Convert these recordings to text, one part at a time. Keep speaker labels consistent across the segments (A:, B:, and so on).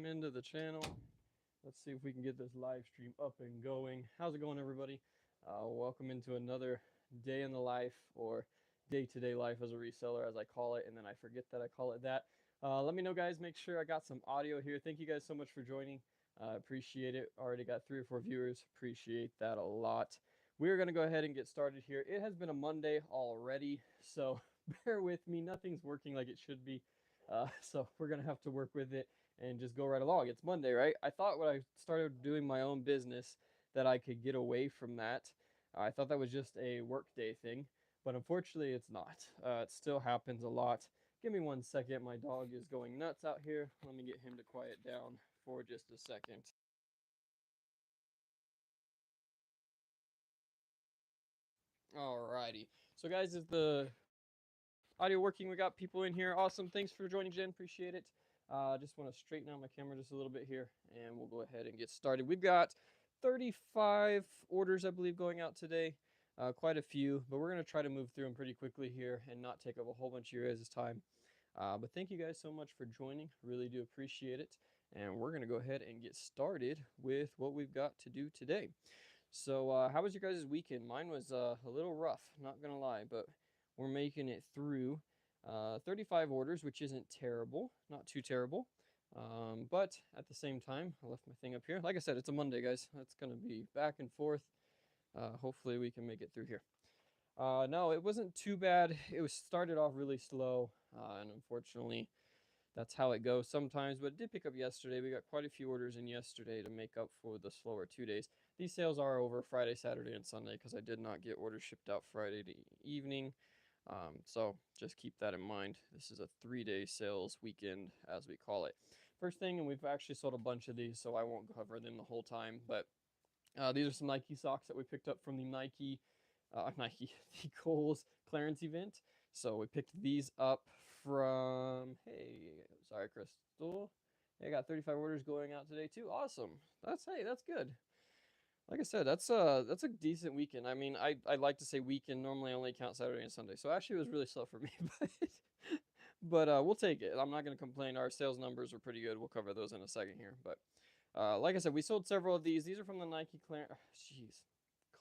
A: into the channel. Let's see if we can get this live stream up and going. How's it going, everybody? Welcome into another day in the life, or day-to-day life as a reseller, as I call it, and then I forget that I call it that. Let me know, guys. Make sure I got some audio here. Thank you guys so much for joining. Appreciate it. Already got 3 or 4 viewers. Appreciate that a lot. We're going to go ahead and get started here. It has been a Monday already, so bear with me. Nothing's working like it should be. So we're going to have to work with it and just go right along. It's Monday, right? I thought when I started doing my own business that I could get away from that. I thought that was just a workday thing, but unfortunately it's not. It still happens a lot. Give me 1 second. My dog is going nuts out here. Let me get him to quiet down for just a second. Alrighty. So guys, is the audio working? We got people in here. Awesome. Thanks for joining, Jen. Appreciate it. Just want to straighten out my camera just a little bit here, and we'll go ahead and get started. We've got 35 orders, I believe, going out today. Quite a few, but we're going to try to move through them pretty quickly here and not take up a whole bunch of your guys' time. But thank you guys so much for joining. Really do appreciate it. And we're going to go ahead and get started with what we've got to do today. So how was your guys' weekend? Mine was a little rough, not going to lie, but we're making it through 35 orders, which isn't terrible, not too terrible. But at the same time, I left my thing up here. Like I said, it's a Monday, guys. It's going to be back and forth. Hopefully we can make it through here. No, it wasn't too bad. It was started off really slow, and unfortunately, that's how it goes sometimes. But it did pick up yesterday. We got quite a few orders in yesterday to make up for the slower 2 days. These sales are over Friday, Saturday, and Sunday because I did not get orders shipped out Friday evening. So just keep that in mind. This is a 3-day sales weekend, as we call it. First thing, and we've actually sold a bunch of these, so I won't cover them the whole time. But these are some Nike socks that we picked up from the the Kohl's clearance event. So we picked these up from, hey, sorry, Crystal. I got 35 orders going out today too. Awesome. That's good. Like I said, that's a decent weekend. I mean, I like to say weekend. Normally I only count Saturday and Sunday. So actually it was really slow for me, but we'll take it. I'm not going to complain. Our sales numbers are pretty good. We'll cover those in a second here. But like I said, we sold several of these. These are from the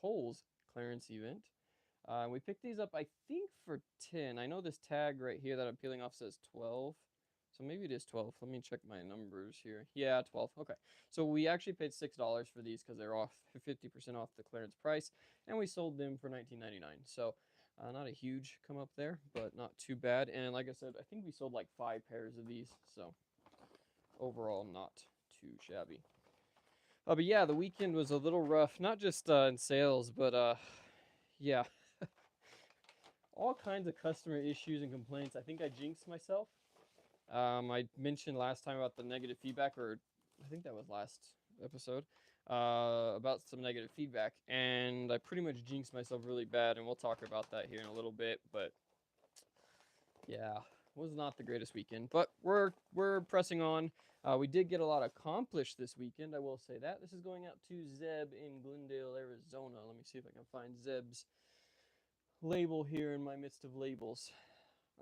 A: Kohl's clearance event. We picked these up, I think, for 10. I know this tag right here that I'm peeling off says 12. So maybe it is 12. Let me check my numbers here. Yeah, 12. Okay. So we actually paid $6 for these because they're off 50% off the clearance price, and we sold them for $19.99. So not a huge come up there, but not too bad. And like I said, I think we sold like 5 pairs of these. So overall, not too shabby. But yeah, the weekend was a little rough, not just in sales, but yeah, all kinds of customer issues and complaints. I think I jinxed myself. I mentioned last time about the negative feedback, or I think that was last episode, about some negative feedback, and I pretty much jinxed myself really bad, and we'll talk about that here in a little bit. But yeah, was not the greatest weekend, but we're pressing on. We did get a lot accomplished this weekend, I will say that. This is going out to Zeb in Glendale, Arizona. Let me see if I can find Zeb's label here in my midst of labels.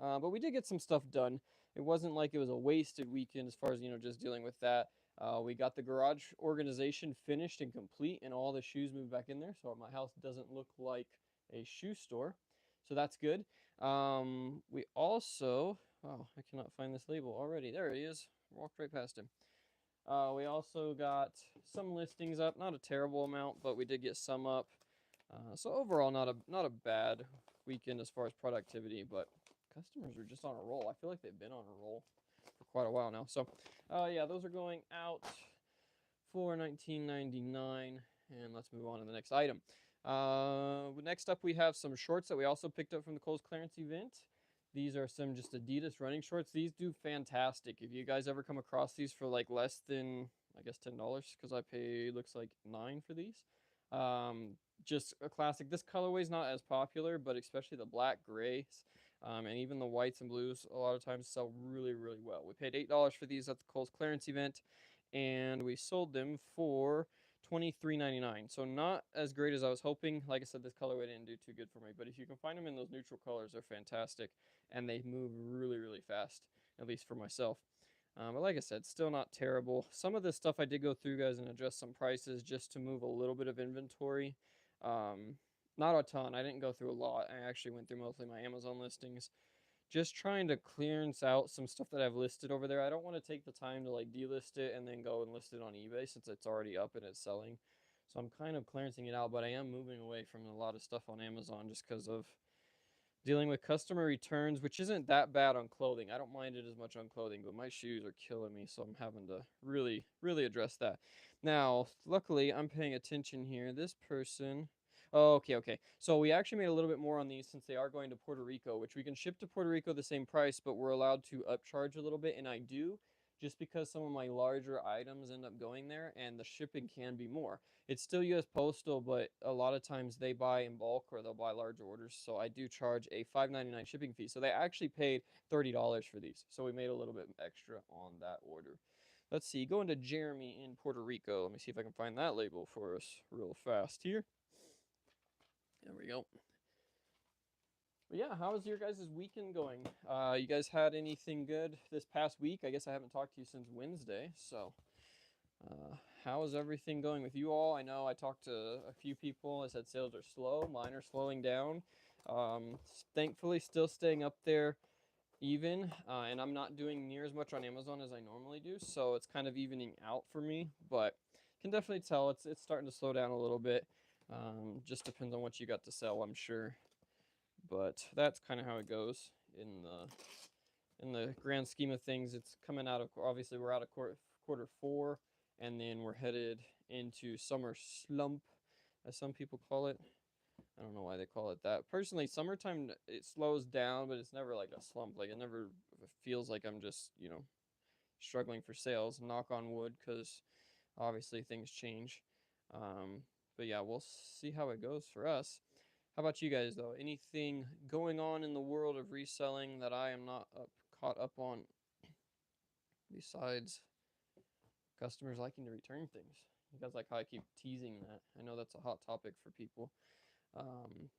A: But we did get some stuff done. It wasn't like it was a wasted weekend as far as, just dealing with that. We got the garage organization finished and complete, and all the shoes moved back in there, so my house doesn't look like a shoe store. So that's good. We also, wow, I cannot find this label already. There it is. Walked right past him. We also got some listings up, not a terrible amount, but we did get some up. So overall, not a bad weekend as far as productivity, but customers are just on a roll. I feel like they've been on a roll for quite a while now. So, yeah, those are going out for $19.99, and let's move on to the next item. Next up, we have some shorts that we also picked up from the Kohl's clearance event. These are some just Adidas running shorts. These do fantastic. If you guys ever come across these for like less than, I guess, $10, because I paid, looks like $9 for these. Just a classic. This colorway is not as popular, but especially the black grays, and even the whites and blues a lot of times sell really, really well. We paid $8 for these at the Kohl's clearance event, and we sold them for $23.99. So not as great as I was hoping. Like I said, this colorway didn't do too good for me, but if you can find them in those neutral colors, they're fantastic, and they move really, really fast, at least for myself. But like I said, still not terrible. Some of this stuff I did go through, guys, and adjust some prices just to move a little bit of inventory. Um, Not a ton. I didn't go through a lot. I actually went through mostly my Amazon listings, just trying to clearance out some stuff that I've listed over there. I don't want to take the time to like delist it and then go and list it on eBay since it's already up and it's selling. So I'm kind of clearancing it out, but I am moving away from a lot of stuff on Amazon just because of dealing with customer returns, which isn't that bad on clothing. I don't mind it as much on clothing, but my shoes are killing me, so I'm having to really address that. Now, luckily, I'm paying attention here. This person. Oh, okay. So we actually made a little bit more on these since they are going to Puerto Rico, which we can ship to Puerto Rico the same price, but we're allowed to upcharge a little bit, and I do just because some of my larger items end up going there and the shipping can be more. It's still US Postal, but a lot of times they buy in bulk or they'll buy large orders. So I do charge a $5.99 shipping fee. So they actually paid $30 for these. So we made a little bit extra on that order. Let's see, going to Jeremy in Puerto Rico. Let me see if I can find that label for us real fast here. There we go. But yeah, how's your guys' weekend going? You guys had anything good this past week? I guess I haven't talked to you since Wednesday. So how is everything going with you all? I know I talked to a few people. I said sales are slow. Mine are slowing down. Thankfully, still staying up there even. And I'm not doing near as much on Amazon as I normally do. So it's kind of evening out for me. But can definitely tell it's starting to slow down a little bit. Just depends on what you got to sell, I'm sure. But that's kind of how it goes in the grand scheme of things. It's coming out of, obviously we're out of quarter four, and then we're headed into summer slump, as some people call it. I don't know why they call it that. Personally, summertime, it slows down, but it's never like a slump. Like it never feels like I'm just, struggling for sales. Knock on wood, because obviously things change. But yeah, we'll see how it goes for us. How about you guys though? Anything going on in the world of reselling that I am not caught up on besides customers liking to return things? You guys like how I keep teasing that? I know that's a hot topic for people.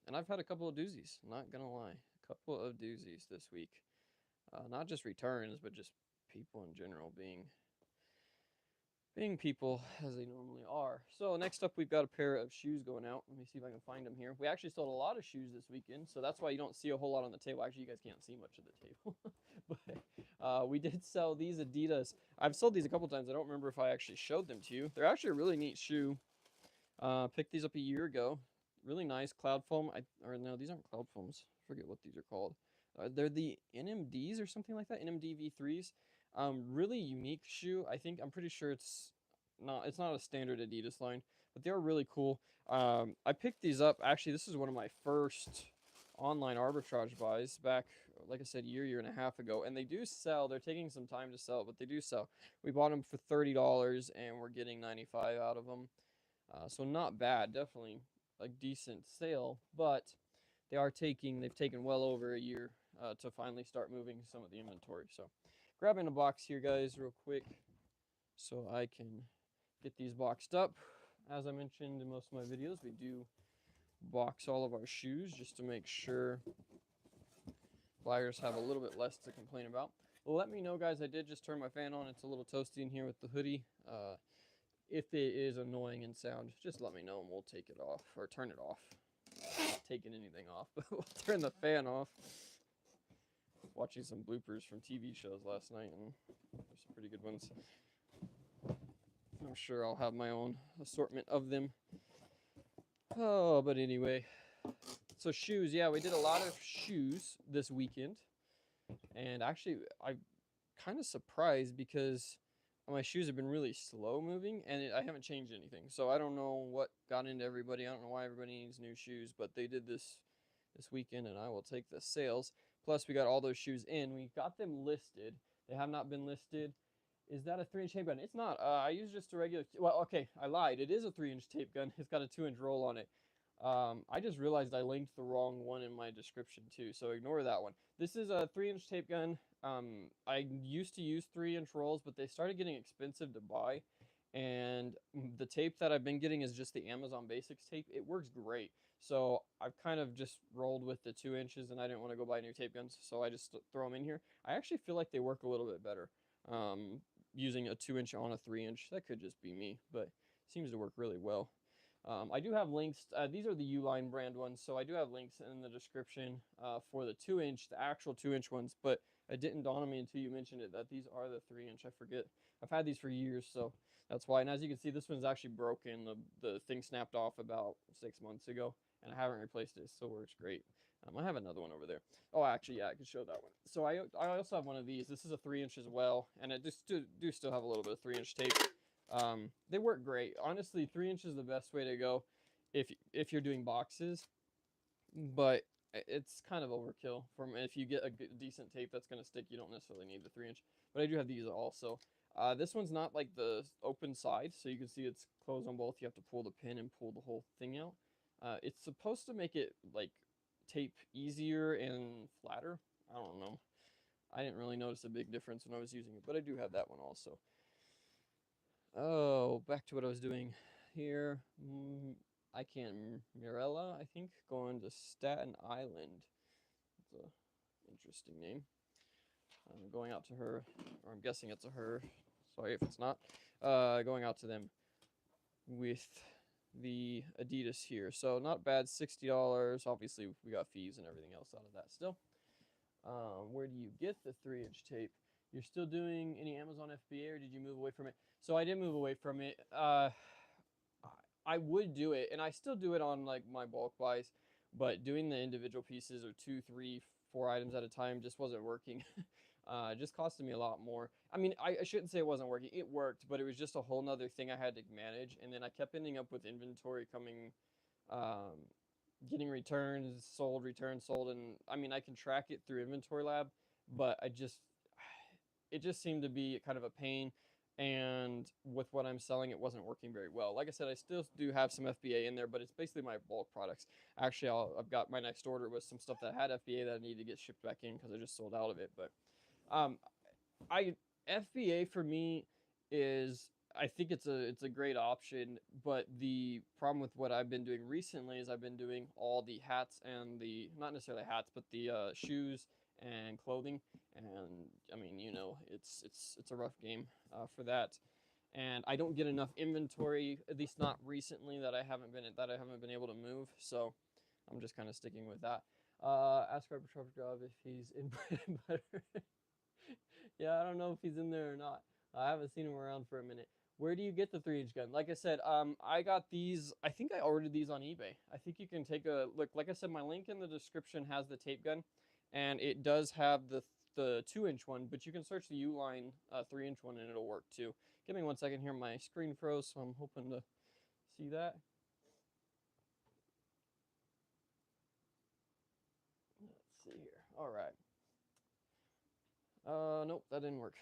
A: And I've had a couple of doozies, not gonna lie. A couple of doozies this week. Not just returns, but just people in general being people as they normally are. So next up, we've got a pair of shoes going out. Let me see if I can find them here. We actually sold a lot of shoes this weekend, so that's why you don't see a whole lot on the table. Actually, you guys can't see much of the table. But we did sell these Adidas. I've sold these a couple times. I don't remember if I actually showed them to you. They're actually a really neat shoe. Picked these up a year ago. Really nice cloud foam. Or no, these aren't cloud foams. I forget what these are called. They're the NMDs or something like that. NMD V3s. Really unique shoe. I'm pretty sure it's not a standard Adidas line, but they're really cool. I picked these up. Actually, this is one of my first online arbitrage buys back, like I said, year and a half ago. And they do sell. They're taking some time to sell, but they do sell. We bought them for $30 and we're getting 95 out of them. So not bad. Definitely a decent sale, but they've taken well over a year to finally start moving some of the inventory. So grabbing a box here, guys, real quick, so I can get these boxed up. As I mentioned in most of my videos, we do box all of our shoes just to make sure buyers have a little bit less to complain about. Well, let me know, guys. I did just turn my fan on. It's a little toasty in here with the hoodie. If it is annoying in sound, just let me know and we'll take it off, or turn it off. Not taking anything off, but we'll turn the fan off. Watching some bloopers from TV shows last night, and there's some pretty good ones. I'm sure I'll have my own assortment of them. Oh, but anyway. So shoes, yeah, we did a lot of shoes this weekend. And actually, I'm kind of surprised because my shoes have been really slow moving, and I haven't changed anything. So I don't know what got into everybody. I don't know why everybody needs new shoes, but they did this weekend, and I will take the sales. Plus, we got all those shoes in. We got them listed. They have not been listed. Is that a 3-inch tape gun? It's not. I use just a regular. Well, okay, I lied. It is a 3-inch tape gun. It's got a 2-inch roll on it. I just realized I linked the wrong one in my description too, so ignore that one. This is a 3-inch tape gun. I used to use 3-inch rolls, but they started getting expensive to buy. And the tape that I've been getting is just the Amazon Basics tape. It works great. So I've kind of just rolled with the 2 inches, and I didn't want to go buy new tape guns, so I just throw them in here. I actually feel like they work a little bit better. um, using a 2-inch on a 3-inch. That could just be me, but seems to work really well. I do have links. These are the Uline brand ones, so I do have links in the description for the 2-inch, the actual 2-inch ones. But it didn't dawn on me until you mentioned it that these are the 3-inch. I forget. I've had these for years, so that's why. And as you can see, this one's actually broken. The thing snapped off about 6 months ago, and I haven't replaced it. It still works great. I have another one over there. Oh, actually, yeah, I can show that one. So I also have one of these. This is a 3-inch as well, and it just do still have a little bit of 3-inch tape. They work great. Honestly, 3 inch is the best way to go if you're doing boxes, but it's kind of overkill. From if you get a decent tape that's gonna stick, you don't necessarily need the 3-inch. But I do have these also. This one's not like the open side, so you can see it's closed on both. You have to pull the pin and pull the whole thing out. It's supposed to make it like tape easier and flatter. I don't know. I didn't really notice a big difference when I was using it, but I do have that one also. Oh, back to what I was doing here. I can't. Mirella, I think, going to Staten Island. It's a interesting name. I'm going out to her, or I'm guessing it's a her. Sorry if it's not. Going out to them with the Adidas here. So not bad, $60. Obviously, we got fees and everything else out of that still. Where do you get the 3-inch tape? You're still doing any Amazon FBA, or did you move away from it? So I did move away from it. I would do it, and I still do it on like my bulk buys, but doing the individual pieces or 2, 3, 4 items at a time just wasn't working. Just costed me a lot more. I mean, I shouldn't say it wasn't working. It worked, but it was just a whole nother thing I had to manage, and then I kept ending up with inventory coming, um, getting returns sold, and I mean I can track it through Inventory Lab, but it just seemed to be kind of a pain. And with what I'm selling, it wasn't working very well. Like I said, I still do have some FBA in there, but it's basically my bulk products. Actually, I've got my next order with some stuff that had FBA that I need to get shipped back in because I just sold out of it. But um, I FBA for me is, I think it's a great option, but the problem with what I've been doing recently is I've been doing all the hats and the, not necessarily hats, but the shoes and clothing, and I mean, it's a rough game for that, and I don't get enough inventory, at least not recently, that I haven't been able to move, so I'm just kind of sticking with that. Ask Robert Trevor if he's in bread and butter. Yeah, I don't know if he's in there or not. I haven't seen him around for a minute. Where do you get the 3-inch gun? Like I said, I got these. I think I ordered these on eBay. I think you can take a look. Like I said, my link in the description has the tape gun, and it does have the 2-inch one. But you can search the Uline 3-inch one, and it'll work too. Give me 1 second here. My screen froze, so I'm hoping to see that. Let's see here. All right. Nope, that didn't work.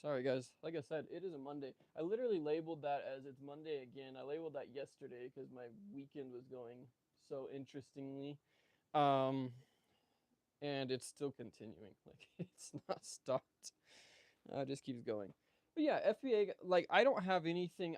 A: Sorry, guys. Like I said, it is a Monday. I literally labeled that as it's Monday again. I labeled that yesterday because my weekend was going so interestingly. Um, and it's still continuing. Like, it's not stopped. It just keeps going. But yeah, FBA, like, I don't have anything.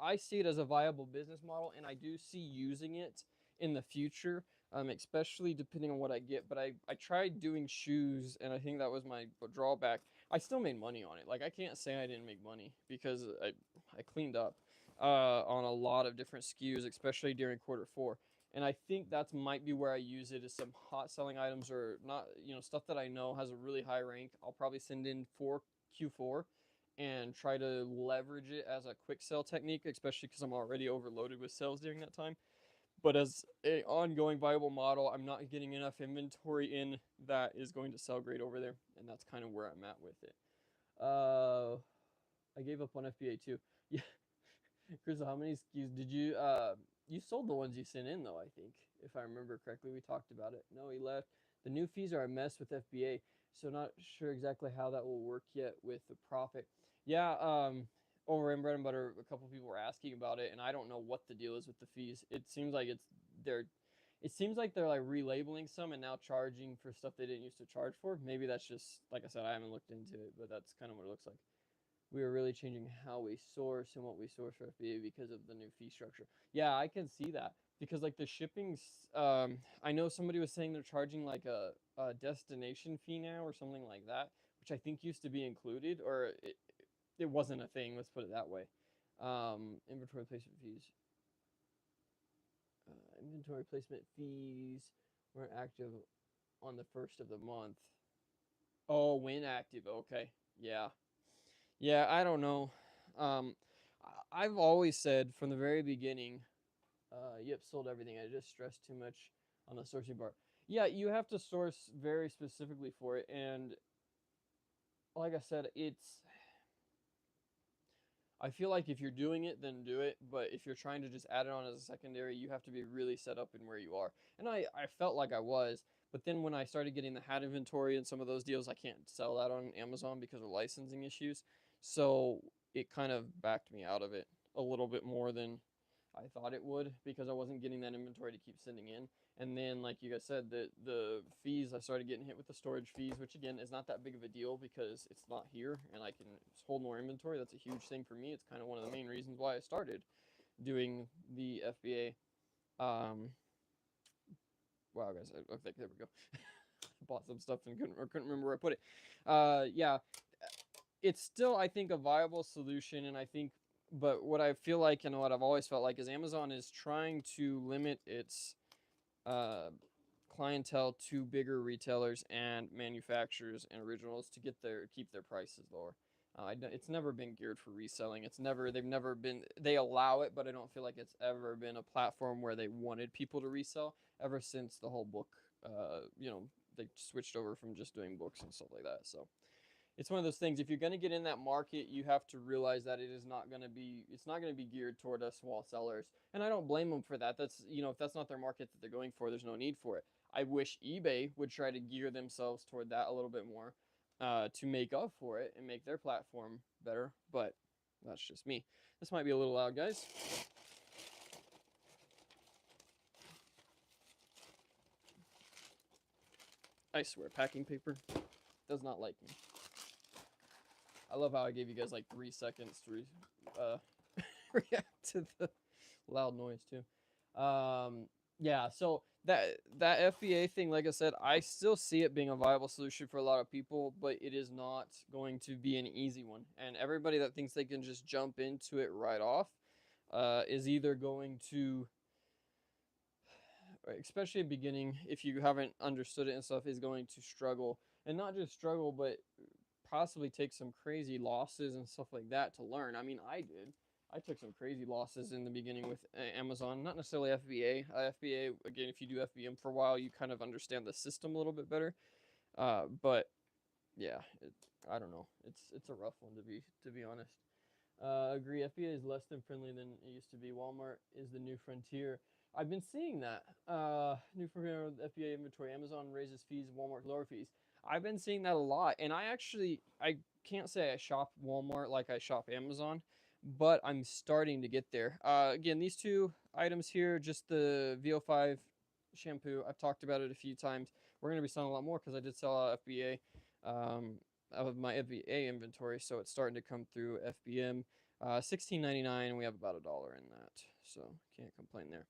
A: I see it as a viable business model, and I do see using it in the future, especially depending on what I get. But I tried doing shoes, and I think that was my drawback. I still made money on it. Like, I can't say I didn't make money because I cleaned up on a lot of different SKUs, especially during quarter 4. And I think that might be where I use it, is some hot selling items, or not, stuff that I know has a really high rank. I'll probably send in for Q4 and try to leverage it as a quick sell technique, especially because I'm already overloaded with sales during that time. But as a ongoing viable model, I'm not getting enough inventory in that is going to sell great over there, and that's kind of where I'm at with it. I gave up on FBA too. Yeah, Chris, how many SKUs did you? You sold the ones you sent in though, I think, if I remember correctly. We talked about it. No, he left. The new fees are a mess with FBA, so not sure exactly how that will work yet with the profit. Yeah, over in Bread and Butter, a couple people were asking about it, and I don't know what the deal is with the fees. It seems like they're it seems like they're like relabeling some and now charging for stuff they didn't used to charge for. Maybe that's just, like I said, I haven't looked into it, but that's kind of what it looks like. We are really changing how we source and what we source for FBA because of the new fee structure. Yeah, I can see that because like the shipping's. I know somebody was saying they're charging like a destination fee now or something like that, which I think used to be included, or it wasn't a thing. Let's put it that way. Inventory placement fees. Inventory placement fees weren't active on the first of the month. Oh, when active. Okay. Yeah. Yeah, I don't know. Um, I've always said from the very beginning, yep, sold everything. I just stressed too much on the sourcing bar. Yeah, you have to source very specifically for it. And like I said, I feel like if you're doing it, then do it. But if you're trying to just add it on as a secondary, you have to be really set up in where you are. And I felt like I was. But then when I started getting the hat inventory and some of those deals, I can't sell that on Amazon because of licensing issues. So it kind of backed me out of it a little bit more than I thought it would because I wasn't getting that inventory to keep sending in. And then, like you guys said, the fees, I started getting hit with the storage fees, which again is not that big of a deal because it's not here and I can hold more inventory. That's a huge thing for me. It's kind of one of the main reasons why I started doing the FBA. Wow, guys, okay, there we go. Bought some stuff and couldn't remember where I put it. Yeah, it's still, I think, a viable solution, and I think, but what I feel like and what I've always felt like is Amazon is trying to limit its uh, clientele to bigger retailers and manufacturers and originals to keep their prices lower. It's never been geared for reselling. They've never been, they allow it, but I don't feel like it's ever been a platform where they wanted people to resell ever since the whole book, they switched over from just doing books and stuff like that. So it's one of those things. If you're going to get in that market, you have to realize that it's not going to be geared toward us small sellers. And I don't blame them for that. That's, if that's not their market that they're going for, there's no need for it. I wish eBay would try to gear themselves toward that a little bit more, to make up for it and make their platform better. But that's just me. This might be a little loud, guys. I swear, packing paper does not like me. I love how I gave you guys like 3 seconds to react to the loud noise too. Yeah, so that FBA thing, like I said, I still see it being a viable solution for a lot of people, but it is not going to be an easy one. And everybody that thinks they can just jump into it right off is either going to, especially at the beginning, if you haven't understood it and stuff, is going to struggle. And not just struggle, but possibly take some crazy losses and stuff like that to learn. I mean, I did. I took some crazy losses in the beginning with Amazon, not necessarily FBA. FBA, again, if you do FBM for a while, you kind of understand the system a little bit better. But yeah, I don't know. It's a rough one to be honest. Agree. FBA is less than friendly than it used to be. Walmart is the new frontier. I've been seeing that. New frontier with FBA inventory. Amazon raises fees, Walmart lower fees. I've been seeing that a lot, and I can't say I shop Walmart like I shop Amazon, but I'm starting to get there. Again, these two items here, just the VO5 shampoo. I've talked about it a few times. We're gonna be selling a lot more because I did sell FBA. Out of my FBA inventory, so it's starting to come through FBM. $16.99, we have about $1 in that, so can't complain there.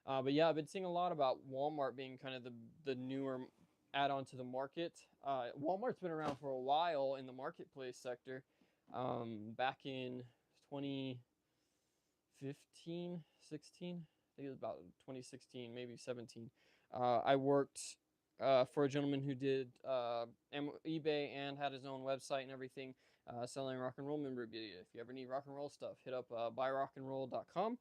A: But yeah, I've been seeing a lot about Walmart being kind of the newer add-on to the market. Walmart's been around for a while in the marketplace sector. Back in 2015, 16, I think it was about 2016, maybe 17. I worked for a gentleman who did eBay and had his own website and everything, selling rock and roll memorabilia. If you ever need rock and roll stuff, hit up buyrockandroll.com.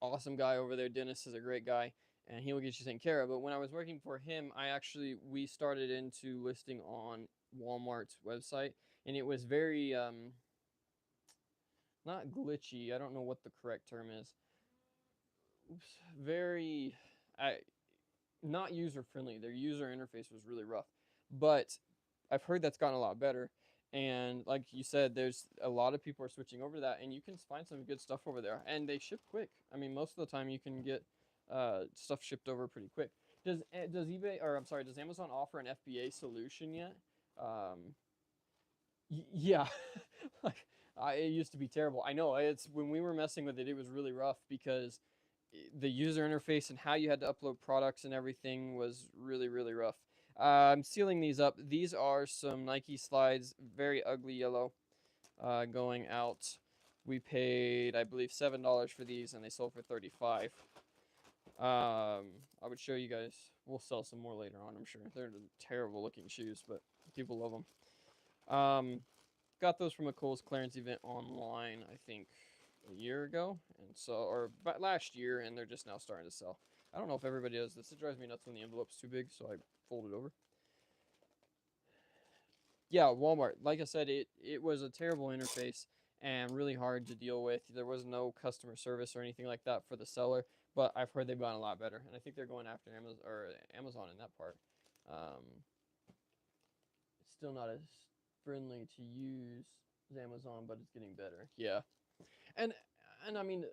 A: Awesome guy over there. Dennis is a great guy, and he will get you taken care of. But when I was working for him, we started into listing on Walmart's website, and it was very not glitchy. I don't know what the correct term is. Oops, very not user friendly. Their user interface was really rough, but I've heard that's gotten a lot better. And like you said, there's a lot of people are switching over to that, and you can find some good stuff over there, and they ship quick. I mean, most of the time you can get stuff shipped over pretty quick. Does eBay, or I'm sorry, does Amazon offer an FBA solution yet? Yeah, like it used to be terrible. I know it's when we were messing with it, it was really rough because the user interface and how you had to upload products and everything was really, really rough. I'm sealing these up. These are some Nike slides, very ugly yellow, going out. We paid, I believe, $7 for these, and they sold for 35. I would show you guys. We'll sell some more later on, I'm sure. They're terrible looking shoes, but people love them. Got those from a Kohl's clearance event online, I think, a year ago, and so, or last year, and they're just now starting to sell. I don't know if everybody does this. It drives me nuts when the envelope's too big, so I fold it over. Yeah, Walmart. Like I said, it was a terrible interface and really hard to deal with. There was no customer service or anything like that for the seller, but I've heard they've gotten a lot better, and I think they're going after Amazon in that part. It's still not as friendly to use as Amazon, but it's getting better. Yeah, and and I mean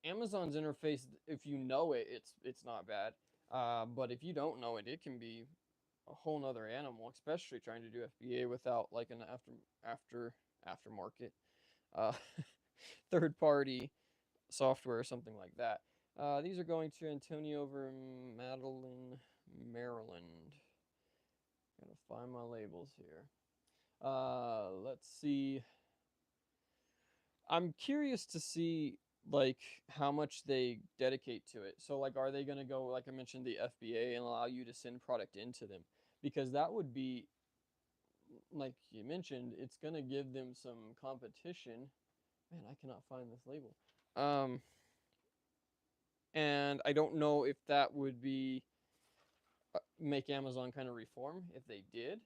A: Amazon's interface, if you know it, it's not bad. But if you don't know it, it can be a whole nother animal, especially trying to do FBA without like an aftermarket uh, third party software or something like that. These are going to Antonio over Madeline, Maryland. Gotta find my labels here. Let's see. I'm curious to see like how much they dedicate to it. So like are they going to go like I mentioned the FBA and allow you to send product into them? Because that would be like you mentioned, it's going to give them some competition. Man, I cannot find this label. Um and I don't know if that would be make Amazon kind of reform if they did.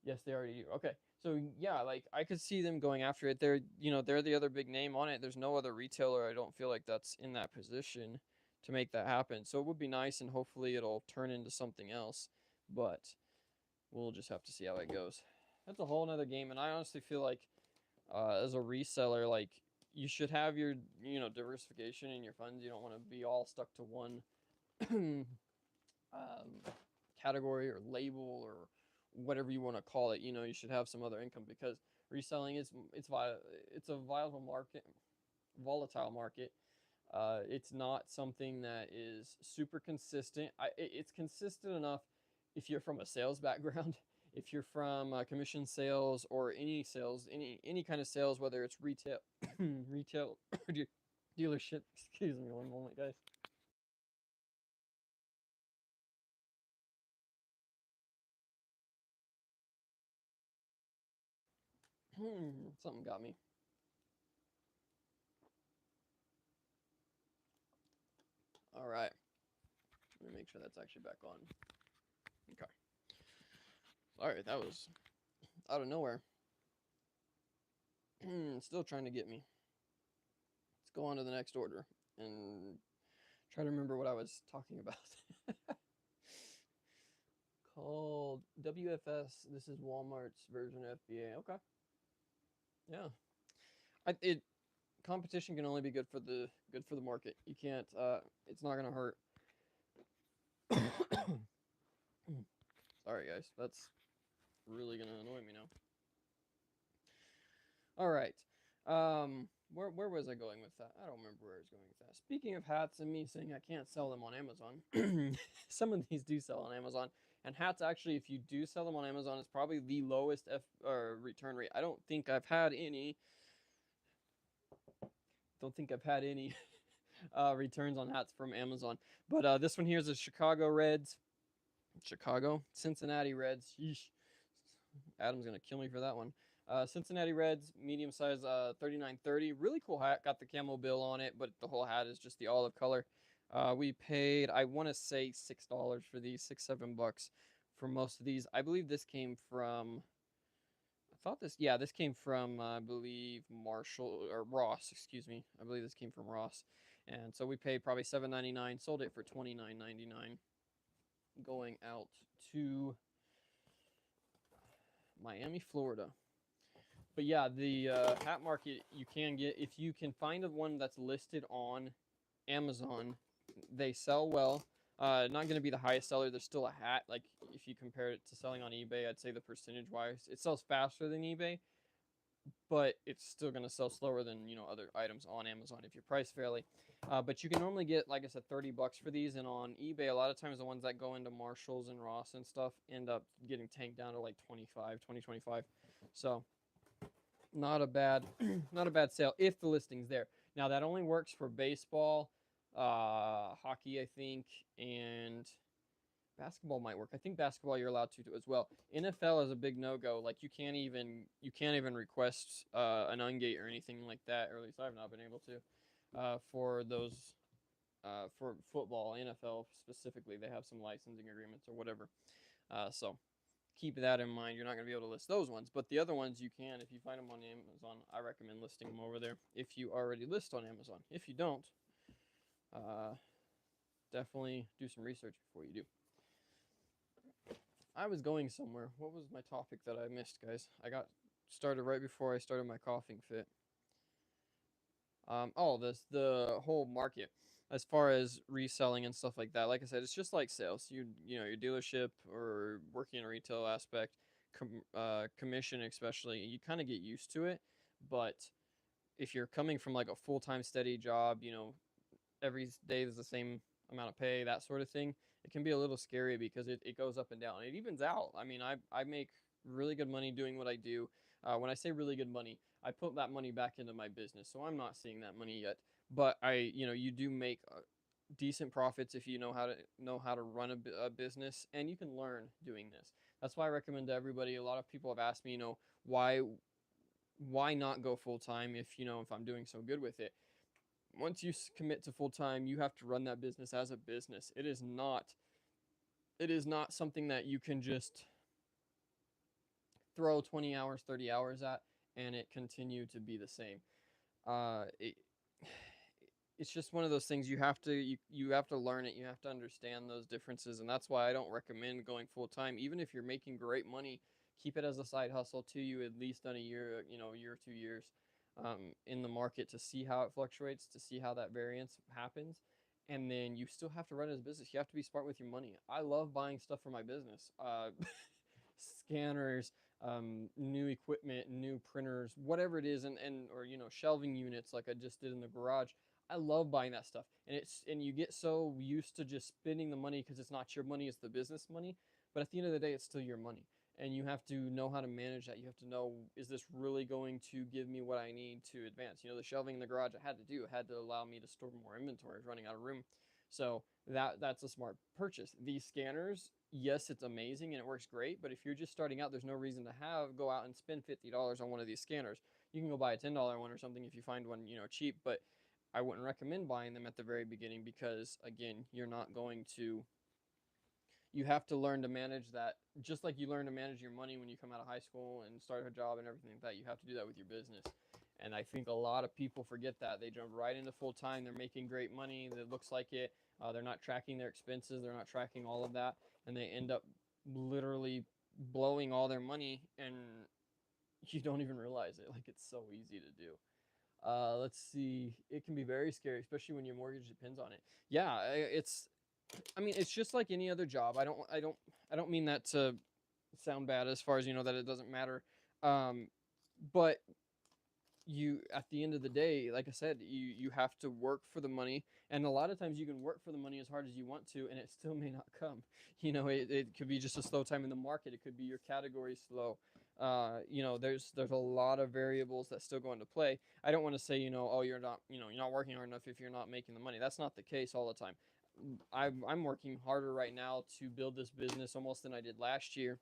A: Yes, they already do. Okay. So yeah, like I could see them going after it. They're the other big name on it. There's no other retailer I don't feel like that's in that position to make that happen. So it would be nice and hopefully it'll turn into something else. But we'll just have to see how it goes. That's a whole nother game, and I honestly feel like as a reseller, like you should have your diversification in your funds. You don't want to be all stuck to one category or label or whatever you want to call it. You should have some other income because reselling it's a volatile market. It's not something that is super consistent. It's consistent enough if you're from a sales background. If you're from commission sales or any sales, any kind of sales, whether it's retail, retail dealership. Excuse me one moment, guys. Something got me. All right. Let me make sure that's actually back on. Okay. Sorry, that was out of nowhere. Still trying to get me. Let's go on to the next order and try to remember what I was talking about. Called WFS. This is Walmart's version of FBA. Okay. Yeah. It competition can only be good for the market. You can't. It's not gonna hurt. Sorry, guys. That's really gonna annoy me now. All right. Where was I going with that? I don't remember where I was going with that. Speaking of hats and me saying I can't sell them on Amazon, some of these do sell on Amazon. And hats, actually, if you do sell them on Amazon, it's probably the lowest return rate. I don't think I've had any. Don't think I've had any returns on hats from Amazon. But this one here is a Chicago Reds. Chicago, Cincinnati Reds. Yeesh. Adam's gonna kill me for that one. Cincinnati Reds, medium size, 39.30. Really cool hat. Got the camo bill on it, but the whole hat is just the olive color. We paid, I want to say $6 for these, $6-7 for most of these. I believe this came from. This came from, I believe, Marshall or Ross. Excuse me. I believe this came from Ross, and so we paid probably $7.99. Sold it for $29.99. Going out to Miami, Florida. But yeah, the hat market you can get if you can find a one that's listed on Amazon. They sell well. Not going to be the highest seller. There's still a hat. Like if you compare it to selling on eBay, I'd say the percentage wise, it sells faster than eBay. but it's still going to sell slower than other items on Amazon if you're priced fairly. But you can normally get, like I said, $30 for these, and on eBay, a lot of times the ones that go into Marshalls and Ross and stuff end up getting tanked down to like 25. So not a bad, not a bad sale if the listing's there. Now that only works for baseball, hockey, I think, and basketball might work. I think basketball you're allowed to do as well. NFL is a big no-go. Like you can't even request an ungate or anything like that, or at least I've not been able to for those for football. NFL specifically, they have some licensing agreements or whatever. So keep that in mind. You're not going to be able to list those ones, but the other ones you can. If you find them on Amazon, I recommend listing them over there if you already list on Amazon. If you don't, definitely do some research before you do. I was going somewhere. What was my topic that I missed, guys? I got started right before I started my coughing fit. The whole market as far as reselling and stuff like that. Like I said, it's just like sales. Your dealership or working in a retail aspect, commission especially, you kind of get used to it. But if you're coming from like a full time steady job, every day is the same amount of pay, that sort of thing, it can be a little scary because it goes up and down. It evens out. I mean, I make really good money doing what I do. When I say really good money, I put that money back into my business, so I'm not seeing that money yet. But you do make decent profits if you know how to run a business, and you can learn doing this. That's why I recommend to everybody. A lot of people have asked me, why not go full time if I'm doing so good with it. Once you commit to full time, you have to run that business as a business. It is not something that you can just throw 20 hours, 30 hours at and it continue to be the same. It it's just one of those things you have to learn it. You have to understand those differences, and that's why I don't recommend going full time. Even if you're making great money, keep it as a side hustle to you at least on a year, year or 2 years in the market to see how it fluctuates, to see how that variance happens. And then you still have to run it as a business. You have to be smart with your money. I love buying stuff for my business. Scanners, new equipment, new printers, whatever it is, and or shelving units like I just did in the garage. I love buying that stuff, and you get so used to just spending the money because it's not your money, it's the business money. But at the end of the day, it's still your money, and you have to know how to manage that. You have to know, is this really going to give me what I need to advance? The shelving in the garage I had to do, it had to allow me to store more inventory. I was running out of room, so that's a smart purchase. These scanners, yes, it's amazing and it works great, but if you're just starting out, there's no reason to go out and spend $50 on one of these scanners. You can go buy a $10 one or something if you find one, cheap, but I wouldn't recommend buying them at the very beginning because again, you have to learn to manage that just like you learn to manage your money when you come out of high school and start a job and everything like that. You have to do that with your business. And I think a lot of people forget that. They jump right into full time. They're making great money. That looks like it. They're not tracking their expenses. They're not tracking all of that. And they end up literally blowing all their money and you don't even realize it. Like, it's so easy to do. Let's see. It can be very scary, especially when your mortgage depends on it. Yeah, it's just like any other job. I don't mean that to sound bad as far as that it doesn't matter. But you, at the end of the day, like I said, you have to work for the money, and a lot of times you can work for the money as hard as you want to and it still may not come. It could be just a slow time in the market. It could be your category slow. There's a lot of variables that still go into play. I don't want to say, oh, you're not working hard enough if you're not making the money. That's not the case all the time. I'm working harder right now to build this business almost than I did last year,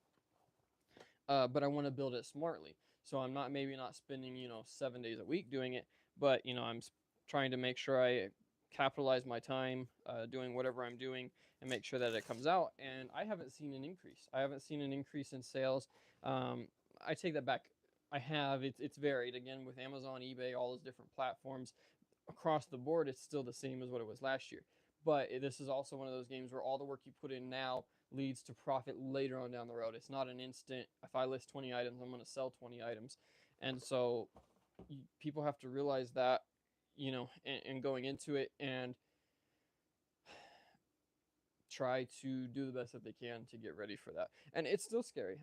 A: but I want to build it smartly. So I'm not spending 7 days a week doing it, but I'm trying to make sure I capitalize my time doing whatever I'm doing and make sure that it comes out. And I haven't seen an increase. I haven't seen an increase in sales. I take that back. I have. It's varied again with Amazon, eBay, all those different platforms across the board. It's still the same as what it was last year. But this is also one of those games where all the work you put in now leads to profit later on down the road. It's not an instant. If I list 20 items, I'm going to sell 20 items. And so people have to realize that, and going into it and try to do the best that they can to get ready for that. And it's still scary.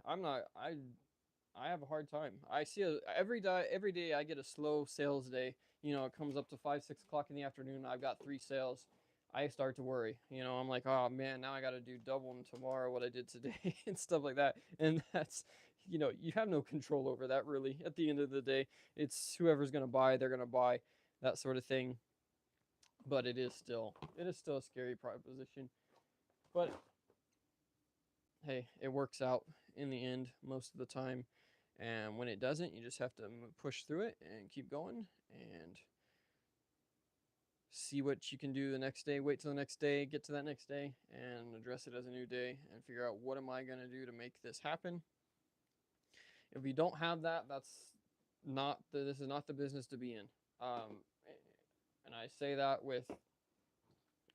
A: I have a hard time. I see every day I get a slow sales day. It comes up to 5, 6 o'clock in the afternoon. I've got 3 sales. I start to worry. I'm like, oh man, now I got to do double tomorrow what I did today and stuff like that. And that's, you have no control over that really. At the end of the day, it's whoever's gonna buy, they're gonna buy, that sort of thing. But it is still a scary proposition. But hey, it works out in the end most of the time. And when it doesn't, you just have to push through it and keep going and see what you can do the next day. Wait till the next day, get to that next day, and address it as a new day and figure out what am I going to do to make this happen. If you don't have that, this is not the business to be in. Um, and I say that with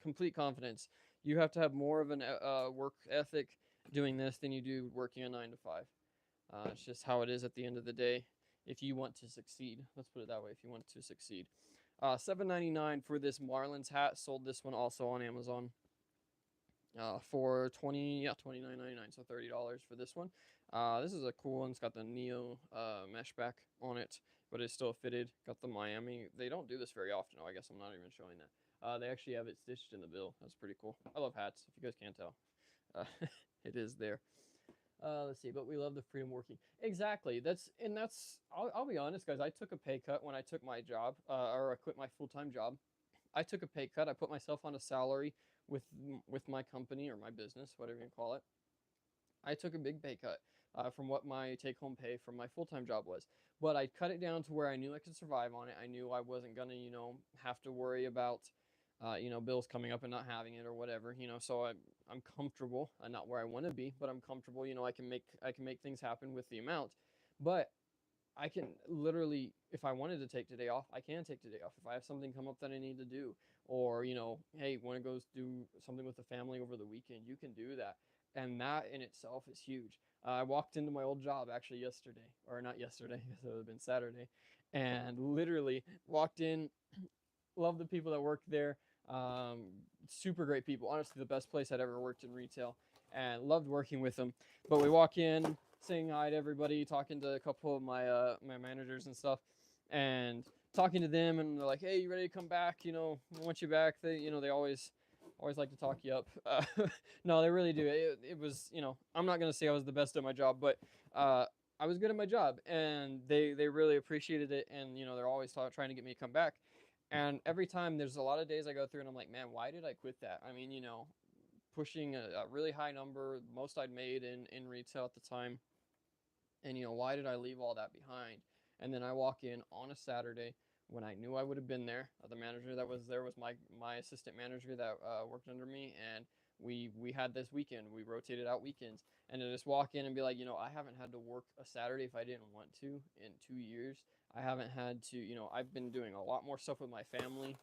A: complete confidence. You have to have more of a work ethic doing this than you do working a 9 to 5. It's just how it is at the end of the day. If you want to succeed, let's put it that way. If you want to succeed, $7.99 for this Marlins hat. Sold this one also on Amazon for 29.99, so $30 for this one. This is a cool one. It's got the neo mesh back on it, but it's still fitted. Got the Miami. They don't do this very often. Oh, I guess I'm not even showing that. They actually have it stitched in the bill. That's pretty cool. I love hats. If you guys can't tell, it is there. Let's see, but we love the freedom working. Exactly. I'll be honest, guys. I took a pay cut when I took my job, or I quit my full time job. I took a pay cut. I put myself on a salary with with my company or my business, whatever you call it. I took a big pay cut from what my take home pay from my full time job was. But I cut it down to where I knew I could survive on it. I knew I wasn't gonna, have to worry about, bills coming up and not having it or whatever. So I'm comfortable. I'm not where I want to be, but I'm comfortable. I can make things happen with the amount. But I can literally, if I wanted to take today off, I can take today off. If I have something come up that I need to do, or hey, want to go do something with the family over the weekend, you can do that, and that in itself is huge. I walked into my old job actually yesterday, or not yesterday, because it would have been Saturday, and literally walked in. Love the people that work there. Um, Super great people. Honestly, the best place I'd ever worked in retail, and loved working with them. But we walk in, saying hi to everybody, talking to a couple of my managers and stuff, and talking to them, and they're like, "Hey, you ready to come back? We want you back." They always like to talk you up. No, they really do. It was, I'm not gonna say I was the best at my job, but I was good at my job, and they really appreciated it, and they're always trying to get me to come back. And every time there's a lot of days I go through and I'm like, man, why did I quit that? I mean, pushing a really high number, most I'd made in retail at the time. And, why did I leave all that behind? And then I walk in on a Saturday when I knew I would have been there. The manager that was there was my assistant manager that worked under me. And we had this weekend. We rotated out weekends. And to just walk in and be like, I haven't had to work a Saturday if I didn't want to in 2 years. I haven't had to, I've been doing a lot more stuff with my family.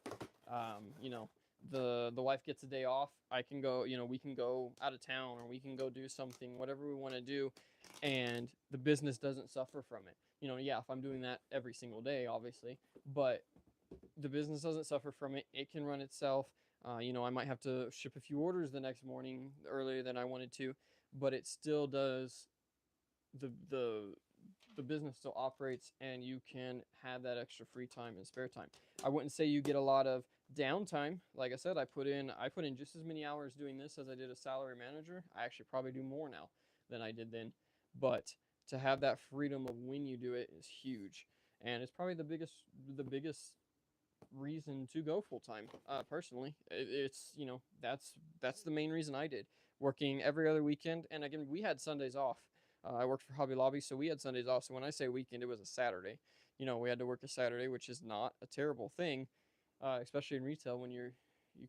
A: The wife gets a day off. I can go, we can go out of town, or we can go do something, whatever we want to do, and the business doesn't suffer from it. Yeah, if I'm doing that every single day, obviously, but the business doesn't suffer from it. It can run itself. I might have to ship a few orders the next morning earlier than I wanted to, but it still does. The business still operates, and you can have that extra free time and spare time. I wouldn't say you get a lot of downtime. Like I said, I put in just as many hours doing this as I did a salary manager. I actually probably do more now than I did then. But to have that freedom of when you do it is huge, and it's probably the biggest reason to go full time. Personally, it's that's the main reason I did, working every other weekend. And again, we had Sundays off. I worked for Hobby Lobby, so we had Sundays off. So when I say weekend, it was a Saturday. We had to work a Saturday, which is not a terrible thing, especially in retail when you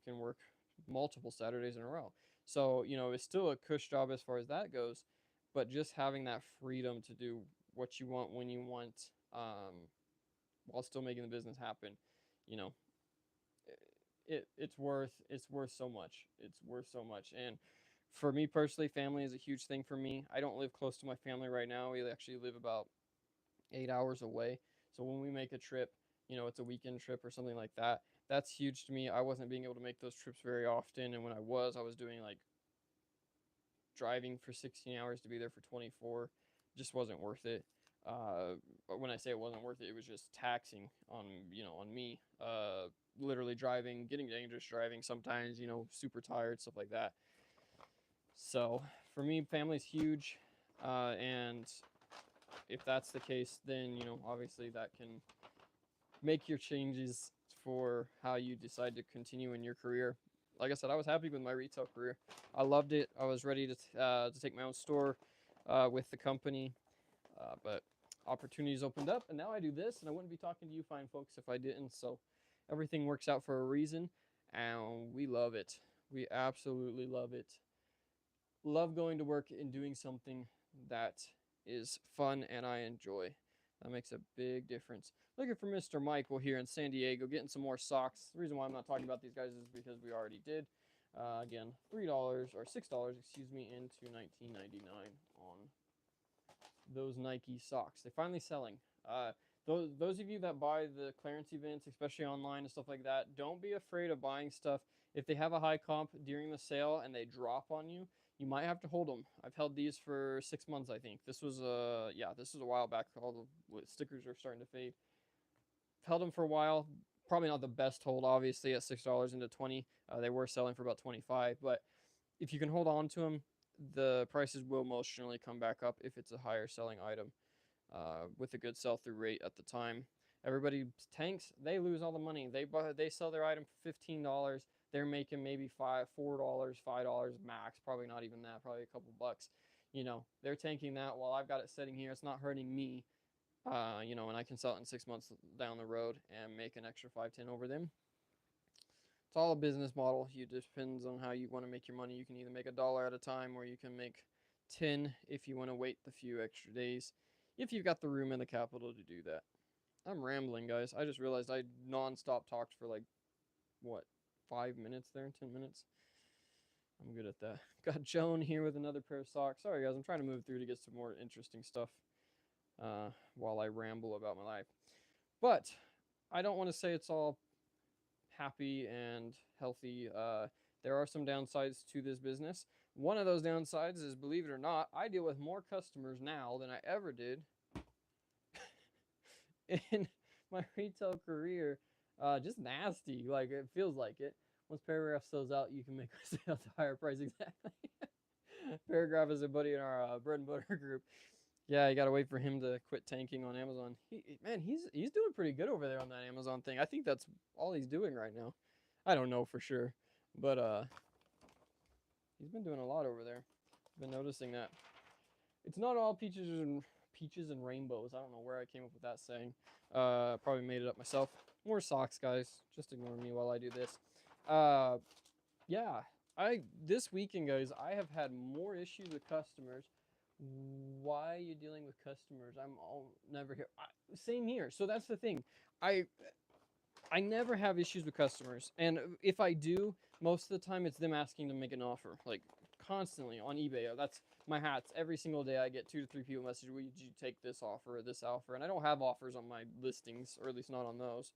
A: can work multiple Saturdays in a row. So it's still a cush job as far as that goes, but just having that freedom to do what you want when you want, while still making the business happen, you know, it's worth so much. It's worth so much. And for me personally, family is a huge thing for me. I don't live close to my family right now. We actually live about 8 hours away. So when we make a trip, it's a weekend trip or something like that. That's huge to me. I wasn't being able to make those trips very often, and when I was doing like driving for 16 hours to be there for 24. Just wasn't worth it. When I say it wasn't worth it, it was just taxing on, on me. Literally driving, getting dangerous driving sometimes, super tired, stuff like that. So for me, family's huge. And if that's the case, then, obviously that can make your changes for how you decide to continue in your career. Like I said, I was happy with my retail career. I loved it. I was ready to take my own store with the company, but opportunities opened up, and now I do this, and I wouldn't be talking to you fine folks if I didn't. So everything works out for a reason, and we love it. We absolutely love it. Love going to work and doing something that is fun and I enjoy. That makes a big difference. Looking for Mr. Michael here in San Diego, getting some more socks. The reason why I'm not talking about these guys is because we already did. Again, $3 or $6, excuse me, into $19.99 on those Nike socks. They're finally selling. Those of you that buy the clearance events, especially online and stuff like that, don't be afraid of buying stuff. If they have a high comp during the sale and they drop on you, you might have to hold them. I've held these for 6 months, I think. This was a while back. All the stickers are starting to fade. Held them for a while. Probably not the best hold, obviously, at $6 into 20. They were selling for about 25, but if you can hold on to them, the prices will most generally come back up if it's a higher selling item with a good sell through rate at the time. Everybody tanks, they lose all the money. They sell their item for $15. They're making maybe $4, $5 max, probably not even that, probably a couple bucks. They're tanking that while I've got it sitting here. It's not hurting me, and I can sell it in 6 months down the road and make an extra 5-10 over them. It's all a business model. It depends on how you want to make your money. You can either make $1 at a time, or you can make 10 if you want to wait the few extra days, if you've got the room and the capital to do that. I'm rambling, guys. I just realized I non-stop talked for 5 minutes there, 10 minutes. I'm good at that. Got Joan here with another pair of socks. Sorry, guys. I'm trying to move through to get some more interesting stuff while I ramble about my life. But I don't want to say it's all happy and healthy. There are some downsides to this business. One of those downsides is, believe it or not, I deal with more customers now than I ever did in my retail career. Just nasty. Like, it feels like it. Once Paragraph sells out, you can make a sale at a higher price. Exactly. Paragraph is a buddy in our bread and butter group. Yeah, you gotta wait for him to quit tanking on Amazon. He's doing pretty good over there on that Amazon thing. I think that's all he's doing right now. I don't know for sure, but he's been doing a lot over there. I've been noticing that. It's not all peaches and rainbows. I don't know where I came up with that saying. Probably made it up myself. More socks, guys. Just ignore me while I do this. Yeah. This weekend, guys, I have had more issues with customers. Why are you dealing with customers? Never here. Same here. So that's the thing. I never have issues with customers, and if I do, most of the time it's them asking to make an offer, like constantly on eBay. That's my hats. Every single day I get 2 to 3 people message, "Would you take this offer or this offer?" And I don't have offers on my listings, or at least not on those.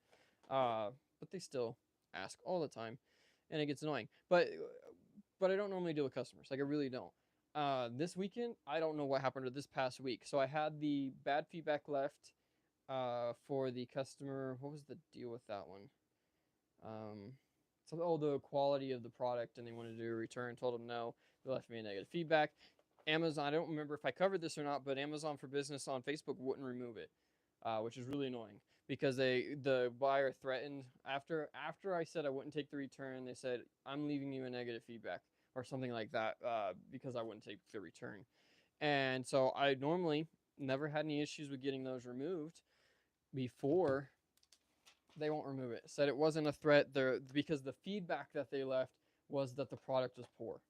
A: But they still ask all the time, and it gets annoying. But I don't normally deal with customers. Like, I really don't. This weekend, I don't know what happened to this past week. So I had the bad feedback left for the customer. What was the deal with that one? The quality of the product, and they wanted to do a return. Told them no. They left me a negative feedback. Amazon, I don't remember if I covered this or not, but Amazon for Business on Facebook wouldn't remove it, which is really annoying because the buyer threatened after I said I wouldn't take the return. They said, "I'm leaving you a negative feedback," or something like that, because I wouldn't take the return. And so I normally never had any issues with getting those removed before. They won't remove it. Said it wasn't a threat there because the feedback that they left was that the product was poor,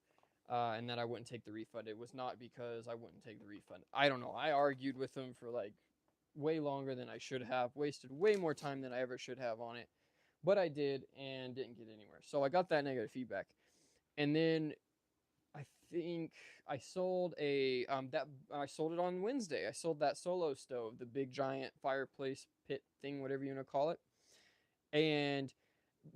A: and that I wouldn't take the refund. It was not because I wouldn't take the refund. I don't know. I argued with them for way longer than I should have. Wasted way more time than I ever should have on it, but I did and didn't get anywhere. So I got that negative feedback. And then I think I sold I sold it on Wednesday. I sold that solo stove, the big giant fireplace pit thing, whatever you want to call it. And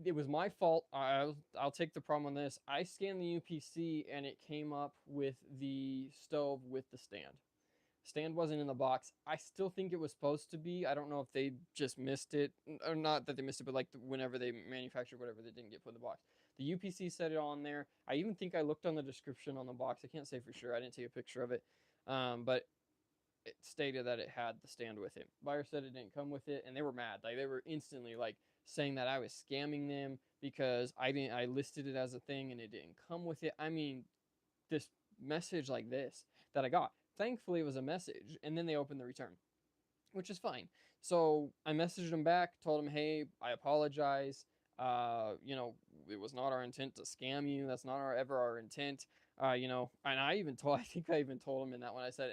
A: it was my fault. I'll take the problem on this. I scanned the UPC and it came up with the stove with the stand. Stand wasn't in the box. I still think it was supposed to be. I don't know if they just missed it, or not that they missed it, but like whenever they manufactured whatever, they didn't get put in the box. The UPC said it on there. I even think I looked on the description on the box. I can't say for sure. I didn't take a picture of it, but it stated that it had the stand with it. Buyer said it didn't come with it, and they were mad. Like they were instantly like saying that I was scamming them because I listed it as a thing and it didn't come with it. I mean, this message like this that I got. Thankfully, it was a message, and then they opened the return, which is fine. So I messaged them back, told them, hey, I apologize. It was not our intent to scam you. That's not ever our intent. And I even told, I think I even told them in that one. I said,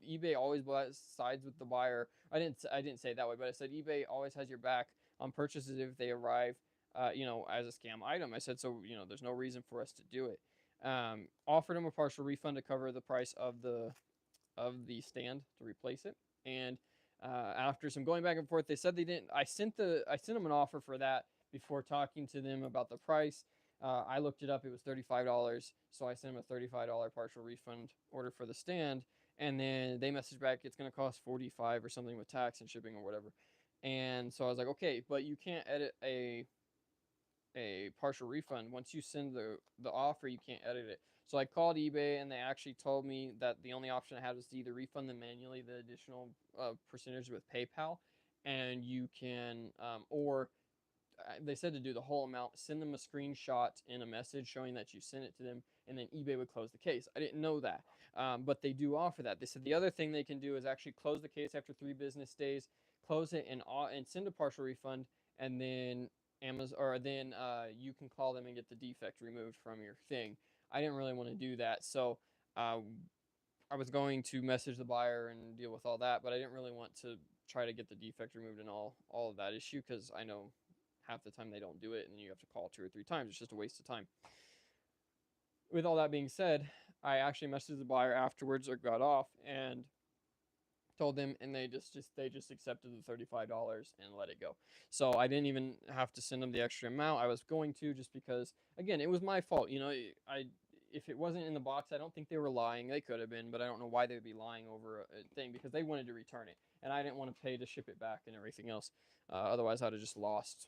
A: eBay always sides with the buyer. I didn't say it that way, but I said eBay always has your back on purchases if they arrive, as a scam item. I said, so there's no reason for us to do it. Offered them a partial refund to cover the price of the stand to replace it. And after some going back and forth, they said they didn't. I sent them an offer for that before talking to them about the price. I looked it up; it was $35, so I sent them a $35 partial refund order for the stand. And then they messaged back, it's going to cost 45 or something with tax and shipping or whatever. And so I was like, okay, but you can't edit a partial refund. Once you send the offer, you can't edit it. So I called eBay and they actually told me that the only option I had was to either refund them manually the additional percentage with PayPal, and you can, or they said to do the whole amount, send them a screenshot in a message showing that you sent it to them, and then eBay would close the case. I didn't know that, but they do offer that. They said the other thing they can do is actually close the case after 3 business days, close it and send a partial refund, and then Amazon, or then you can call them and get the defect removed from your thing. I didn't really want to do that, so uh, I was going to message the buyer and deal with all that, but I didn't really want to try to get the defect removed and all of that issue, because I know half the time they don't do it, and then you have to call 2 or 3 times. It's just a waste of time. With all that being said, I actually messaged the buyer afterwards, or got off and told them, and they just accepted the $35 and let it go. So I didn't even have to send them the extra amount. I was going to, just because, again, it was my fault. I if it wasn't in the box, I don't think they were lying. They could have been, but I don't know why they would be lying over a thing, because they wanted to return it, and I didn't want to pay to ship it back and everything else. Otherwise, I'd have just lost,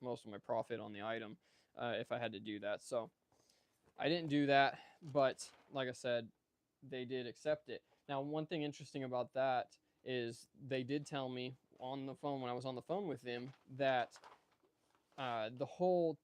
A: most of my profit on the item if I had to do that. So I didn't do that, but like I said, they did accept it. Now, one thing interesting about that is they did tell me on the phone, when I was on the phone with them, that the whole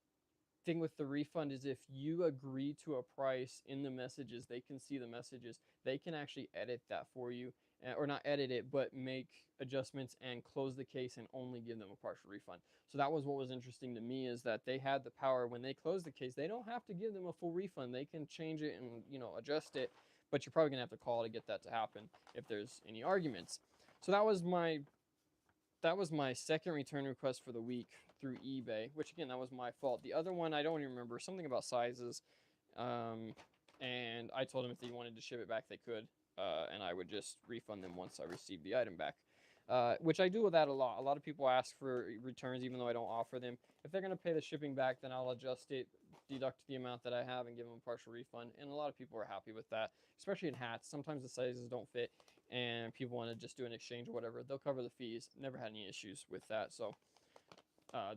A: thing with the refund is if you agree to a price in the messages, they can see the messages. They can actually edit that for you, or not edit it, but make adjustments and close the case and only give them a partial refund. So that was what was interesting to me, is that they had the power when they close the case. They don't have to give them a full refund. They can change it and adjust it, but you're probably gonna have to call to get that to happen if there's any arguments. So that was my second return request for the week through eBay, which again, that was my fault. The other one, I don't even remember, something about sizes. And I told them if they wanted to ship it back, they could, and I would just refund them once I received the item back. Which I do with that a lot. A lot of people ask for returns even though I don't offer them. If they're going to pay the shipping back, then I'll adjust it, deduct the amount that I have, and give them a partial refund. And a lot of people are happy with that, especially in hats. Sometimes the sizes don't fit, and people want to just do an exchange or whatever. They'll cover the fees. Never had any issues with that. So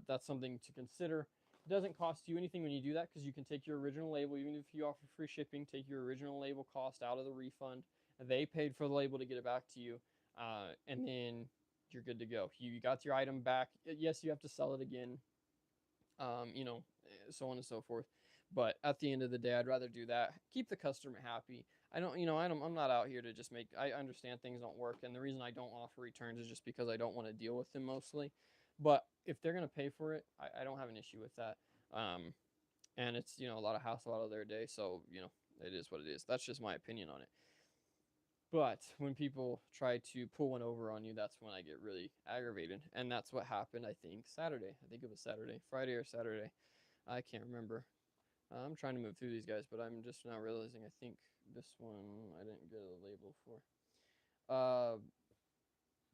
A: that's something to consider. It doesn't cost you anything when you do that, because you can take your original label, even if you offer free shipping, take your original label cost out of the refund. They paid for the label to get it back to you, and then you're good to go. You got your item back. Yes, you have to sell it again, so on and so forth. But at the end of the day, I'd rather do that. Keep the customer happy. I'm not out here to just make. I understand things don't work, and the reason I don't offer returns is just because I don't want to deal with them mostly. But if they're gonna pay for it, I don't have an issue with that. And it's a lot of hassle out of their day, so it is what it is. That's just my opinion on it. But when people try to pull one over on you, that's when I get really aggravated. And that's what happened, I think, Saturday. I think it was Saturday, Friday or Saturday. I can't remember. I'm trying to move through these guys, but I'm just now realizing I think this one I didn't get a label for.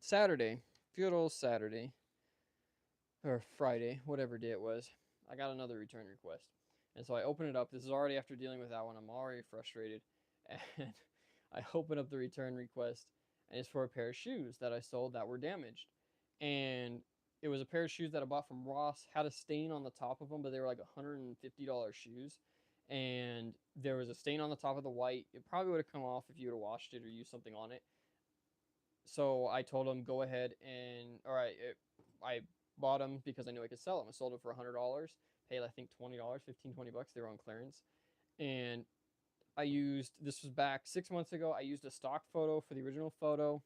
A: Saturday, good old Saturday, or Friday, whatever day it was, I got another return request. And so I open it up. This is already after dealing with that one. I'm already frustrated. And I open up the return request, and it's for a pair of shoes that I sold that were damaged. And it was a pair of shoes that I bought from Ross, had a stain on the top of them, but they were like $150 shoes. And there was a stain on the top of the white. It probably would have come off if you would have washed it or used something on it. So I told him, go ahead and, all right, I bought them because I knew I could sell them. I sold it for $100, paid, I think, $20, 15, $20. They were on clearance. And I used, this was back 6 months ago. I used a stock photo for the original photo.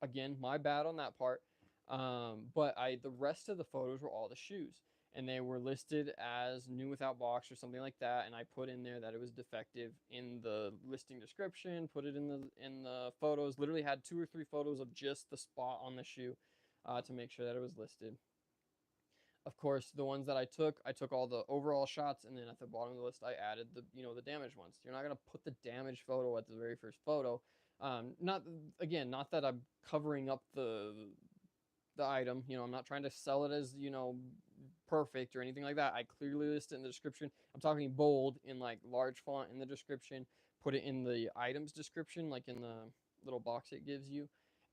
A: Again, my bad on that part. But the rest of the photos were all the shoes, and they were listed as new without box or something like that. And I put in there that it was defective in the listing description. Put it in the photos. Literally had 2 or 3 photos of just the spot on the shoe to make sure that it was listed. Of course, the ones that I took all the overall shots, and then at the bottom of the list, I added the damaged ones. You're not gonna put the damaged photo at the very first photo. Not again, not that I'm covering up the item. I'm not trying to sell it as perfect or anything like that. I clearly list it in the description. I'm talking bold in like large font in the description. Put it in the items description, like in the little box it gives you.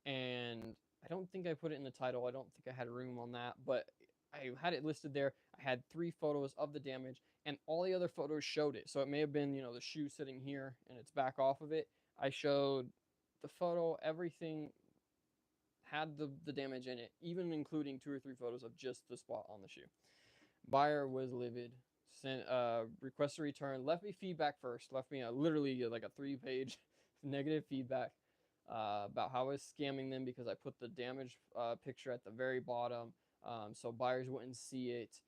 A: And I don't think I put it in the title. I don't think I had room on that, but I had it listed there. I had 3 photos of the damage, and all the other photos showed it. So it may have been, the shoe sitting here and it's back off of it. I showed the photo, everything had the damage in it, even including 2 or 3 photos of just the spot on the shoe. Buyer was livid. Sent request a return. Left me feedback first. Left me literally like a 3-page negative feedback about how I was scamming them because I put the damage picture at the very bottom, so buyers wouldn't see it.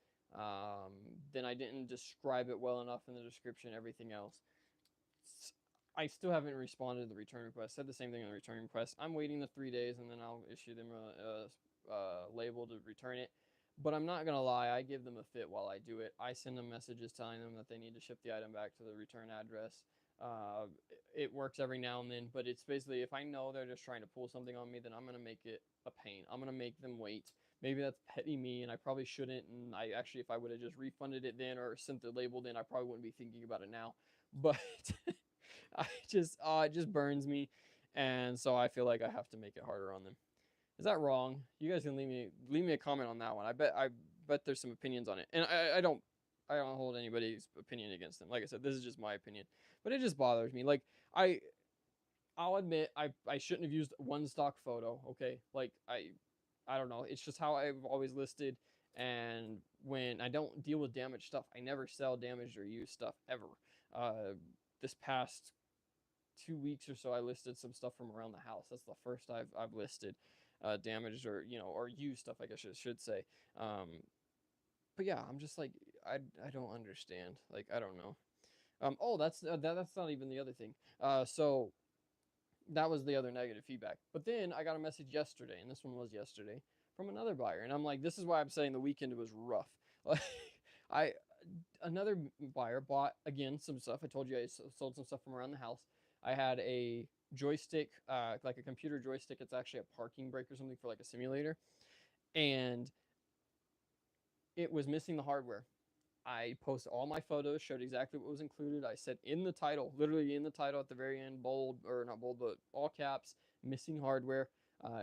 A: Then I didn't describe it well enough in the description. Everything else. I still haven't responded to the return request. Said the same thing in the return request. I'm waiting the 3 days, and then I'll issue them a label to return it. But I'm not gonna lie, I give them a fit while I do it. I send them messages telling them that they need to ship the item back to the return address. Uh, it works every now and then, but it's basically if I know they're just trying to pull something on me, then I'm gonna make it a pain. I'm gonna make them wait. Maybe that's petty me, and I probably shouldn't. And I actually, if I would have just refunded it then or sent the label then, I probably wouldn't be thinking about it now. But it just burns me, and so I feel like I have to make it harder on them. Is that wrong? You guys can leave me a comment on that one. I bet there's some opinions on it, and I don't hold anybody's opinion against them. Like I said, this is just my opinion, but it just bothers me. Like I'll admit I shouldn't have used one stock photo. Okay, like I don't know. It's just how I've always listed. And when I don't deal with damaged stuff, I never sell damaged or used stuff ever. This past 2 weeks or so, I listed some stuff from around the house. That's the first I've listed damaged or or used stuff, I guess I should say. But yeah, I'm just like I don't understand. Like I don't know. Oh, that's not even the other thing. So that was the other negative feedback. But then I got a message yesterday, and this one was yesterday from another buyer, and I'm like, this is why I'm saying the weekend was rough. Like I another buyer bought again some stuff. I told you I sold some stuff from around the house. I had a joystick, like a computer joystick. It's actually a parking brake or something for like a simulator, and it was missing the hardware. I posted all my photos, showed exactly what was included. I said in the title, literally in the title at the very end, bold, or not bold, but all caps, missing hardware.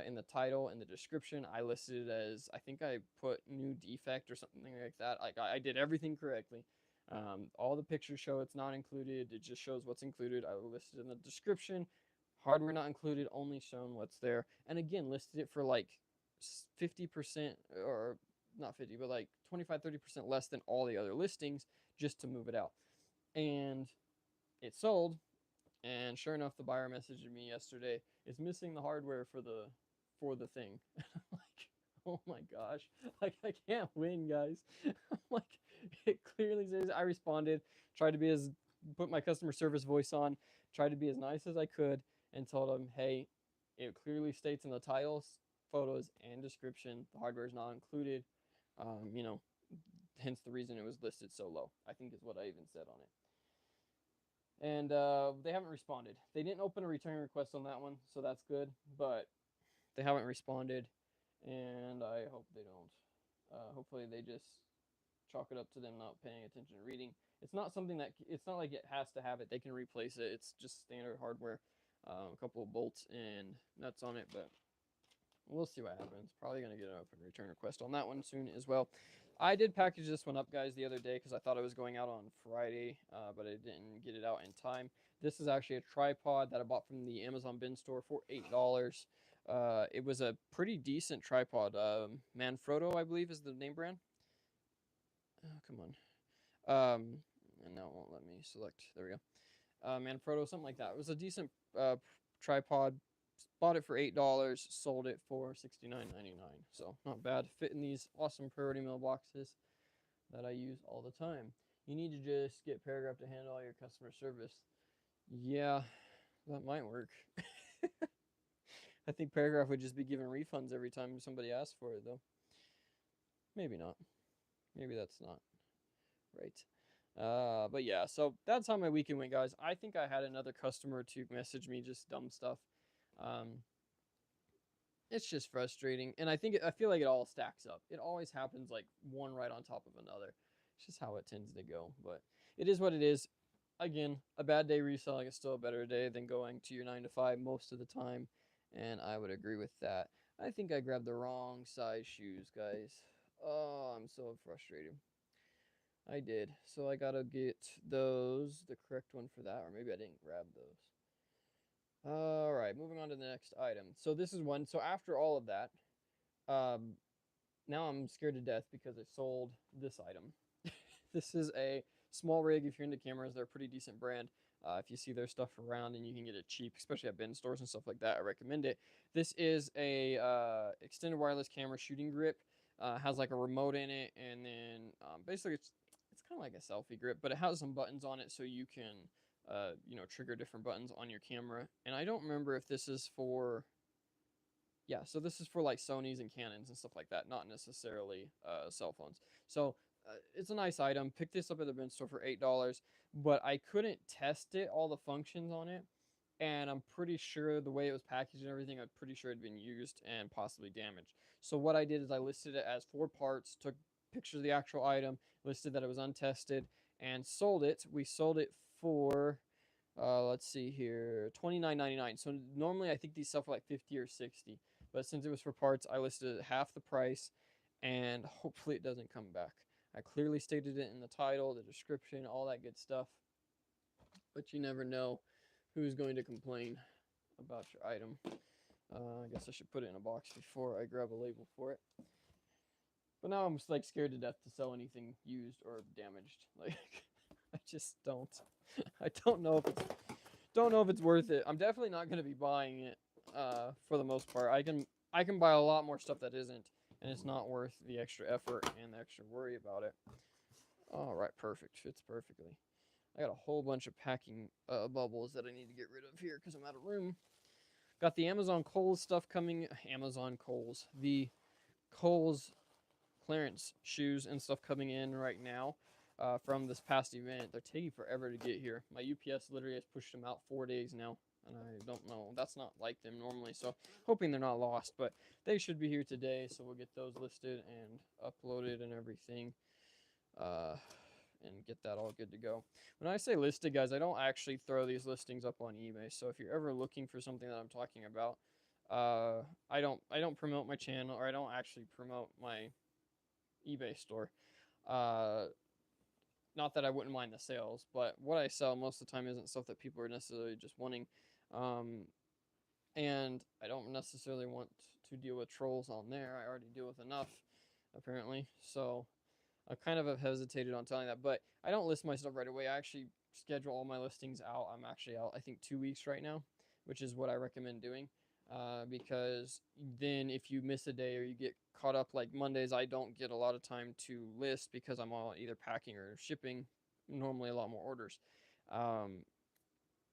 A: In the title and the description, I listed it as, I think I put new defect or something like that. Like I did everything correctly. All the pictures show it's not included. It just shows what's included. I listed in the description, hardware not included, only shown what's there. And again, listed it for like 50% or not 50, but like 25, 30% less than all the other listings just to move it out. And it sold. And sure enough, the buyer messaged me yesterday. It's missing the hardware for the thing. Like, oh my gosh. Like I can't win, guys. Like it clearly says I responded, tried to be as put my customer service voice on, tried to be as nice as I could, and told them, hey, it clearly states in the titles, photos, and description the hardware is not included. You know, hence the reason it was listed so low, I think is what I even said on it. And they haven't responded. They didn't open a return request on that one, so that's good. But they haven't responded, and I hope they don't. Hopefully, they just chalk it up to them not paying attention to reading. It's not something that it's not like it has to have it. They can replace it. It's just standard hardware. a couple of bolts and nuts on it, but we'll see what happens. Probably going to get an open return request on that one soon as well. I did package this one up, guys, the other day because I thought it was going out on Friday, but I didn't get it out in time. This is actually a tripod that I bought from the Amazon bin store for $8. It was a pretty decent tripod. Manfrotto, I believe, is the name brand. Oh, come on. And now it won't let me select. There we go. Manfrotto, something like that. It was a decent tripod. Bought it for $8, sold it for $69.99. So not bad. Fit in these awesome priority mail boxes that I use all the time. You need to just get Paragraph to handle all your customer service. Yeah, that might work. I think Paragraph would just be giving refunds every time somebody asks for it, though. Maybe not. Maybe that's not right. But yeah, so that's how my weekend went, guys. I think I had another customer to message me just dumb stuff. It's just frustrating, and I feel like it all stacks up. It always happens like one right on top of another. It's just how it tends to go, but it is what it is. Again, a bad day reselling is still a better day than going to your 9 to 5 most of the time, and I would agree with that. I think I grabbed the wrong size shoes, guys. Oh, I'm so frustrated. I did. So I gotta get those, the correct one for that, or maybe I didn't grab those. All right, moving on to the next item. So this is one. So after all of that, now I'm scared to death because I sold this item. This is a small rig. If you're into cameras, they're a pretty decent brand. If you see their stuff around and you can get it cheap, especially at bin stores and stuff like that, I recommend it. This is a extended wireless camera shooting grip. Has like a remote in it, and then basically it's kind of like a selfie grip, but it has some buttons on it so you can trigger different buttons on your camera. And I don't remember if this is for, yeah, so this is for like Sony's and Canons and stuff like that, not necessarily cell phones. So it's a nice item. Picked this up at the bin store for $8, but I couldn't test it, all the functions on it. And I'm pretty sure the way it was packaged and everything, I'm pretty sure it had been used and possibly damaged. So what I did is I listed it as 4 parts, took pictures of the actual item, listed that it was untested, and sold it. We sold it for, let's see here, $29.99. So normally I think these sell for like 50 or 60, but since it was for parts, I listed it at half the price, and hopefully it doesn't come back. I clearly stated it in the title, the description, all that good stuff, but you never know who's going to complain about your item. I guess I should put it in a box before I grab a label for it. But now I'm just like scared to death to sell anything used or damaged. Like I just don't. I don't know if it's worth it. I'm definitely not going to be buying it for the most part. I can buy a lot more stuff that isn't, and it's not worth the extra effort and the extra worry about it. All right, perfect. Fits perfectly. I got a whole bunch of packing bubbles that I need to get rid of here because I'm out of room. Got the Amazon Kohl's stuff coming. The Kohl's clearance shoes and stuff coming in right now from this past event. They're taking forever to get here. My UPS literally has pushed them out 4 days now, and I don't know. That's not like them normally, so hoping they're not lost, but they should be here today, so we'll get those listed and uploaded and everything. And get that all good to go. When I say listed, guys, I don't actually throw these listings up on eBay. So if you're ever looking for something that I'm talking about, I don't promote my channel, or I don't actually promote my eBay store. Not that I wouldn't mind the sales, but what I sell most of the time isn't stuff that people are necessarily just wanting. And I don't necessarily want to deal with trolls on there. I already deal with enough, apparently. So I kind of have hesitated on telling that, but I don't list my stuff right away. I actually schedule all my listings out. I'm actually out, I think, 2 weeks right now, which is what I recommend doing. Because then if you miss a day or you get caught up, like Mondays, I don't get a lot of time to list because I'm all either packing or shipping, normally a lot more orders.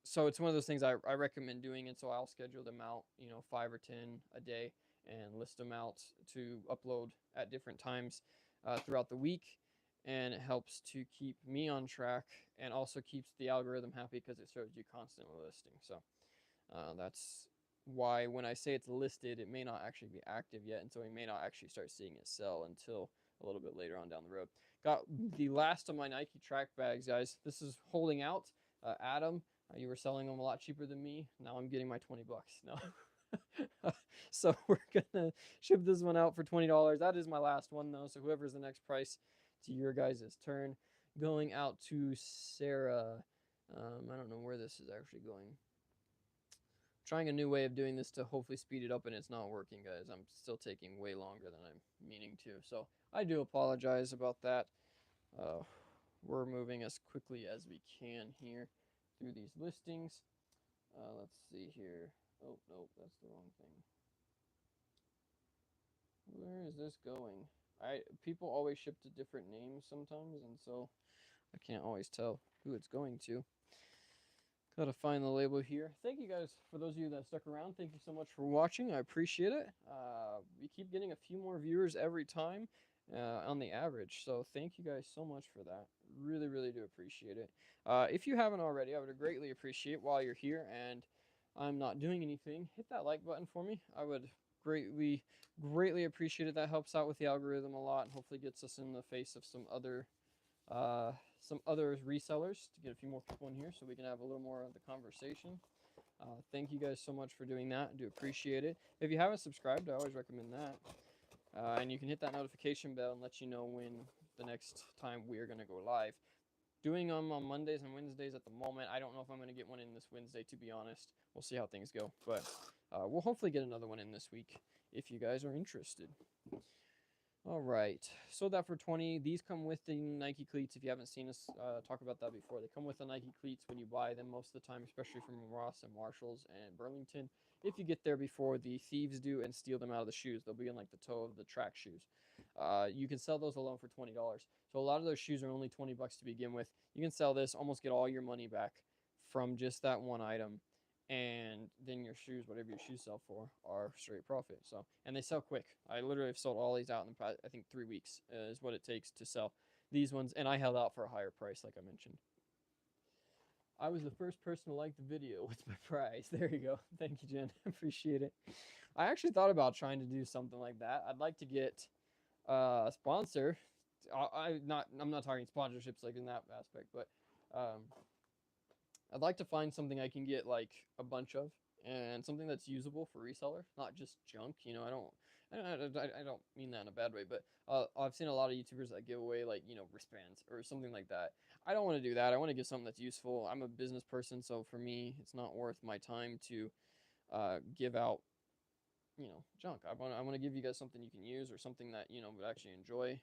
A: So it's one of those things I recommend doing, and so I'll schedule them out, 5 or 10 a day, and list them out to upload at different times throughout the week, and it helps to keep me on track and also keeps the algorithm happy because it shows you constantly listing. So that's why when I say it's listed, it may not actually be active yet, and so we may not actually start seeing it sell until a little bit later on down the road. Got the last of my Nike track bags, guys. This is holding out. Adam You were selling them a lot cheaper than me. Now I'm getting my 20 bucks. No. So we're gonna ship this one out for $20. That is my last one though. So whoever's the next price, to your guys' turn. Going out to Sarah. I don't know where this is actually going. Trying a new way of doing this to hopefully speed it up, and it's not working, guys. I'm still taking way longer than I'm meaning to. So I do apologize about that. We're moving as quickly as we can here through these listings. Let's see here. Oh, no, that's the wrong thing. Where is this going? People always ship to different names sometimes, and so I can't always tell who it's going to. Gotta find the label here. Thank you guys, for those of you that stuck around. Thank you so much for watching. I appreciate it. We keep getting a few more viewers every time on the average. So thank you guys so much for that. Really, really do appreciate it. If you haven't already, I would greatly appreciate while you're here and I'm not doing anything, hit that like button for me. I would greatly, greatly appreciate it. That helps out with the algorithm a lot and hopefully gets us in the face of some other resellers to get a few more people in here so we can have a little more of the conversation. Thank you guys so much for doing that. I do appreciate it. If you haven't subscribed, I always recommend that. And you can hit that notification bell and let you know when the next time we are going to go live. Doing them on Mondays and Wednesdays at the moment. I don't know if I'm going to get one in this Wednesday, to be honest. We'll see how things go. But we'll hopefully get another one in this week if you guys are interested. All right, sold that for 20. These come with the Nike cleats. If you haven't seen us talk about that before, they come with the Nike cleats when you buy them most of the time, especially from Ross and Marshalls and Burlington. If you get there before the thieves do and steal them out of the shoes, they'll be in like the toe of the track shoes. You can sell those alone for $20. So a lot of those shoes are only 20 bucks to begin with. You can sell this, almost get all your money back from just that one item. And then your shoes, whatever your shoes sell for, are straight profit. So, and they sell quick. I literally have sold all these out in the past, I think 3 weeks is what it takes to sell these ones, and I held out for a higher price, like I mentioned. I was the first person to like the video. What's my prize? There you go. Thank you, Jen. Appreciate it. I actually thought about trying to do something like that. I'd like to get a sponsor. I'm not talking sponsorships like in that aspect, but I'd like to find something I can get like a bunch of and something that's usable for reseller, not just junk. You know, I don't mean that in a bad way, but I've seen a lot of YouTubers that give away like, you know, wristbands or something like that. I don't want to do that. I want to give something that's useful. I'm a business person, so for me, it's not worth my time to give out, you know, junk. I want to give you guys something you can use or something that, you know, would actually enjoy.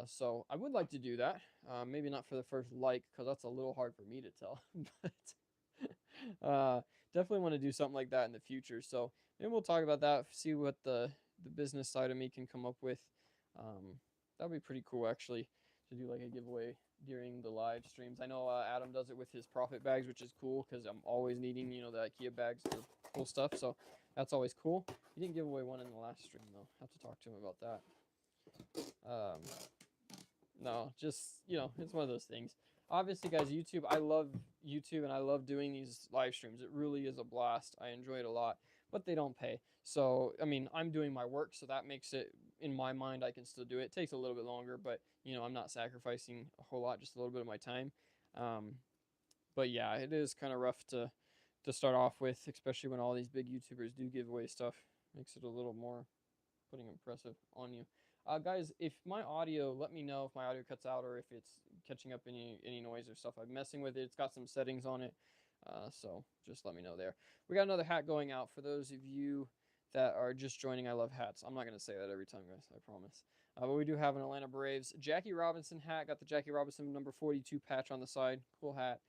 A: So I would like to do that. Maybe not for the first like, because that's a little hard for me to tell. But definitely want to do something like that in the future. So maybe we'll talk about that. See what the business side of me can come up with. That'd be pretty cool actually to do like a giveaway during the live streams. I know Adam does it with his profit bags, which is cool because I'm always needing, you know, the IKEA bags for cool stuff. So that's always cool. He didn't give away one in the last stream though. Have to talk to him about that. No, just, you know, it's one of those things. Obviously, guys, YouTube, I love YouTube and I love doing these live streams. It really is a blast. I enjoy it a lot, but they don't pay. So, I mean, I'm doing my work, so that makes it, in my mind, I can still do it. It takes a little bit longer, but, you know, I'm not sacrificing a whole lot, just a little bit of my time. But yeah, it is kind of rough to start off with, especially when all these big YouTubers do give away stuff. Makes it a little more putting impressive on you. Guys, if my audio, let me know if my audio cuts out or if it's catching up any noise or stuff. I'm messing with it. It's got some settings on it, so just let me know there. We got another hat going out for those of you that are just joining. I love hats. I'm not going to say that every time, guys. I promise. But we do have an Atlanta Braves Jackie Robinson hat. Got the Jackie Robinson number 42 patch on the side. Cool hat.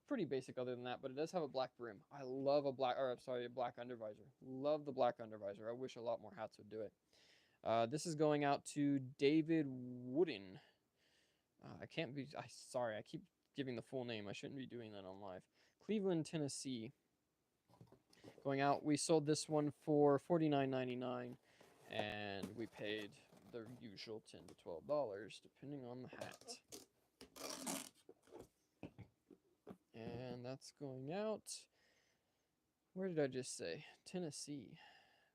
A: Pretty basic other than that, but it does have a black brim. I love a black undervisor. Love the black undervisor. I wish a lot more hats would do it. This is going out to David Wooden. Sorry, I keep giving the full name. I shouldn't be doing that on live. Cleveland, Tennessee. Going out, we sold this one for $49.99, and we paid the usual $10 to $12, depending on the hat. And that's going out. Where did I just say? Tennessee.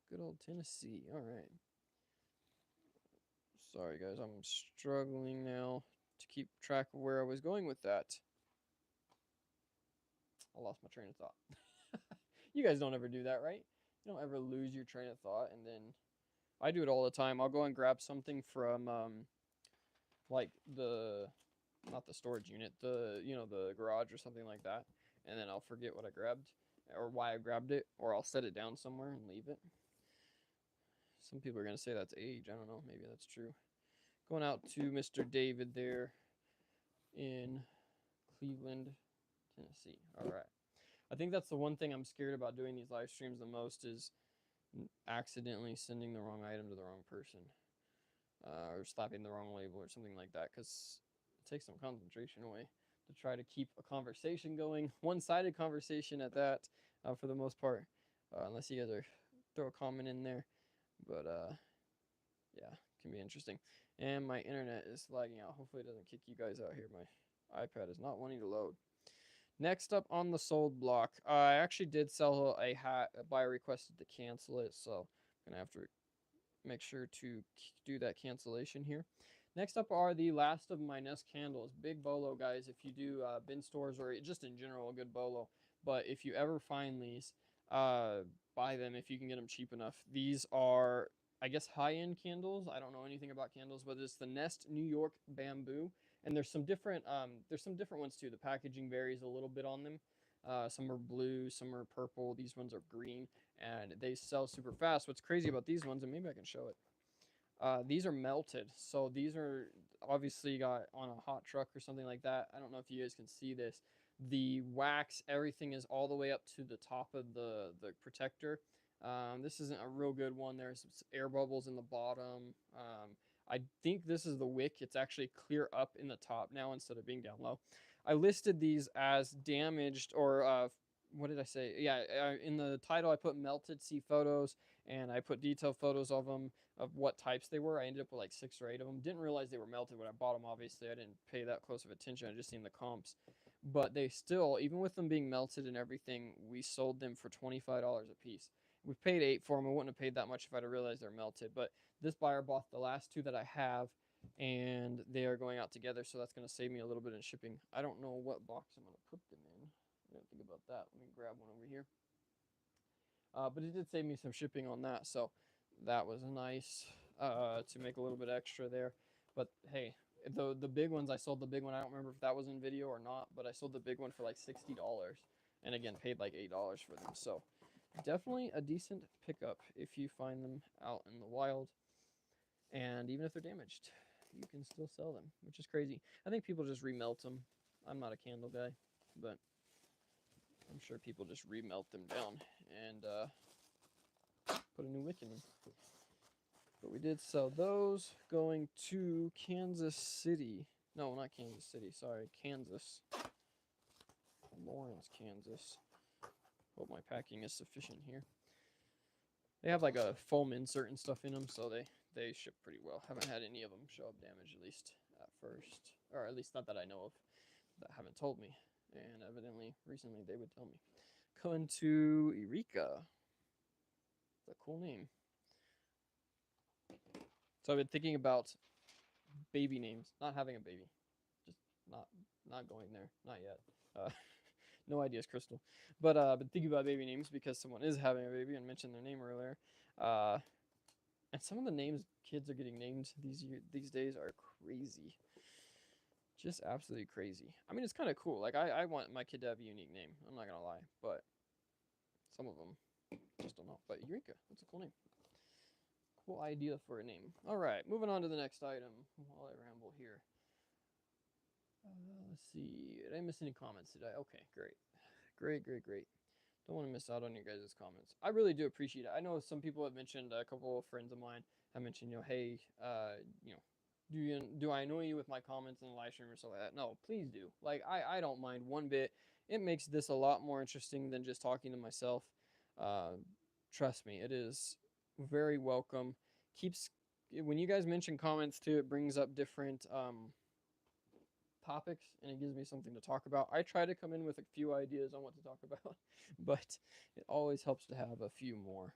A: Good old Tennessee. All right. Sorry, guys. I'm struggling now to keep track of where I was going with that. I lost my train of thought. You guys don't ever do that, right? You don't ever lose your train of thought, and then I do it all the time. I'll go and grab something from like the not the storage unit, the the garage or something like that, and then I'll forget what I grabbed or why I grabbed it, or I'll set it down somewhere and leave it. Some people are gonna say that's age. I don't know. Maybe that's true. Going out to Mr. David there in Cleveland, Tennessee. All right. I think that's the one thing I'm scared about doing these live streams the most is accidentally sending the wrong item to the wrong person, or slapping the wrong label or something like that, because it takes some concentration away to try to keep a conversation going, one-sided conversation at that, for the most part, unless you guys are throw a comment in there. But yeah, it can be interesting. And my internet is lagging out. Hopefully it doesn't kick you guys out here. My iPad is not wanting to load. Next up on the sold block, I actually did sell a hat. A buyer requested to cancel it, so I'm gonna have to make sure to do that cancellation here. Next up are the last of my Nest candles. Big bolo, guys. If you do bin stores or just in general, a good bolo. But if you ever find these, buy them if you can get them cheap enough. These are, I guess, high-end candles. I don't know anything about candles, but it's the Nest New York Bamboo. And there's some different ones too. The packaging varies a little bit on them. Some are blue, some are purple. These ones are green, and they sell super fast. What's crazy about these ones, and maybe I can show it. These are melted, so these are obviously got on a hot truck or something like that. I don't know if you guys can see this. The wax, everything is all the way up to the top of the protector. This isn't a real good one. There's some air bubbles in the bottom. I think this is the wick. It's actually clear up in the top now instead of being down low. I listed these as damaged, or what did I say? Yeah, in the title I put melted, see photos, and I put detailed photos of them, of what types they were. I ended up with like 6 or 8 of them. Didn't realize they were melted when I bought them, obviously. I didn't pay that close of attention. I just seen the comps. But they still, even with them being melted and everything, we sold them for $25 a piece. We paid 8 for them. I wouldn't have paid that much if I'd have realized they're melted. But this buyer bought the last 2 that I have, and they are going out together, so that's going to save me a little bit in shipping. I don't know what box I'm going to put them in. I didn't think about that. Let me grab one over here. But it did save me some shipping on that, so that was nice to make a little bit extra there. But hey, the big ones, I sold the big one. I don't remember if that was in video or not, but I sold the big one for like $60, and again paid like $8 for them. So definitely a decent pickup if you find them out in the wild, and even if they're damaged, you can still sell them, which is crazy. I think people just remelt them. I'm not a candle guy, but I'm sure people just remelt them down and put a new wick in them. But we did sell those. Going to Kansas City. No, not Kansas City. Sorry, Kansas. Lawrence, Kansas. Hope my packing is sufficient here. They have like a foam insert and stuff in them, so they ship pretty well. Haven't had any of them show up damaged, at least at first. Or at least not that I know of. That haven't told me. And evidently, recently, they would tell me. Going to Eureka. That's a cool name. So I've been thinking about baby names. Not having a baby. Just not going there. Not yet. No ideas, Crystal. But I've been thinking about baby names because someone is having a baby and mentioned their name earlier. And some of the names kids are getting named these days are crazy. Just absolutely crazy. I mean, it's kind of cool. Like, I want my kid to have a unique name. I'm not going to lie. But some of them just don't know. But Eureka, that's a cool name. Cool idea for a name. All right, moving on to the next item while I ramble here. Let's see. Did I miss any comments? Did I? Okay, great. Great. Don't want to miss out on your guys' comments. I really do appreciate it. I know some people have mentioned, a couple of friends of mine have mentioned, hey, do I annoy you with my comments in the live stream or something like that? No, please do. Like, I don't mind one bit. It makes this a lot more interesting than just talking to myself. Trust me, it is very welcome. When you guys mention comments too, it brings up different topics, and it gives me something to talk about. I try to come in with a few ideas on what to talk about, but it always helps to have a few more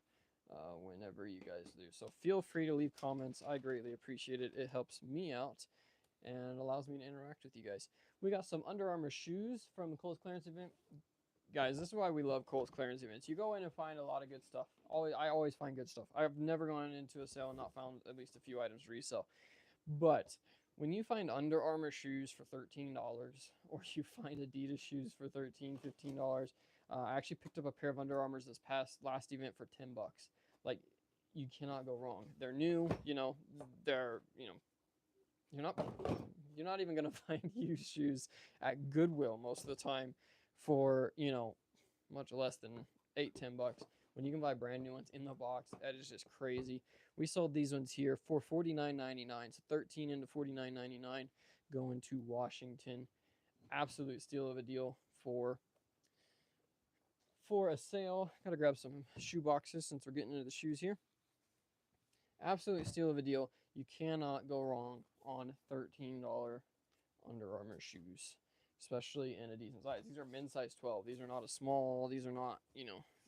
A: whenever you guys do. So feel free to leave comments. I greatly appreciate it. It helps me out and allows me to interact with you guys. We got some Under Armour shoes from the Kohl's clearance event. guys, this is why we love Kohl's clearance events. You go in and find a lot of good stuff. I always find good stuff. I've never gone into a sale and not found at least a few items to resell. But when you find Under Armour shoes for $13, or you find Adidas shoes for $15, I actually picked up a pair of Under Armours this last event for $10. Like, you cannot go wrong. They're new, they're, you're not you're not even gonna find used shoes at Goodwill most of the time for, much less than $8-10. When you can buy brand new ones in the box, that is just crazy. We sold these ones here for $49.99, so 13 into $49.99 going to Washington. Absolute steal of a deal for a sale. Gotta grab some shoe boxes since we're getting into the shoes here. Absolute steal of a deal. You cannot go wrong on $13 Under Armour shoes, especially in a decent size. These are men's size 12. These are not a small. These are not,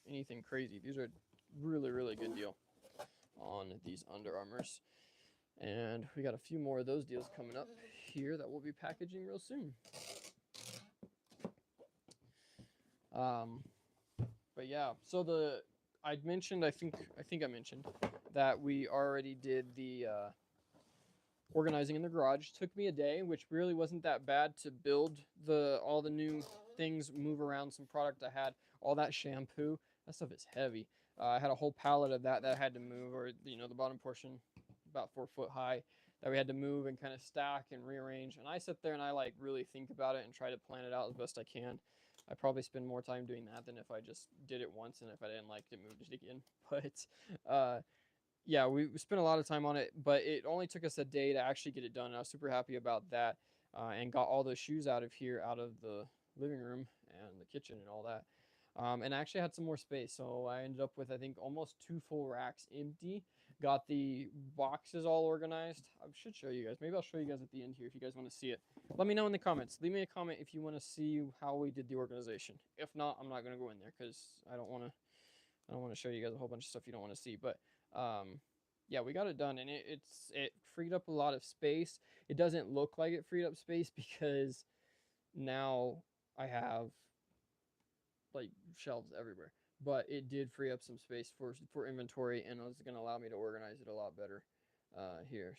A: anything crazy. These are really, really good deal on these Under Armours. And we got a few more of those deals coming up here that we'll be packaging real soon. But yeah, so I mentioned, I think I mentioned that we already did the organizing in the garage. Took me a day, which really wasn't that bad to build all the new things, move around some product I had, all that shampoo. That stuff is heavy. I had a whole pallet of that I had to move, or the bottom portion, about 4 foot high, that we had to move and kind of stack and rearrange. And I sit there and I like really think about it and try to plan it out as best I can. I probably spend more time doing that than if I just did it once, and if I didn't like it, moved it again. But yeah, we spent a lot of time on it, but it only took us a day to actually get it done. And I was super happy about that, and got all those shoes out of here, out of the living room and the kitchen and all that. And I actually had some more space, so I ended up with, I think, almost 2 full racks empty. Got the boxes all organized. I should show you guys. Maybe I'll show you guys at the end here if you guys want to see it. Let me know in the comments. Leave me a comment if you want to see how we did the organization. If not, I'm not going to go in there because I don't want to show you guys a whole bunch of stuff you don't want to see. But yeah, we got it done, and it freed up a lot of space. It doesn't look like it freed up space because now I have like shelves everywhere, but it did free up some space for inventory, and it's going to allow me to organize it a lot better here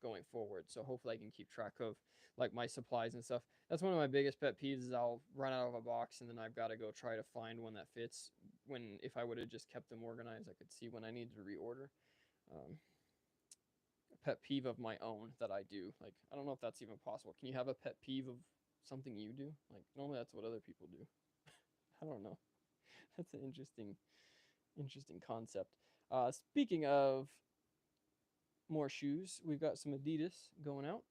A: going forward. So hopefully I can keep track of like my supplies and stuff. That's one of my biggest pet peeves is I'll run out of a box and then I've got to go try to find one that fits, when if I would have just kept them organized, I could see when I needed to reorder. A pet peeve of my own that I do. Like, I don't know if that's even possible. Can you have a pet peeve of something you do? Like, normally that's what other people do. I don't know. That's an interesting concept. Speaking of more shoes, we've got some Adidas going out.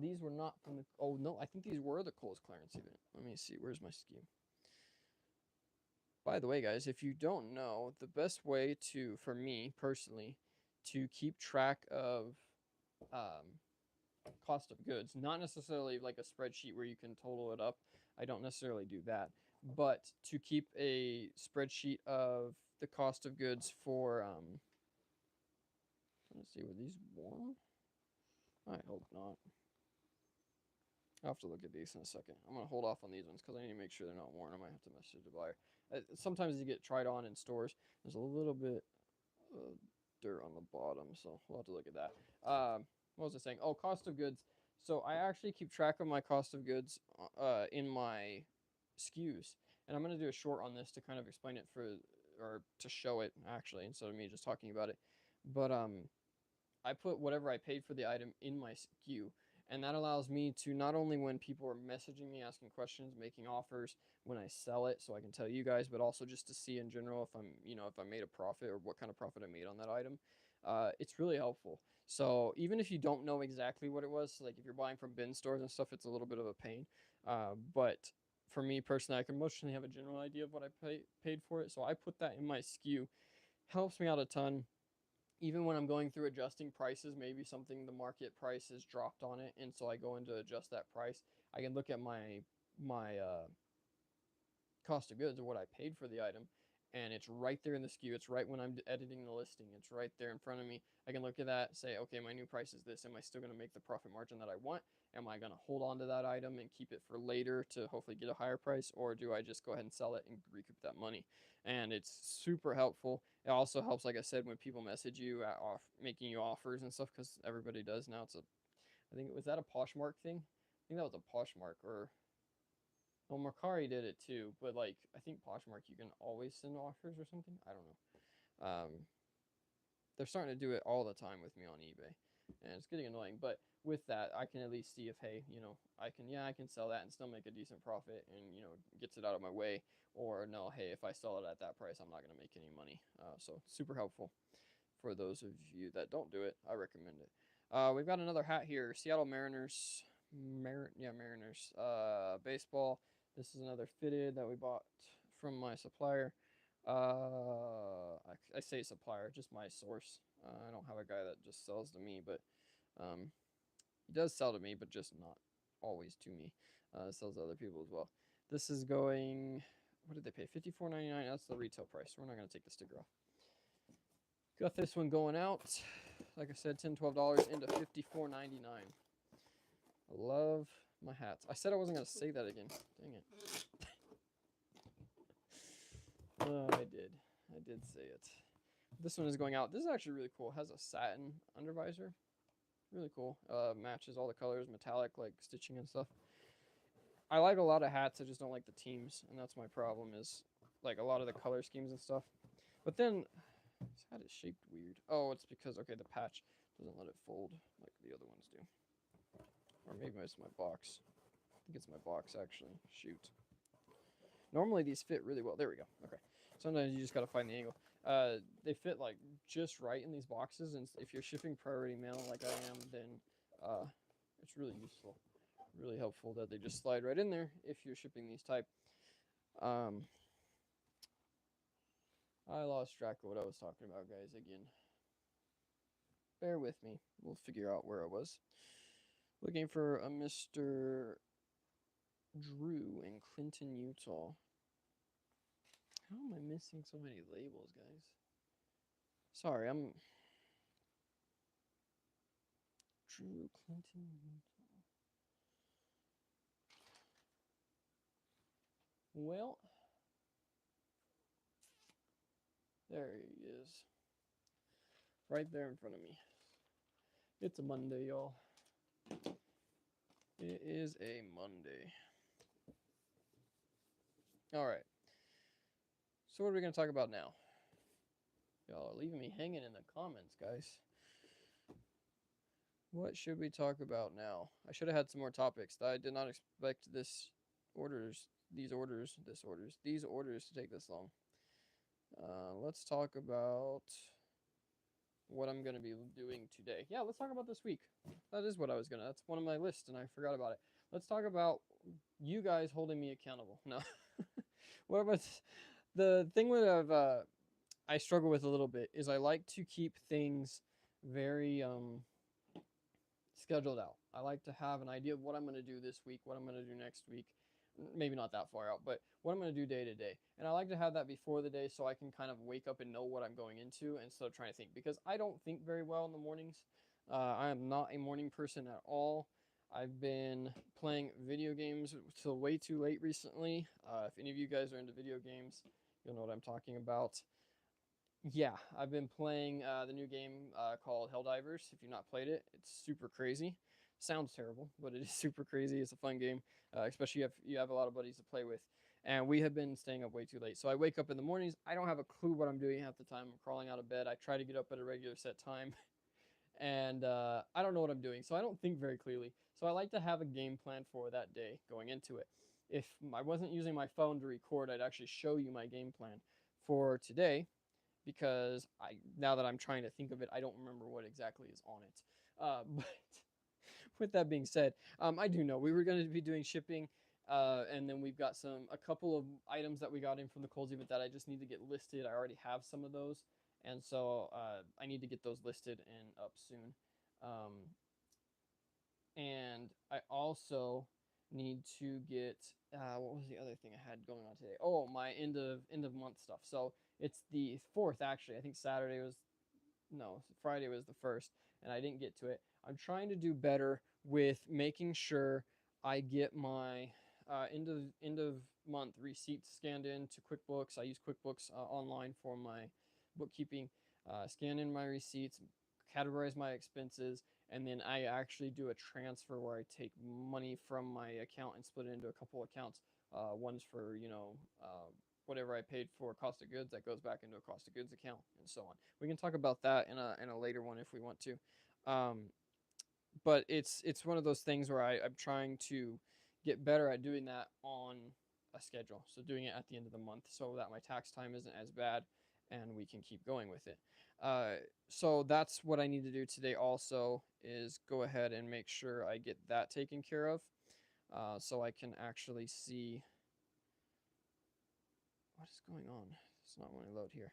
A: These were not from the, oh no, I think these were the Kohl's clearance event. Let me see, where's my SKU? By the way, guys, if you don't know, the best way for me personally, to keep track of cost of goods, not necessarily like a spreadsheet where you can total it up. I don't necessarily do that, but to keep a spreadsheet of the cost of goods for, let's see, were these worn? I hope not. I'll have to look at these in a second. I'm going to hold off on these ones because I need to make sure they're not worn. I might have to message the buyer. Sometimes you get tried on in stores. There's a little bit of dirt on the bottom, so we'll have to look at that. What was I saying? Oh, cost of goods. So I actually keep track of my cost of goods in my SKUs. And I'm going to do a short on this to kind of explain it or to show it, actually, instead of me just talking about it. But I put whatever I paid for the item in my SKU. And that allows me to, not only when people are messaging me, asking questions, making offers, when I sell it, so I can tell you guys, but also just to see in general if if I made a profit or what kind of profit I made on that item. It's really helpful. So even if you don't know exactly what it was, like if you're buying from bin stores and stuff, it's a little bit of a pain. But for me personally, I can mostly have a general idea of what I paid for it. So I put that in my SKU. Helps me out a ton. Even when I'm going through adjusting prices, maybe the market price has dropped on it, and so I go in to adjust that price, I can look at my cost of goods or what I paid for the item, and it's right there in the SKU. It's right when I'm editing the listing. It's right there in front of me. I can look at that, say, okay, my new price is this. Am I still going to make the profit margin that I want? Am I going to hold on to that item and keep it for later to hopefully get a higher price, or do I just go ahead and sell it and recoup that money? And it's super helpful. It also helps, like I said, when people message you making you offers and stuff, because everybody does now. I think, was that a Poshmark thing? I think that was a Poshmark, or well, Mercari did it too, but like I think Poshmark you can always send offers or something. I don't know. They're starting to do it all the time with me on eBay, and it's getting annoying. But with that, I can at least see if, hey, I can sell that and still make a decent profit, and gets it out of my way. Or no, hey, if I sell it at that price, I'm not gonna make any money. So super helpful for those of you that don't do it. I recommend it. We've got another hat here, Seattle Mariners. Mariners. Baseball. This is another fitted that we bought from my supplier. I say supplier, just my source. I don't have a guy that just sells to me, but he does sell to me, but just not always to me. Sells to other people as well. This is going. What did they pay? $54.99. That's the retail price. We're not gonna take the sticker off. Got this one going out. Like I said, $10, $12 into $54.99. I love my hats. I said I wasn't gonna say that again. Dang it. Oh, I did say it. This one is going out. This is actually really cool. It has a satin undervisor. Really cool. Matches all the colors, metallic, like stitching and stuff. I like a lot of hats. I just don't like the teams, and that's my problem. Is like a lot of the color schemes and stuff. But then this hat is shaped weird. Oh, it's because the patch doesn't let it fold like the other ones do. Or maybe it's my box. I think it's my box actually. Shoot. Normally these fit really well. There we go. Okay. Sometimes you just gotta find the angle. They fit like just right in these boxes, and if you're shipping priority mail like I am, then it's really useful, really helpful that they just slide right in there if you're shipping these type. I lost track of what I was talking about, guys. Again, bear with me. We'll figure out where I was. Looking for a Mr. Drew in Clinton, Utah. How am I missing so many labels, guys? Sorry, I'm Drew Clinton, Utah. Well, there he is. Right there in front of me. It's a Monday, y'all. It is a Monday. All right. So what are we going to talk about now? Y'all are leaving me hanging in the comments, guys. What should we talk about now? I should have had some more topics. I did not expect these orders to take this long. Let's talk about what I'm going to be doing today. Yeah, let's talk about this week. That is what I was going to. That's one of my lists, and I forgot about it. Let's talk about you guys holding me accountable. No. What about the thing that I struggle with a little bit is I like to keep things very scheduled out. I like to have an idea of what I'm going to do this week, what I'm going to do next week. Maybe not that far out, but what I'm going to do day to day. And I like to have that before the day so I can kind of wake up and know what I'm going into instead of trying to think, because I don't think very well in the mornings. I am not a morning person at all. I've been playing video games till way too late recently. If any of you guys are into video games, you'll know what I'm talking about. Yeah, I've been playing the new game called Helldivers. If you've not played it, it's super crazy. Sounds terrible, but it is super crazy. It's a fun game, especially if you have a lot of buddies to play with. And we have been staying up way too late. So I wake up in the mornings. I don't have a clue what I'm doing half the time. I'm crawling out of bed. I try to get up at a regular set time. And I don't know what I'm doing. So I don't think very clearly. So I like to have a game plan for that day going into it. If I wasn't using my phone to record, I'd actually show you my game plan for today, because now that I'm trying to think of it, I don't remember what exactly is on it. But with that being said, I do know we were going to be doing shipping, and then we've got a couple of items that we got in from the Kohl's event that I just need to get listed. I already have some of those, and so I need to get those listed and up soon. And I also need to get what was the other thing I had going on today? Oh, my end of month stuff. So it's the 4th actually. I think Saturday was no, Friday was the 1st, and I didn't get to it. I'm trying to do better with making sure I get my end of month receipts scanned into QuickBooks. I use QuickBooks online for my bookkeeping. Scan in my receipts, categorize my expenses, and then I actually do a transfer where I take money from my account and split it into a couple accounts. One's for whatever I paid for cost of goods that goes back into a cost of goods account, and so on. We can talk about that in a later one if we want to. But it's one of those things where I'm trying to get better at doing that on a schedule. So doing it at the end of the month so that my tax time isn't as bad and we can keep going with it. So that's what I need to do today also is go ahead and make sure I get that taken care of so I can actually see what is going on. It's not want to load here.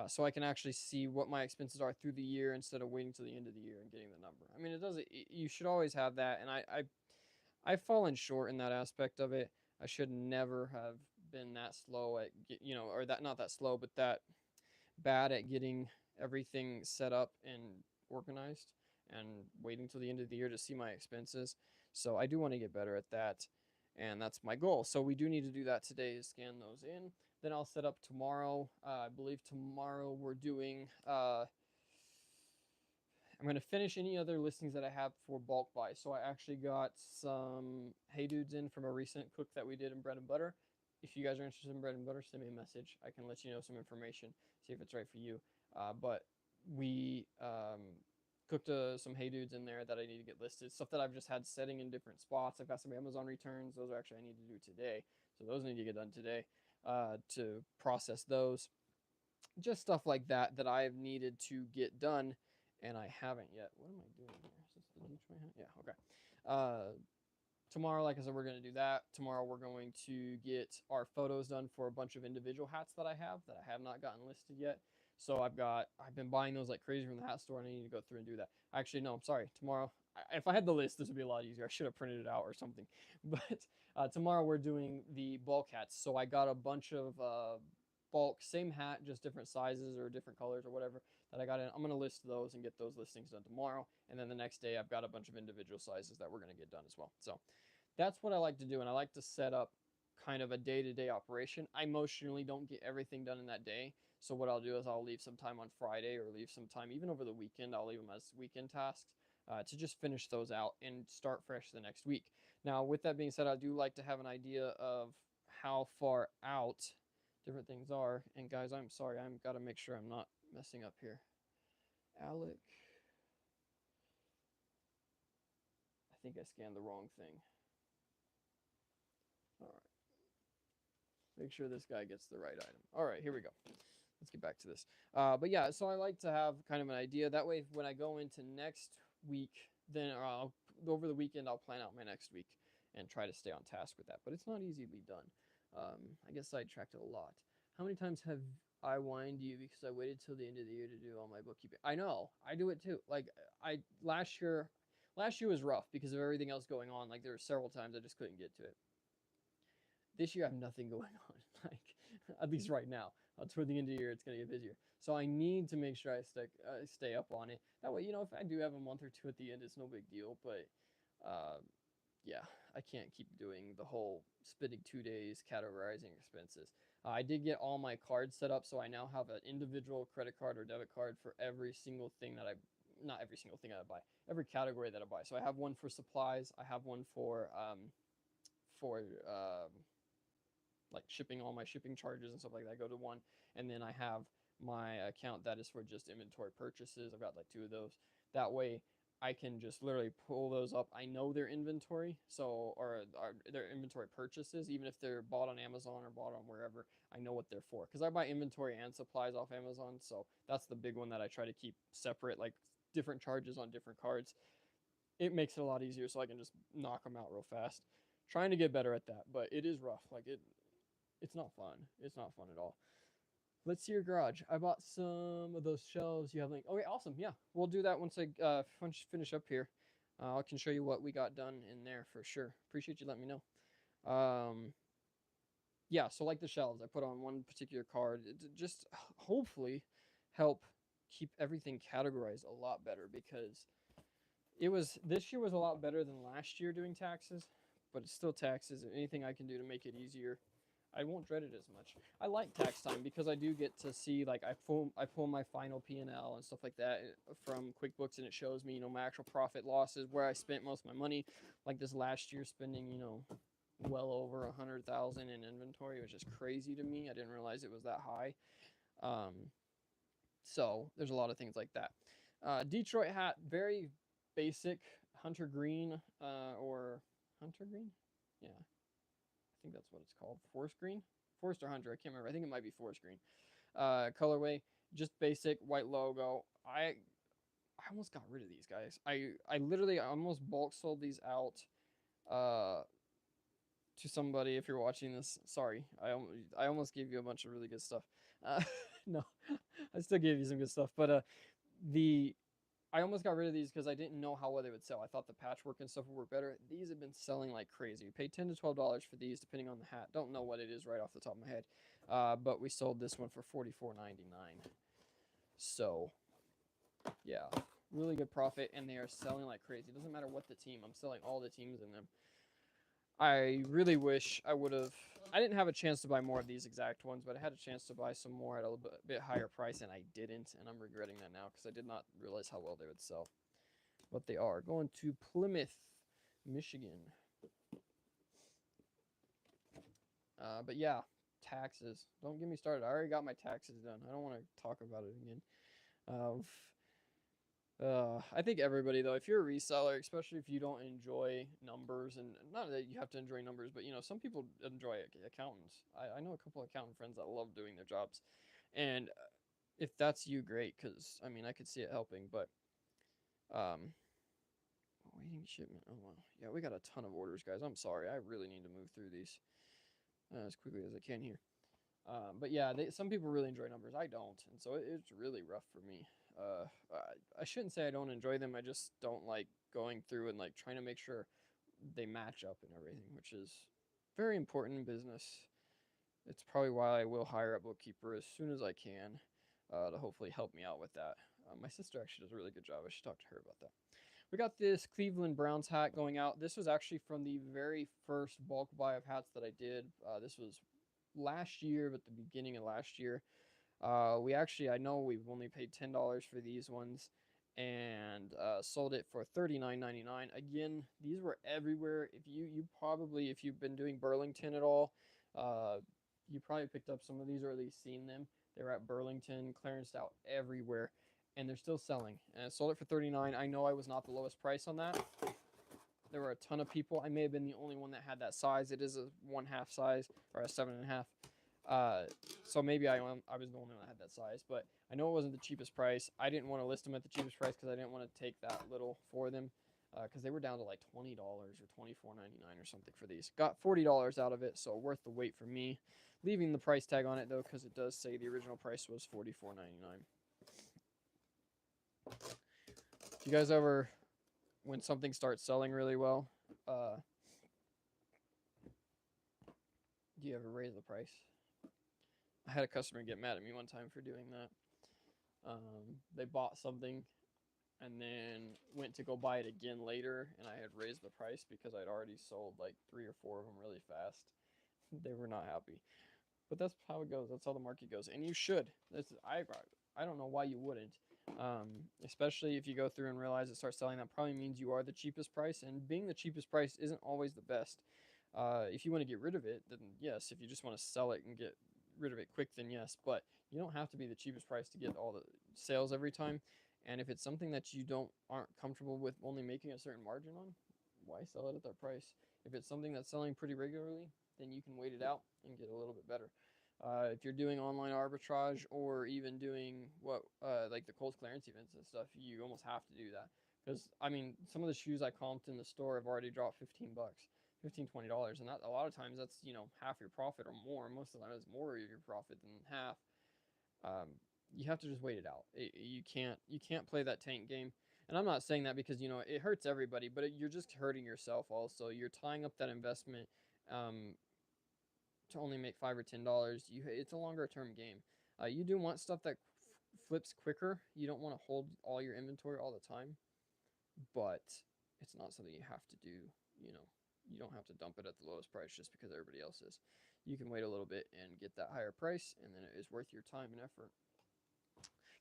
A: So I can actually see what my expenses are through the year instead of waiting till the end of the year and getting the number. I mean, it does. You should always have that, and I've fallen short in that aspect of it. I should never have been that slow at or that not that slow, but that bad at getting everything set up and organized and waiting till the end of the year to see my expenses. So I do want to get better at that, and that's my goal. So we do need to do that today is scan those in. Then I'll set up tomorrow. I believe tomorrow we're doing I'm going to finish any other listings that I have for bulk buy. So I actually got some Hey Dudes in from a recent cook that we did in bread and butter. If you guys are interested in bread and butter, send me a message. I can let you know some information, see if it's right for you. But we cooked some Hey Dudes in there that I need to get listed. Stuff that I've just had setting in different spots. I've got some Amazon returns. Those are actually I need to do today. So those need to get done today to process those. Just stuff like that that I've needed to get done and I haven't yet. What am I doing here? Is this the Detroit hat? Yeah, okay. Tomorrow, like I said, we're going to do that. Tomorrow, we're going to get our photos done for a bunch of individual hats that I have not gotten listed yet. So I've been buying those like crazy from the hat store, and I need to go through and do that. Actually, no, I'm sorry. Tomorrow, if I had the list, this would be a lot easier. I should have printed it out or something. But tomorrow, we're doing the bulk hats. So I got a bunch of bulk, same hat, just different sizes or different colors or whatever that I got in. I'm going to list those and get those listings done tomorrow. And then the next day, I've got a bunch of individual sizes that we're going to get done as well. So that's what I like to do. And I like to set up kind of a day-to-day operation. I emotionally don't get everything done in that day. So what I'll do is I'll leave some time on Friday or leave some time even over the weekend. I'll leave them as weekend tasks to just finish those out and start fresh the next week. Now, with that being said, I do like to have an idea of how far out different things are. And guys, I'm sorry, I've got to make sure I'm not messing up here. Alec, I think I scanned the wrong thing. All right. Make sure this guy gets the right item. All right, here we go. Let's get back to this. But yeah, so I like to have kind of an idea. That way, when I go into next week, then over the weekend, I'll plan out my next week and try to stay on task with that. But it's not easily done. I guess sidetracked a lot. How many times have I whined you because I waited till the end of the year to do all my bookkeeping? I know, I do it too. Like last year was rough because of everything else going on. Like there were several times I just couldn't get to it. This year I have nothing going on, like at least right now. Toward the end of the year, it's gonna get busier, so I need to make sure I stay up on it. That way, if I do have a month or two at the end, it's no big deal. But yeah, I can't keep doing the whole spending 2 days categorizing expenses. I did get all my cards set up, so I now have an individual credit card or debit card for every single thing that not every single thing that I buy, every category that I buy. So I have one for supplies, I have one for for like shipping, all my shipping charges and stuff like that go to one, and then I have my account that is for just inventory purchases. I've got like two of those. That way I can just literally pull those up. I know their inventory, so or their inventory purchases, even if they're bought on Amazon or bought on wherever, I know what they're for because I buy inventory and supplies off Amazon. So that's the big one that I try to keep separate, like different charges on different cards. It makes it a lot easier, so I can just knock them out real fast. Trying to get better at that, but it is rough. Like it's not fun. It's not fun at all. Let's see your garage. I bought some of those shelves you have. Like, okay, awesome. Yeah, we'll do that once I finish up here. I can show you what we got done in there for sure. Appreciate you letting me know. Yeah, so like the shelves, I put on one particular card. Just hopefully help keep everything categorized a lot better, because this year was a lot better than last year doing taxes, but it's still taxes. Anything I can do to make it easier, I won't dread it as much. I like tax time because I do get to see, like, I pull my final P&L and stuff like that from QuickBooks, and it shows me, my actual profit losses, where I spent most of my money. Like this last year, spending well over 100,000 in inventory, which is crazy to me. I didn't realize it was that high. Um, so there's a lot of things like that. Detroit hat, very basic hunter green, or hunter green. Yeah, I think that's what it's called. Forest green, forest or hunter. I can't remember. I think it might be forest green. Colorway, just basic white logo. I almost got rid of these guys. I literally almost bulk sold these out. To somebody, if you're watching this, sorry, I almost gave you a bunch of really good stuff. No, I still gave you some good stuff, but the I almost got rid of these because I didn't know how well they would sell. I thought the patchwork and stuff would work better. These have been selling like crazy. We paid $10 to $12 for these, depending on the hat. Don't know what it is right off the top of my head, but we sold this one for $44.99. So yeah, really good profit, and they are selling like crazy. It doesn't matter what the team. I'm selling all the teams in them. I really wish I would have. I didn't have a chance to buy more of these exact ones, but I had a chance to buy some more at a bit higher price, and I didn't, and I'm regretting that now because I did not realize how well they would sell. But they are going to Plymouth, Michigan. But yeah, taxes. Don't get me started. I already got my taxes done. I don't want to talk about it again. I think everybody, though, if you're a reseller, especially if you don't enjoy numbers, and not that you have to enjoy numbers, but some people enjoy accountants. I know a couple of accountant friends that love doing their jobs, and if that's you, great, because I mean I could see it helping. But waiting shipment. Oh wow, yeah, we got a ton of orders, guys. I'm sorry, I really need to move through these as quickly as I can here. But yeah, some people really enjoy numbers. I don't, and so it's really rough for me. I shouldn't say I don't enjoy them. I just don't like going through and like trying to make sure they match up and everything, which is very important in business. It's probably why I will hire a bookkeeper as soon as I can to hopefully help me out with that. My sister actually does a really good job. I should talk to her about that. We got this Cleveland Browns hat going out. This was actually from the very first bulk buy of hats that I did. This was last year, but the beginning of last year. I know we've only paid $10 for these ones, and sold it for $39.99. Again, these were everywhere. If you've been doing Burlington at all, you probably picked up some of these or at least seen them. They were at Burlington, clearanced out everywhere, and they're still selling. And I sold it for $39. I know I was not the lowest price on that. There were a ton of people. I may have been the only one that had that size. It is a 1/2 size, or a 7.5. So maybe I was the only one that had that size, but I know it wasn't the cheapest price. I didn't want to list them at the cheapest price because I didn't want to take that little for them, because they were down to like $20 or $24.99 or something for these. Got $40 out of it, so worth the wait for me. Leaving the price tag on it though, because it does say the original price was $44.99. Do you guys ever, when something starts selling really well, do you ever raise the price? I had a customer get mad at me one time for doing that. They bought something and then went to go buy it again later, and I had raised the price because I'd already sold like 3 or 4 of them really fast. They were not happy, but that's how it goes. That's how the market goes, and you should. I don't know why you wouldn't. Especially if you go through and realize it starts selling, that probably means you are the cheapest price, and being the cheapest price isn't always the best. If you want to get rid of it, then yes. If you just want to sell it and get rid of it quick, then yes. But you don't have to be the cheapest price to get all the sales every time. And if it's something that you aren't comfortable with only making a certain margin on, why sell it at that price? If it's something that's selling pretty regularly, then you can wait it out and get a little bit better. If you're doing online arbitrage, or even doing like the Kohl's clearance events and stuff, you almost have to do that. Because I mean, some of the shoes I comped in the store have already dropped $15, $15, $20, and that a lot of times that's half your profit or more. Most of the time it's more of your profit than half. You have to just wait it out. You can't play that tank game. And I'm not saying that because, you know, it hurts everybody, but you're just hurting yourself also. You're tying up that investment um, to only make $5 or $10. It's a longer term game. You do want stuff that flips quicker. You don't want to hold all your inventory all the time, but it's not something you have to do. You know, you don't have to dump it at the lowest price just because everybody else is. You can wait a little bit and get that higher price, and then it is worth your time and effort.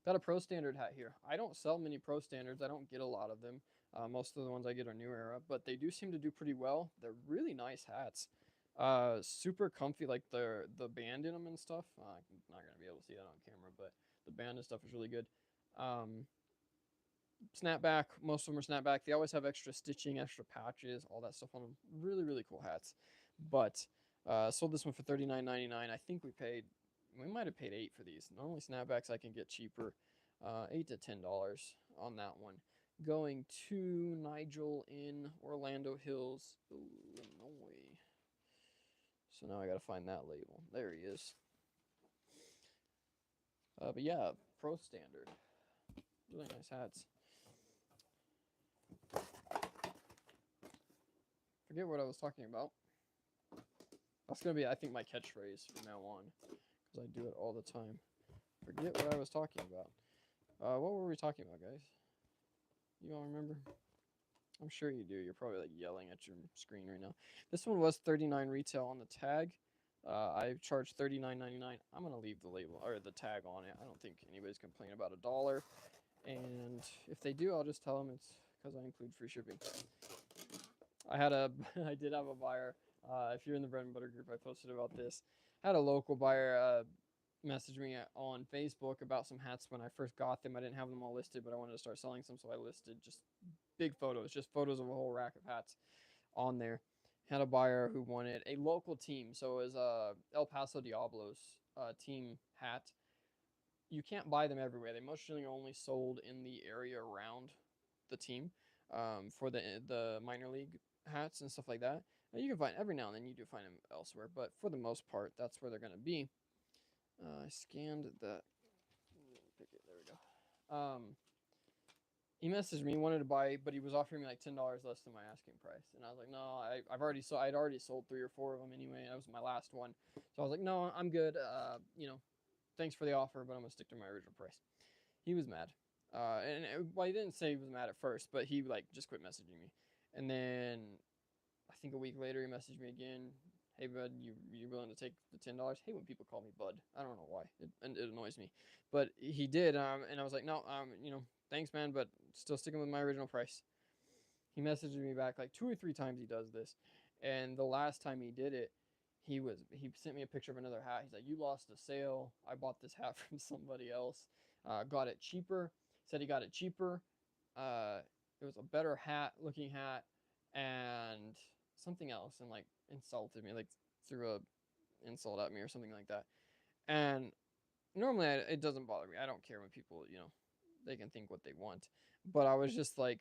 A: Got a pro standard hat here. I don't sell many pro standards. I don't get a lot of them. Most of the ones I get are New Era, but they do seem to do pretty well. They're really nice hats. Super comfy, like the band in them and stuff. I'm not gonna be able to see that on camera, but the band and stuff is really good. Um, Snapback, most of them are snapback. They always have extra stitching, extra patches, all that stuff on them. Really, really cool hats. But sold this one for $39.99. I think we might have paid $8 for these. Normally snapbacks I can get cheaper, $8 to $10 on that one. Going to Nigel in Orlando Hills, Illinois. So now I gotta find that label. There he is. But yeah, pro standard. Really nice hats. Forget what I was talking about. That's gonna be, I think, my catchphrase from now on, because I do it all the time. Forget what I was talking about. What were we talking about, guys? You all remember? I'm sure you do. You're probably like yelling at your screen right now. This one was $39 retail on the tag. I charged $39.99. I'm gonna leave the label or the tag on it. I don't think anybody's complaining about $1. And if they do, I'll just tell them it's because I include free shipping. I did have a buyer. If you're in the bread and butter group, I posted about this. I had a local buyer message me on Facebook about some hats when I first got them. I didn't have them all listed, but I wanted to start selling some, so I listed just big photos, just photos of a whole rack of hats on there. Had a buyer who wanted a local team, so it was El Paso Diablos team hat. You can't buy them everywhere. They mostly only sold in the area around the team for the minor league hats and stuff like that. Now, you can find every now and then you do find them elsewhere, but for the most part, that's where they're going to be. I scanned that. There we go. He messaged me, wanted to buy, but he was offering me like $10 less than my asking price, and I was like, no, I'd already sold 3 or 4 of them anyway. That was my last one, so I was like, no, I'm good. You know, thanks for the offer, but I'm gonna stick to my original price. He was mad, well, he didn't say he was mad at first, but he like just quit messaging me, and then I think a week later he messaged me again. Hey bud, you willing to take the $10? Hey, when people call me bud, I don't know why, it annoys me, but he did, and I was like, no, you know, thanks man, but still sticking with my original price. He messaged me back like 2 or 3 times. He does this, and the last time he did it, he sent me a picture of another hat. He's like, you lost a sale. I bought this hat from somebody else. Got it cheaper. Said he got it cheaper. It was a better hat, looking hat, and something else, and like insulted me, like threw a insult at me or something like that. And normally it doesn't bother me. I don't care when people, you know, they can think what they want. But I was just like,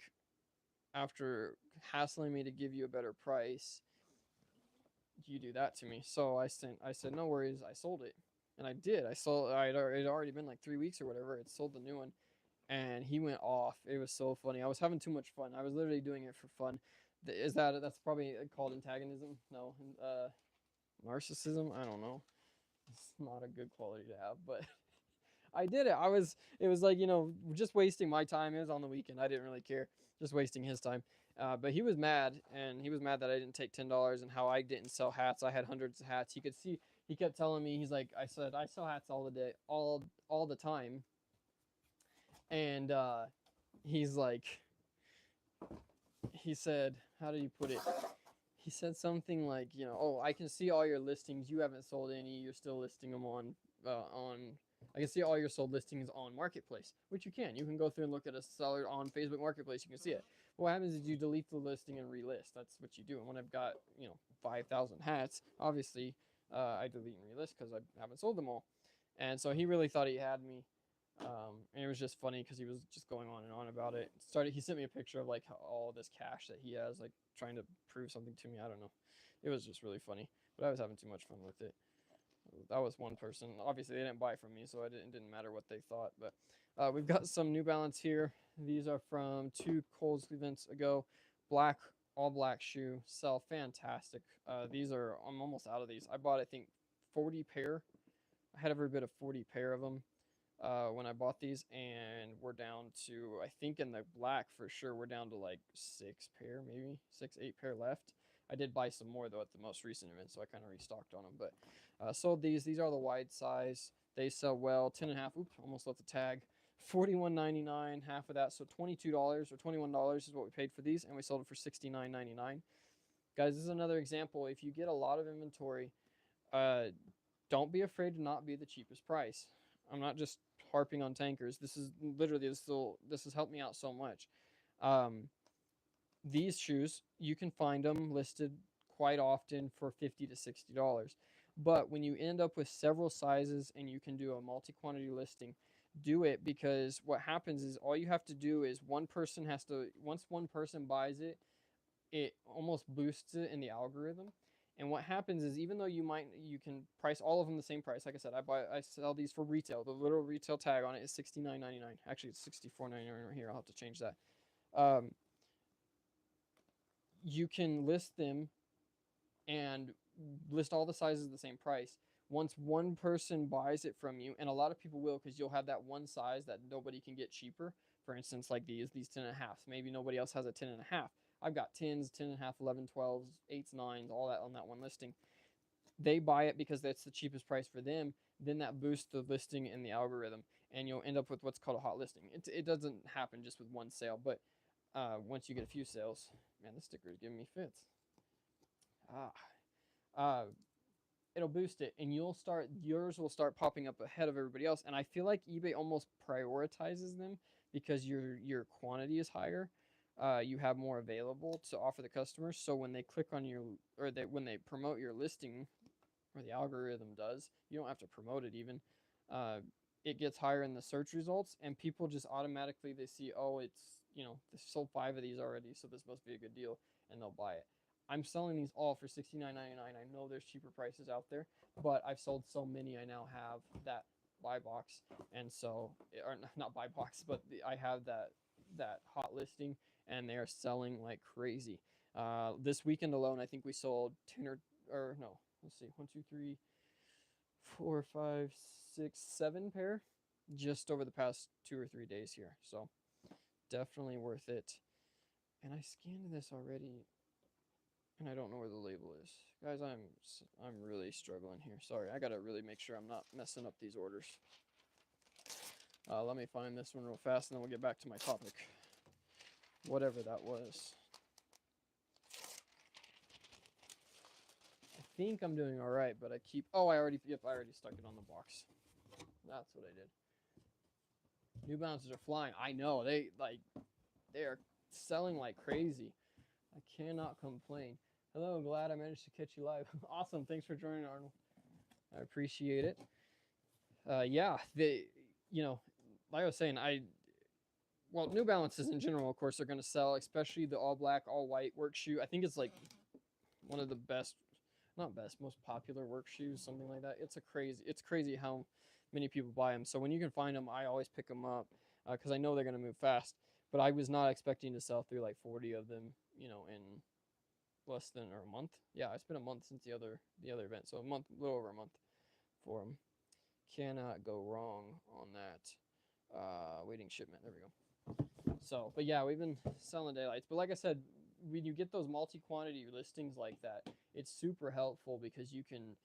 A: after hassling me to give you a better price, you do that to me. So I said no worries. I sold it, and I did. It had already been like 3 weeks or whatever. It sold the new one, and he went off. It was so funny. I was having too much fun. I was literally doing it for fun. That's probably called antagonism? No, narcissism. I don't know. It's not a good quality to have, but I did it. It was like, you know, just wasting my time. It was on the weekend. I didn't really care. Just wasting his time. But he was mad, and he was mad that I didn't take $10 and how I didn't sell hats. I had hundreds of hats. He could see, he kept telling me, he's like, I said, I sell hats all the day, all the time. And he's like, he said, how did he put it? He said something like, you know, oh, I can see all your listings. You haven't sold any. You're still listing them on. I can see all your sold listings on Marketplace, which you can. You can go through and look at a seller on Facebook Marketplace. You can see it. What happens is you delete the listing and relist. That's what you do. And when I've got, you know, 5,000 hats, obviously I delete and relist because I haven't sold them all. And so he really thought he had me. And it was just funny because he was just going on and on about it. He sent me a picture of like all this cash that he has, like trying to prove something to me. I don't know. It was just really funny, but I was having too much fun with it. That was one person. Obviously, they didn't buy from me, so it didn't matter what they thought. But we've got some New Balance here. These are from 2 Kohl's events ago. Black, all black shoe. Sell fantastic. These are, I'm almost out of these. I bought, I think, 40 pair. I had every bit of 40 pair of them when I bought these, and we're down to, I think in the black for sure, we're down to like 6 pair, maybe 6, 8 pair left. I did buy some more though at the most recent event, so I kind of restocked on them. But sold these. These are the wide size. They sell well. 10 and a half. Oops, almost left the tag. 41.99, half of that, so $22 or $21 is what we paid for these, and we sold it for 69.99. Guys, this is another example. If you get a lot of inventory, uh, don't be afraid to not be the cheapest price. I'm not just harping on tankers. This is literally this has helped me out so much. Um, these shoes, you can find them listed quite often for $50 to $60. But when you end up with several sizes and you can do a multi-quantity listing, do it, because what happens is all you have to do is once one person buys it, it almost boosts it in the algorithm. And what happens is, even though you can price all of them the same price. Like I said, I sell these for retail. The literal retail tag on it is $69.99. Actually, it's $64.99 right here. I'll have to change that. Um, you can list them and list all the sizes the same price. Once one person buys it from you, and a lot of people will, because you'll have that one size that nobody can get cheaper. For instance, like these 10 and a half. Maybe nobody else has a 10 and a half. I've got 10s, 10 and a half, 11, 12s, 8s, 9s, all that on that one listing. They buy it because that's the cheapest price for them. Then that boosts the listing in the algorithm, and you'll end up with what's called a hot listing. It doesn't happen just with one sale, but once you get a few sales, man, this sticker is giving me fits. Uh, it'll boost it, and yours will start popping up ahead of everybody else. And I feel like eBay almost prioritizes them because your quantity is higher. You have more available to offer the customers. So when they click on when they promote your listing, or the algorithm does, you don't have to promote it even. Uh, it gets higher in the search results, and people just automatically, they see, oh, they sold 5 of these already, so this must be a good deal, and they'll buy it. I'm selling these all for $69.99. I know there's cheaper prices out there, but I've sold so many, I now have that buy box, and so, or not buy box, but I have that hot listing, and they are selling like crazy. This weekend alone, I think we sold 10 or no, let's see, 1, 2, 3, 4, 5, 6, 7 pair just over the past 2 or 3 days here. So definitely worth it. And I scanned this already, and I don't know where the label is. Guys, I'm really struggling here. Sorry, I gotta really make sure I'm not messing up these orders. Let me find this one real fast, and then we'll get back to my topic. Whatever that was. I think I'm doing all right, but I already stuck it on the box. That's what I did. New Balances are flying. I know they are selling like crazy. I cannot complain. Hello, glad I managed to catch you live. Awesome, thanks for joining, Arnold. I appreciate it. Yeah, like I was saying, New Balances in general, of course, are going to sell, especially the all black, all white work shoe. I think it's like one of the best, not best, most popular work shoes, something like that. It's crazy how many people buy them. So when you can find them, I always pick them up because I know they're going to move fast. But I was not expecting to sell through like 40 of them, in less than or a month. Yeah, it's been a month since the other event, so a little over a month for them. Cannot go wrong on that. Waiting shipment. There we go. So, but yeah, we've been selling daylights. But like I said, when you get those multi-quantity listings like that, it's super helpful because you can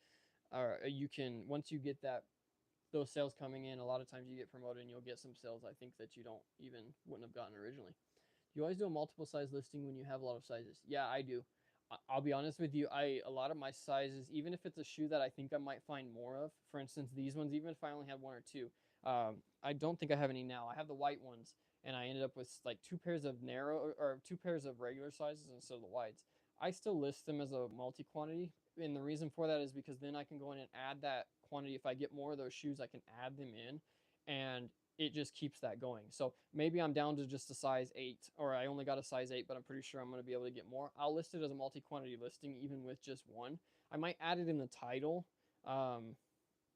A: once you get those sales coming in, a lot of times you get promoted and you'll get some sales I think that you wouldn't have gotten originally. Do you always do a multiple size listing when you have a lot of sizes? Yeah, I do. I'll be honest with you. A lot of my sizes, even if it's a shoe that I think I might find more of, for instance, these ones, even if I only have 1 or 2, I don't think I have any now. I have the white ones, and I ended up with like 2 pairs of narrow or 2 pairs of regular sizes instead of the wides. I still list them as a multi-quantity, and the reason for that is because then I can go in and add that quantity. If I get more of those shoes, I can add them in, and it just keeps that going. So maybe I'm down to just a size 8, or I only got a size 8, but I'm pretty sure I'm going to be able to get more. I'll list it as a multi-quantity listing even with just one. I might add it in the title,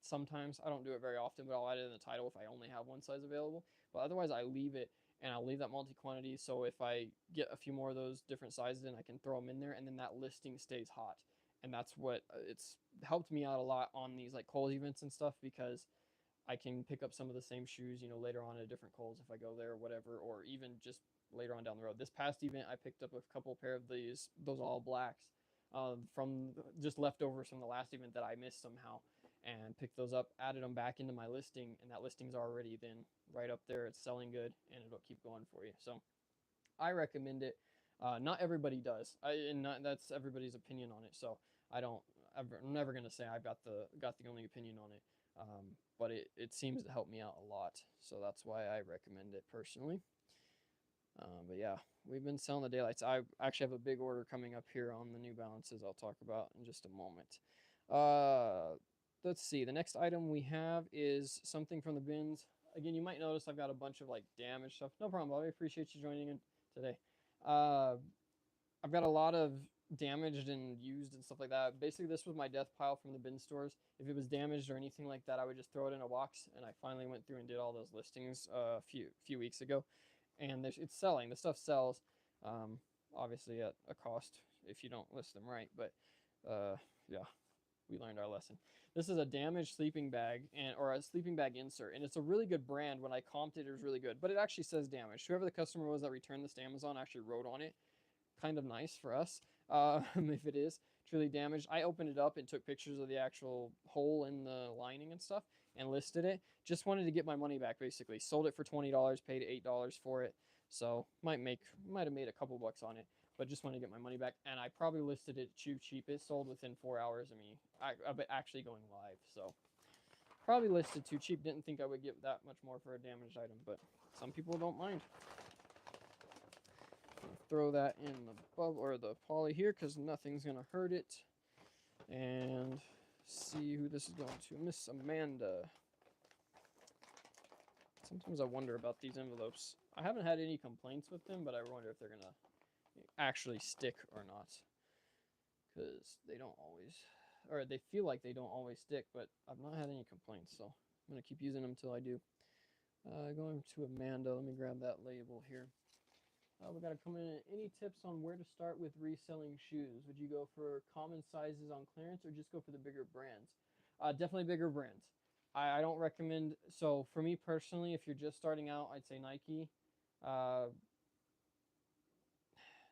A: sometimes. I don't do it very often, but I'll add it in the title if I only have one size available. But otherwise, I leave it, and I'll leave that multi-quantity. So if I get a few more of those different sizes in, I can throw them in there, and then that listing stays hot. And that's what it's helped me out a lot on these like Kohl's events and stuff, because I can pick up some of the same shoes, later on at a different Kohl's if I go there or whatever, or even just later on down the road. This past event, I picked up a couple pair of those all blacks from just leftovers from the last event that I missed somehow, and picked those up, added them back into my listing, and that listing's already then right up there. It's selling good, and it'll keep going for you. So I recommend it. Not everybody does, that's everybody's opinion on it. So I don't. I'm never gonna say I've got the only opinion on it. But it seems to help me out a lot, so that's why I recommend it personally. But yeah, we've been selling the daylights. I actually have a big order coming up here on the New Balances I'll talk about in just a moment. Let's see. The next item we have is something from the bins. Again, you might notice I've got a bunch of like damaged stuff. No problem, Bobby. Appreciate you joining in today. I've got a lot of damaged and used and stuff like that. Basically, this was my death pile from the bin stores. If it was damaged or anything like that, I would just throw it in a box. And I finally went through and did all those listings a few weeks ago, and it's selling. The stuff sells, obviously at a cost if you don't list them right. But yeah, we learned our lesson. This is a damaged sleeping bag or a sleeping bag insert, and it's a really good brand. When I comped it, it was really good, but it actually says damaged. Whoever the customer was that returned this to Amazon actually wrote on it. Kind of nice for us, if it is truly damaged. I opened it up and took pictures of the actual hole in the lining and stuff and listed it. Just wanted to get my money back, basically. Sold it for $20, paid $8 for it. So might have made a couple bucks on it, but just wanted to get my money back. And I probably listed it too cheap. It sold within 4 hours of me actually going live. So probably listed too cheap. Didn't think I would get that much more for a damaged item, but some people don't mind. Throw that in the bubble or the poly here because nothing's gonna hurt it. And see who this is going to. Miss Amanda. Sometimes I wonder about these envelopes. I haven't had any complaints with them, but I wonder if they're gonna actually stick or not, because they don't always, or they feel like they don't always stick, but I've not had any complaints, so I'm gonna keep using them until I do. Going to Amanda. Let me grab that label here. We got to come in. Any tips on where to start with reselling shoes? Would you go for common sizes on clearance or just go for the bigger brands? Definitely bigger brands. I don't recommend. So for me personally, if you're just starting out, I'd say Nike,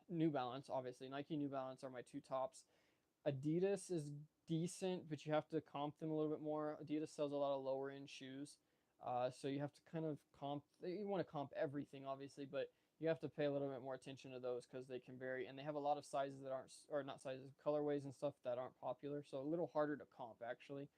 A: New Balance. Obviously, Nike, New Balance are my two tops. Adidas is decent, but you have to comp them a little bit more. Adidas sells a lot of lower end shoes, so you have to kind of comp. You want to comp everything, obviously, but you have to pay a little bit more attention to those because they can vary, and they have a lot of sizes that aren't, or not sizes, colorways and stuff that aren't popular. So a little harder to comp actually,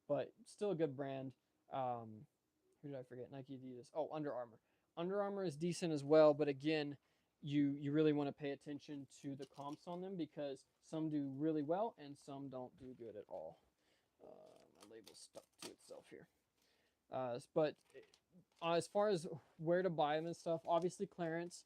A: but still a good brand. Who did I forget? Nike, Adidas. Oh, Under Armour. Under Armour is decent as well, but again, you really want to pay attention to the comps on them because some do really well and some don't do good at all. My label's stuck to itself here. But as far as where to buy them and stuff, obviously clearance.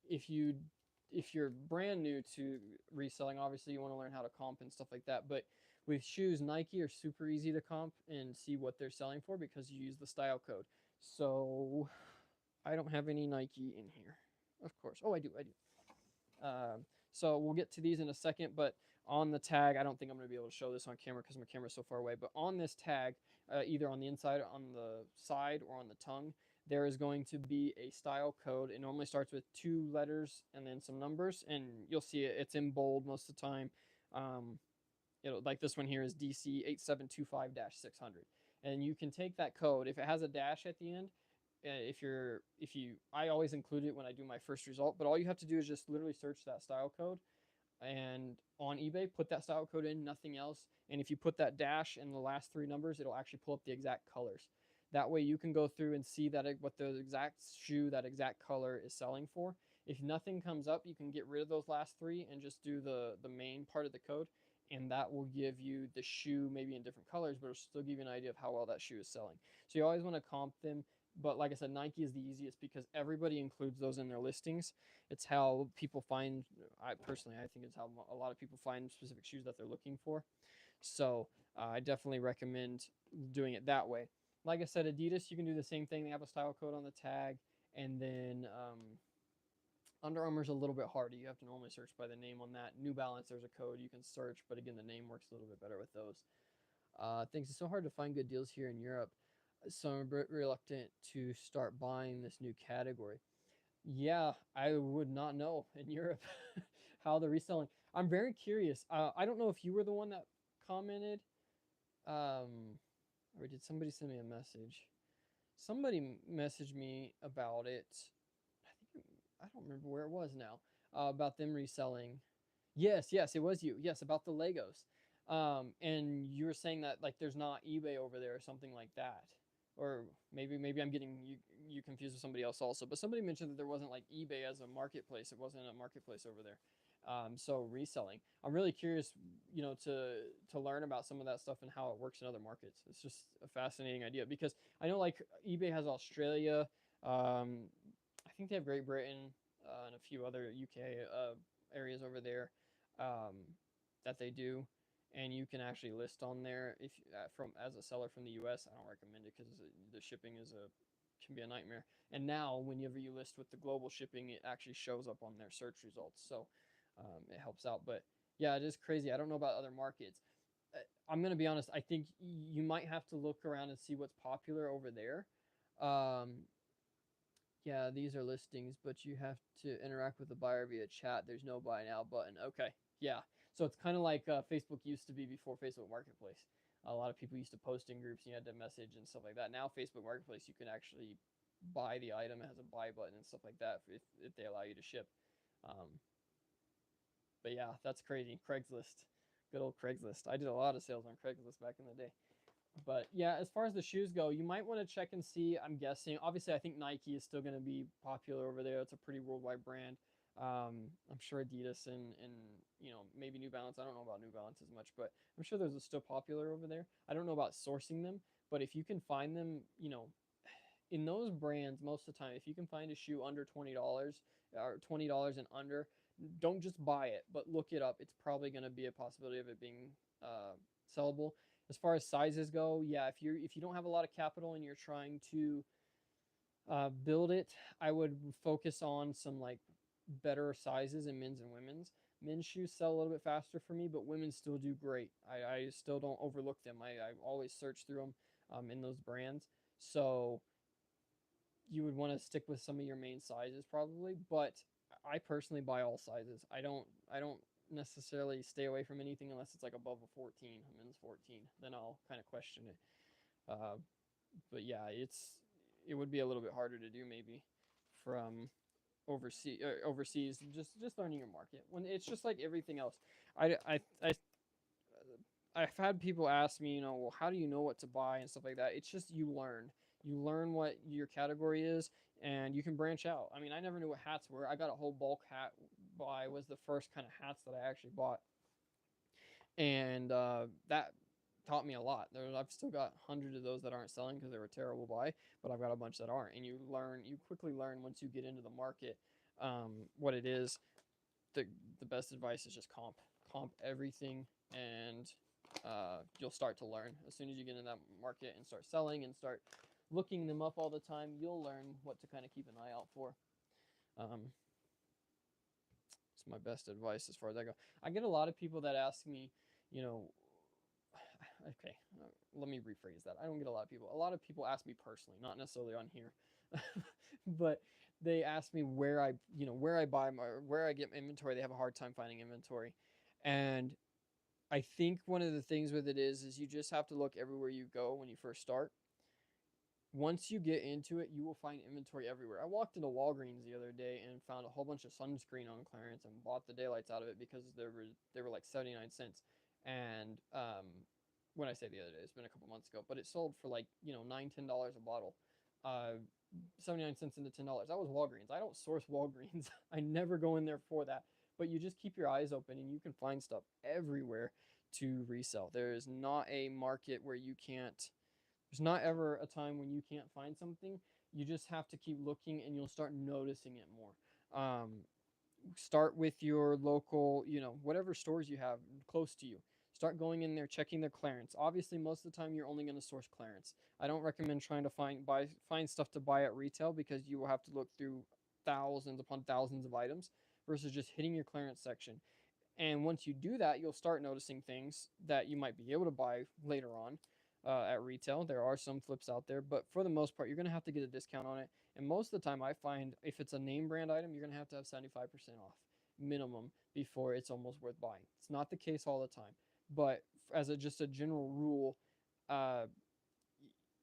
A: If you're brand new to reselling, obviously you want to learn how to comp and stuff like that. But with shoes, Nike are super easy to comp and see what they're selling for because you use the style code. So I don't have any Nike in here, of course. Oh, I do. So we'll get to these in a second, but on the tag, I don't think I'm going to be able to show this on camera because my camera's so far away, but on this tag, either on the inside, on the side, or on the tongue, there is going to be a style code. It normally starts with 2 letters and then some numbers, and you'll see it's in bold most of the time. Like this one here is DC 8725-600. And you can take that code. If it has a dash at the end, I always include it when I do my first result, but all you have to do is just literally search that style code, and on eBay, put that style code in, nothing else. And if you put that dash in the last 3 numbers, it'll actually pull up the exact colors. That way you can go through and see what the exact shoe, that exact color is selling for. If nothing comes up, you can get rid of those last 3 and just do the main part of the code, and that will give you the shoe maybe in different colors, but it'll still give you an idea of how well that shoe is selling. So you always want to comp them. But like I said, Nike is the easiest because everybody includes those in their listings. It's how people find, I think it's how a lot of people find specific shoes that they're looking for. So I definitely recommend doing it that way. Like I said, Adidas, you can do the same thing. They have a style code on the tag, and then Under Armour's a little bit harder. You have to normally search by the name on that. New Balance, there's a code you can search, but again, the name works a little bit better with those. Things it's so hard to find good deals here in Europe, so I'm a bit reluctant to start buying this new category. Yeah, I would not know in Europe how they're reselling. I'm very curious. I don't know if you were the one that commented, um, or did somebody send me a message? Somebody messaged me about it. I don't remember where it was now. About them reselling. Yes, yes, it was you. Yes, about the Legos. And you were saying that like there's not eBay over there or something like that. Or maybe I'm getting you confused with somebody else also. But somebody mentioned that there wasn't like eBay as a marketplace. It wasn't a marketplace over there. So reselling. I'm really curious, to learn about some of that stuff and how it works in other markets. It's just a fascinating idea because I know like eBay has Australia. Um, I think they have Great Britain and a few other UK areas over there um, that they do, and you can actually list on there if from as a seller from the US. I don't recommend it because the shipping can be a nightmare. And now, whenever you list with the global shipping, it actually shows up on their search results, so it helps out. But yeah, it is crazy. I don't know about other markets. I'm gonna be honest. I think you might have to look around and see what's popular over there. Um, yeah, these are listings, but you have to interact with the buyer via chat. There's no buy now button. Okay. Yeah. So it's kind of like Facebook used to be before Facebook Marketplace. A lot of people used to post in groups and you had to message and stuff like that. Now, Facebook Marketplace, you can actually buy the item. It has a buy button and stuff like that if they allow you to ship. Um, but yeah, that's crazy. Craigslist. Good old Craigslist. I did a lot of sales on Craigslist back in the day. But yeah, as far as the shoes go, you might want to check and see. I'm guessing. Obviously, I think Nike is still going to be popular over there. It's a pretty worldwide brand. I'm sure Adidas and maybe New Balance. I don't know about New Balance as much, but I'm sure those are still popular over there. I don't know about sourcing them, but if you can find them, in those brands, most of the time, if you can find a shoe under $20 or $20 and under, don't just buy it, but look it up. It's probably going to be a possibility of it being sellable. As far as sizes go, yeah, if you don't have a lot of capital and you're trying to build it, I would focus on some like better sizes in men's and women's. Men's shoes sell a little bit faster for me, but women's still do great. I still don't overlook them. I always search through them in those brands. So you would want to stick with some of your main sizes probably, but I personally buy all sizes. I don't necessarily stay away from anything unless it's like above a 14, a men's 14. Then I'll kind of question it. Uh, but yeah, it would be a little bit harder to do maybe from overseas just learning your market when it's just like everything else. I I've had people ask me, well, how do you know what to buy and stuff like that? It's just you learn what your category is, and you can branch out. I mean, I never knew what hats were. I got a whole bulk hat buy, was the first kind of hats that I actually bought, and that taught me a lot. I've still got hundreds of those that aren't selling because they were terrible buy, but I've got a bunch that aren't. And you quickly learn once you get into the market what it is. The best advice is just comp everything, and you'll start to learn. As soon as you get in that market and start selling and start looking them up all the time, you'll learn what to kind of keep an eye out for. Um, it's my best advice as far as I go. I get a lot of people that ask me, you know, okay, let me rephrase that. I don't get a lot of people. A lot of people ask me personally, not necessarily on here, but they ask me where I buy where I get my inventory. They have a hard time finding inventory, and I think one of the things with it is you just have to look everywhere you go when you first start. Once you get into it, you will find inventory everywhere. I walked into Walgreens the other day and found a whole bunch of sunscreen on clearance and bought the daylights out of it because they were like 79 cents. And when I say the other day, it's been a couple months ago, but it sold for like, $9-10 a bottle. 79 cents into $10. That was Walgreens. I don't source Walgreens. I never go in there for that. But you just keep your eyes open and you can find stuff everywhere to resell. There is not a market where you can't there's not ever a time when you can't find something. You just have to keep looking and you'll start noticing it more. Start with your local, whatever stores you have close to you. Start going in there, checking their clearance. Obviously, most of the time you're only going to source clearance. I don't recommend trying to find stuff to buy at retail, because you will have to look through thousands upon thousands of items versus just hitting your clearance section. And once you do that, you'll start noticing things that you might be able to buy later on at retail. There are some flips out there, but for the most part, you're going to have to get a discount on it. And most of the time, I find if it's a name brand item, you're going to have 75% off minimum before it's almost worth buying. It's not the case all the time, but as just a general rule, uh,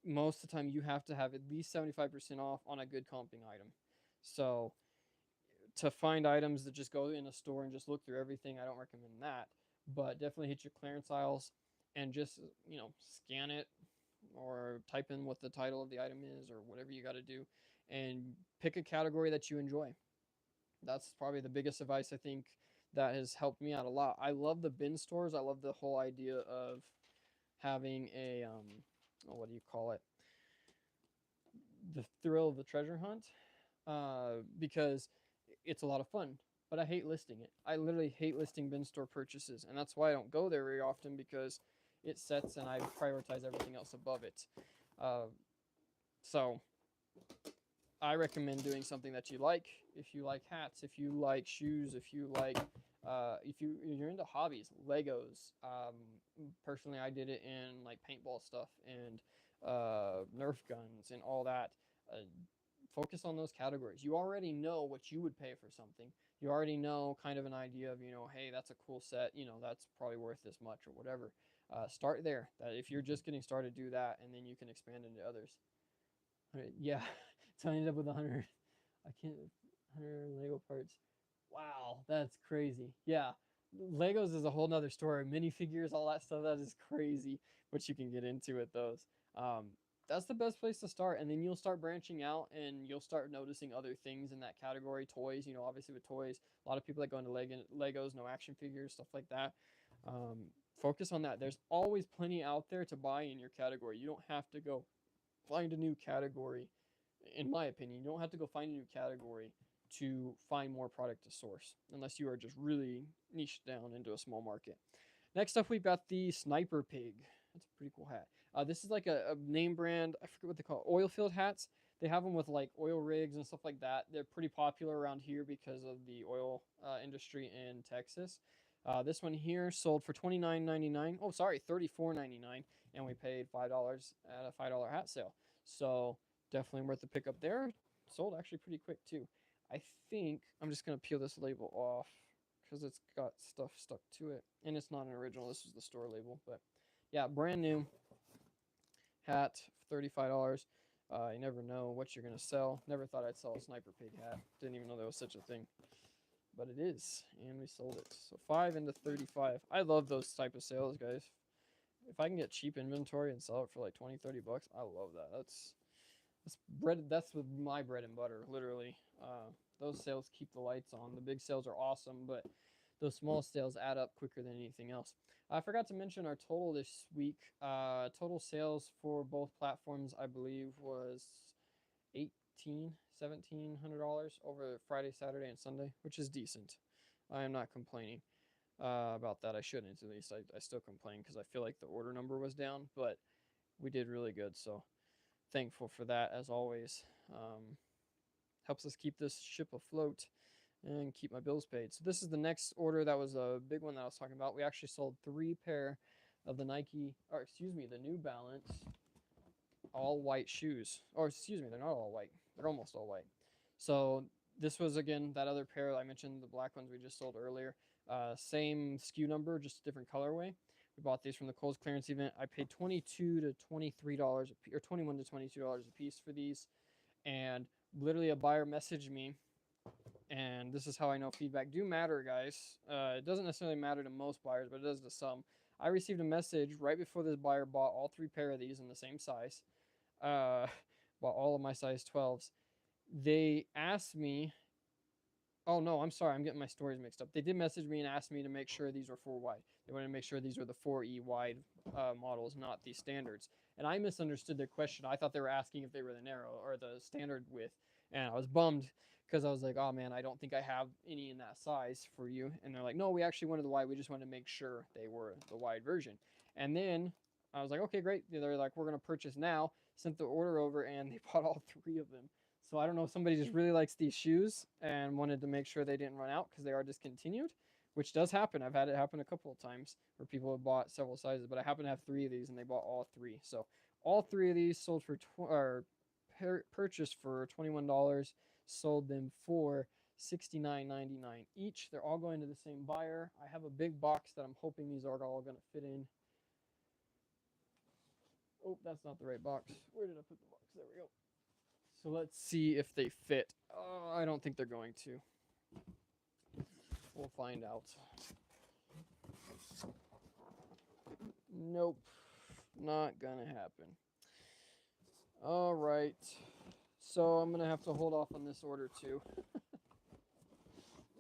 A: most of the time you have to have at least 75% off on a good comping item. So to find items that just go in a store and just look through everything, I don't recommend that. But definitely hit your clearance aisles and just, scan it or type in what the title of the item is or whatever you got to do, and pick a category that you enjoy. That's probably the biggest advice I think that has helped me out a lot. I love the bin stores. I love the whole idea of having a what do you call it? The thrill of the treasure hunt, because it's a lot of fun. But I hate listing it. I literally hate listing bin store purchases, and that's why I don't go there very often, because it sets and I prioritize everything else above it. Uh, so I recommend doing something that you like. If you like hats, if you like shoes, if you like, if you're into hobbies, Legos. Personally, I did it in like paintball stuff and Nerf guns and all that. Uh, Focus on those categories. You already know what you would pay for something. You already know kind of an idea of, hey, that's a cool set. That's probably worth this much or whatever. Start there. That if you're just getting started, do that, and then you can expand into others. Yeah, so I ended up with 100. I can't 100 Lego parts. Wow, that's crazy. Yeah, Legos is a whole nother story. Minifigures, all that stuff, that is crazy. What you can get into with those. Um, that's the best place to start, and then you'll start branching out, and you'll start noticing other things in that category. Toys, obviously with toys, a lot of people that go into Legos, no action figures, stuff like that. Um, Focus on that. There's always plenty out there to buy in your category. You don't have to go find a new category. In my opinion, you don't have to go find a new category to find more product to source, unless you are just really niched down into a small market. Next up, we've got the Sniper Pig. That's a pretty cool hat. This is like a name brand. I forget what they call it. Oil field hats. They have them with like oil rigs and stuff like that. They're pretty popular around here because of the oil industry in Texas. This one here sold for $29.99. Oh, sorry, $34.99, and we paid $5 at a $5 hat sale. So definitely worth the pickup there. Sold actually pretty quick too. I think I'm just gonna peel this label off because it's got stuff stuck to it, and it's not an original. This is the store label, but yeah, brand new hat, $35. You never know what you're gonna sell. Never thought I'd sell a Sniper Pig hat. Didn't even know there was such a thing, but it is, and we sold it. So 5 into 35. I love those type of sales, guys. If I can get cheap inventory and sell it for like 20-30 bucks, I love that. That's bread. That's my bread and butter, literally. Those sales keep the lights on. The big sales are awesome, but those small sales add up quicker than anything else. I forgot to mention our total this week. Total sales for both platforms, I believe, was $1,700 over Friday, Saturday, and Sunday, which is decent. I am not complaining about that. I shouldn't, at least. I still complain because I feel like the order number was down, but we did really good. So thankful for that, as always. Helps us keep this ship afloat and keep my bills paid. So this is the next order. That was a big one that I was talking about. We actually sold 3 pair of the the New Balance all white shoes. Or excuse me, they're not all white. They're almost all white. So this was, again, that other pair I mentioned, the black ones we just sold earlier. Same SKU number, just different colorway. We bought these from the Kohl's clearance event. I paid $22 to $23 or $21 to $22 a piece for these. And literally a buyer messaged me, and this is how I know feedback do matter, guys. It doesn't necessarily matter to most buyers, but it does to some. I received a message right before this buyer bought all 3 pair of these in the same size. Bought all of my size 12s. They asked me, oh no, I'm sorry, I'm getting my stories mixed up. They did message me and ask me to make sure these were 4 wide. They wanted to make sure these were the 4E wide models, not the standards. And I misunderstood their question. I thought they were asking if they were the narrow or the standard width. And I was bummed because I was like, oh man, I don't think I have any in that size for you. And they're like, no, we actually wanted the wide. We just wanted to make sure they were the wide version. And then I was like, okay, great. They're like, we're going to purchase now. Sent the order over and they bought all 3 of them. So I don't know if somebody just really likes these shoes and wanted to make sure they didn't run out because they are discontinued, which does happen. I've had it happen a couple of times where people have bought several sizes, but I happen to have 3 of these and they bought all 3. So all 3 of these sold for purchased for $21, sold them for $69.99 each. They're all going to the same buyer. I have a big box that I'm hoping these are all going to fit in. Oh, that's not the right box. Where did I put the box? There we go. So let's see if they fit. Oh, I don't think they're going to. We'll find out. Nope. Not gonna happen. All right. So I'm gonna have to hold off on this order too.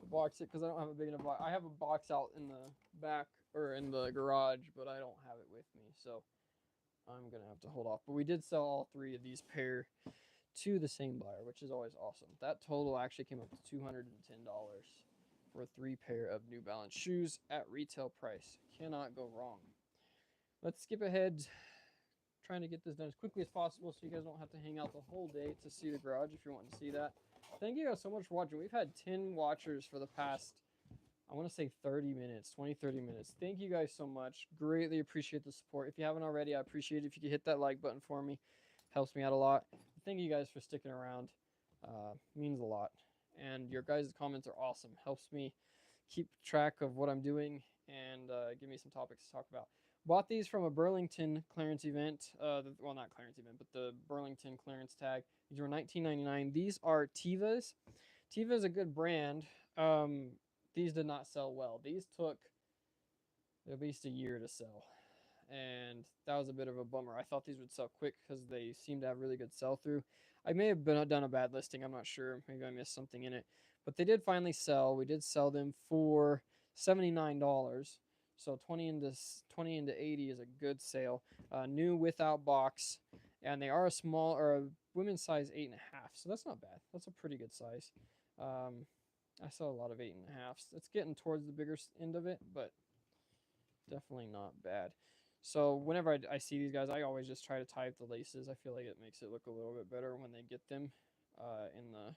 A: Box it because I don't have a big enough box. I have a box out in the back or in the garage, but I don't have it with me. So I'm gonna have to hold off. But we did sell all 3 of these pair to the same buyer, which is always awesome. That total actually came up to $210 for 3 pair of New Balance shoes at retail price. Cannot go wrong. Let's skip ahead, trying to get this done as quickly as possible so you guys don't have to hang out the whole day to see the garage if you're wanting to see that. Thank you guys so much for watching. We've had 10 watchers for the past, I want to say 30 minutes, 20, 30 minutes. Thank you guys so much. Greatly appreciate the support. If you haven't already, I appreciate it if you could hit that like button for me. Helps me out a lot. Thank you guys for sticking around. Means a lot. And your guys' comments are awesome. Helps me keep track of what I'm doing and give me some topics to talk about. Bought these from a Burlington clearance event. Well, not clearance event, but the Burlington clearance tag. These were $19.99. These are Tevas. Teva is a good brand. These did not sell well. These took at least a year to sell. And that was a bit of a bummer. I thought these would sell quick because they seem to have really good sell-through. I may have done a bad listing. I'm not sure. Maybe I missed something in it. But they did finally sell. We did sell them for $79. So 20 into 80 is a good sale. New without box. And they are a small or a women's size 8.5. So that's not bad. That's a pretty good size. I saw a lot of 8.5s. It's getting towards the bigger end of it, but definitely not bad. So whenever I see these guys, I always just try to tie up the laces. I feel like it makes it look a little bit better when they get them in the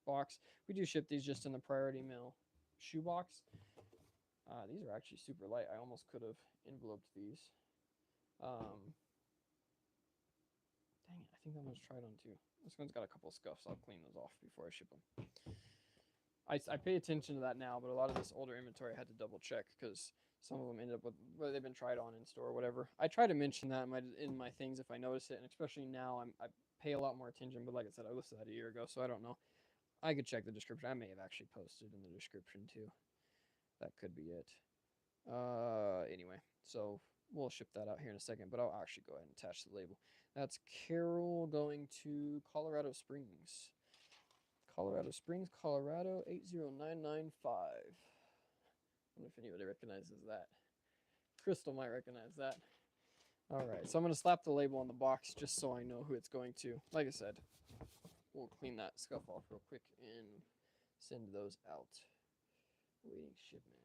A: box. We do ship these just in the priority mail shoe box. These are actually super light. I almost could have enveloped these. Dang it, I think that one's tried on too. This one's got a couple of scuffs. I'll clean those off before I ship them. I pay attention to that now, but a lot of this older inventory I had to double check because some of them ended up with, well, they've been tried on in store or whatever. I try to mention that in my things if I notice it, and especially now I pay a lot more attention. But like I said, I listed that a year ago, so I don't know. I could check the description. I may have actually posted in the description too. That could be it. Anyway, so we'll ship that out here in a second, but I'll actually go ahead and attach the label. That's Carol going to Colorado Springs. Colorado Springs, Colorado, 80995. I wonder if anybody recognizes that. Crystal might recognize that. All right, so I'm going to slap the label on the box just so I know who it's going to. Like I said, we'll clean that scuff off real quick and send those out. Waiting shipment.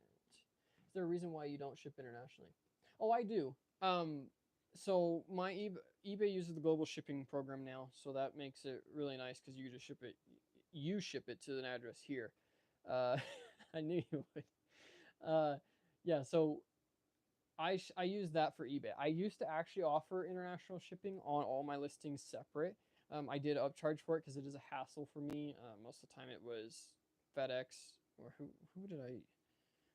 A: Is there a reason why you don't ship internationally? Oh, I do. So my eBay uses the global shipping program now, so that makes it really nice because you just ship it. You ship it to an address here. I knew you would. Yeah, so I use that for eBay. I used to actually offer international shipping on all my listings separate. I did upcharge for it because it is a hassle for me. Most of the time it was FedEx or who did I?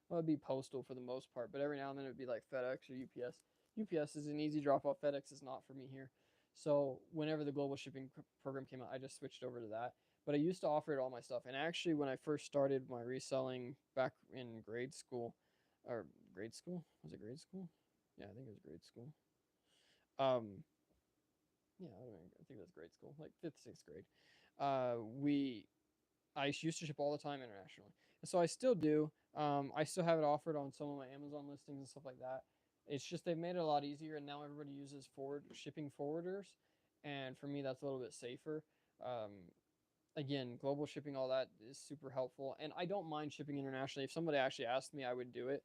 A: Well, it'd be postal for the most part, but every now and then it'd be like FedEx or UPS. UPS is an easy drop off. FedEx is not for me here. So whenever the global shipping program came out, I just switched over to that. But I used to offer it all my stuff. And actually, when I first started my reselling back in grade school, or grade school? Was it grade school? Yeah, I think it was grade school. Yeah, I think it was grade school, like 5th, 6th grade. I used to ship all the time internationally. And so I still do. I still have it offered on some of my Amazon listings and stuff like that. It's just they've made it a lot easier, and now everybody uses shipping forwarders. And for me, that's a little bit safer. again, global shipping, all that is super helpful. And I don't mind shipping internationally. If somebody actually asked me, I would do it.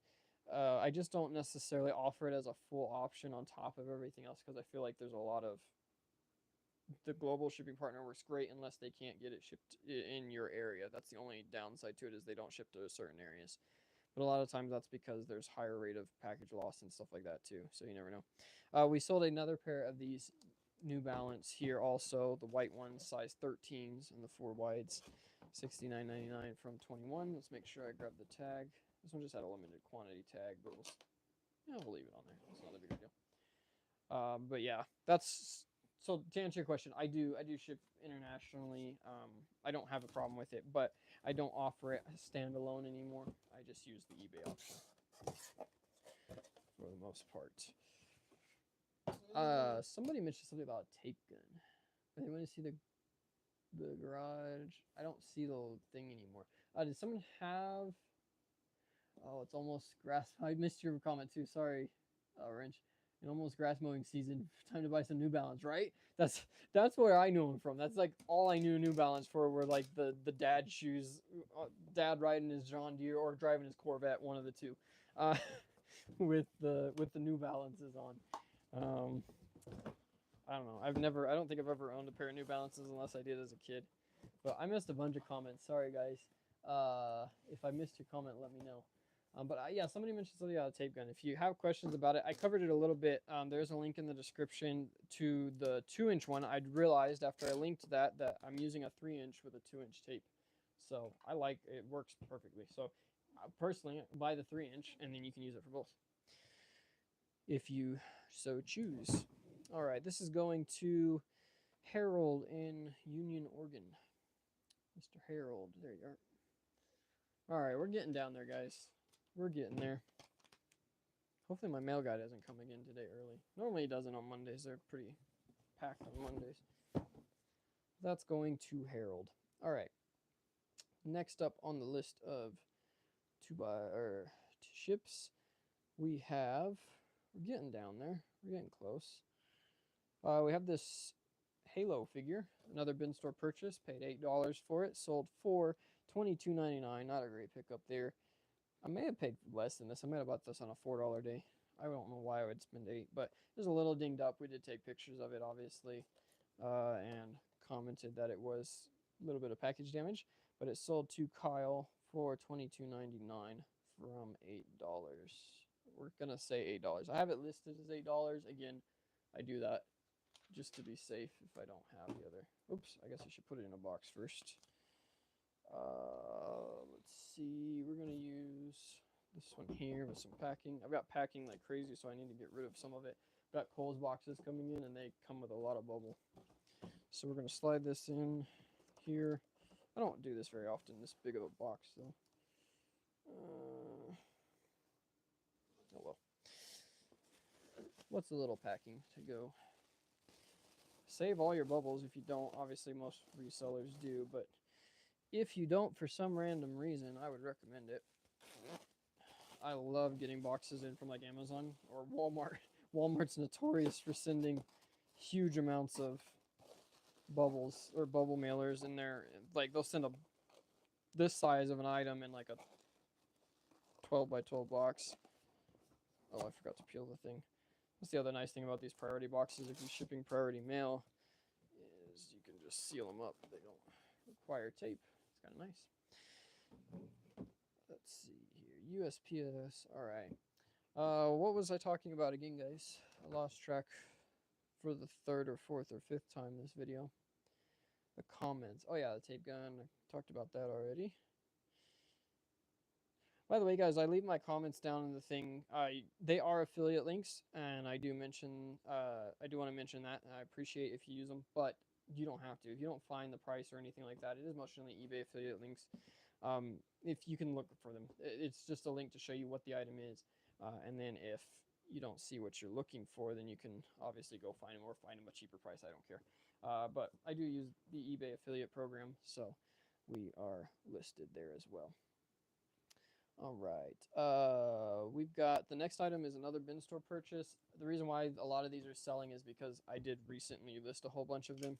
A: I just don't necessarily offer it as a full option on top of everything else because I feel like there's a lot of the global shipping partner works great unless they can't get it shipped in your area. That's the only downside to it is they don't ship to certain areas. But a lot of times that's because there's higher rate of package loss and stuff like that too. So you never know. We sold another pair of these New Balance here also, the white ones, size 13s and the 4 wides, $69.99 from 21. Let's make sure I grab the tag. This one just had a limited quantity tag, but we'll leave it on there. It's not a big deal. But yeah, that's so to answer your question, I do ship internationally. I don't have a problem with it, but I don't offer it standalone anymore. I just use the eBay option for the most part. Somebody mentioned something about a tape gun. They want to see the garage. I don't see the thing anymore. Did someone have? Oh, it's almost grass. I missed your comment too. Sorry, Wrench. And almost grass mowing season. Time to buy some New Balance, right? That's where I knew them from. That's like all I knew New Balance for were like the dad shoes, dad riding his John Deere or driving his Corvette, one of the two, with the New Balances on. I don't know. I don't think I've ever owned a pair of New Balances unless I did as a kid. But I missed a bunch of comments. Sorry, guys. If I missed your comment, let me know. Yeah, somebody mentioned something about a tape gun. If you have questions about it, I covered it a little bit. There's a link in the description to the 2-inch one. I realized after I linked that I'm using a 3-inch with a 2-inch tape. So I like it, works perfectly. So personally, buy the 3-inch and then you can use it for both if you so choose. All right, this is going to Harold in Union, Oregon. Mr. Harold, there you are. All right, we're getting down there, guys. We're getting there. Hopefully my mail guy doesn't come again today early. Normally he doesn't on Mondays. They're pretty packed on Mondays. That's going to Harold. All right. Next up on the list of to ships, we have, we're getting down there. We're getting close. We have this Halo figure, another bin store purchase, paid $8 for it, sold for $22.99. Not a great pickup there. I may have paid less than this. I might have bought this on a $4 day. I don't know why I would spend $8, but it was a little dinged up. We did take pictures of it, obviously, and commented that it was a little bit of package damage, but it sold to Kyle for $22.99 from $8. We're gonna say $8. I have it listed as $8. Again, I do that just to be safe if I don't have the other. Oops, I guess I should put it in a box first. Let's see. We're gonna use this one here with some packing. I've got packing like crazy, so I need to get rid of some of it. Got Kohl's boxes coming in, and they come with a lot of bubble. So we're gonna slide this in here. I don't do this very often. This big of a box, though. Oh well. What's a little packing to go? Save all your bubbles if you don't. Obviously, most resellers do, but if you don't, for some random reason, I would recommend it. I love getting boxes in from like Amazon or Walmart. Walmart's notorious for sending huge amounts of bubbles or bubble mailers in there. Like they'll send this size of an item in like a 12 by 12 box. Oh, I forgot to peel the thing. That's the other nice thing about these priority boxes. If you're shipping priority mail, is you can just seal them up. They don't require tape. It's kind of nice. Let's see here. USPS. All right. What was I talking about again, guys? I lost track for the third or fourth or fifth time this video. The comments. Oh, yeah, the tape gun. I talked about that already. By the way, guys, I leave my comments down in the thing. They are affiliate links, and I do mention. I do want to mention that. And I appreciate if you use them, but you don't have to. If you don't find the price or anything like that, it is mostly eBay affiliate links. If you can look for them, it's just a link to show you what the item is, and then if you don't see what you're looking for, then you can obviously go find them or find them a cheaper price. I don't care. But I do use the eBay affiliate program, so we are listed there as well. All right. We've got the next item is another bin store purchase. The reason why a lot of these are selling is because I did recently list a whole bunch of them.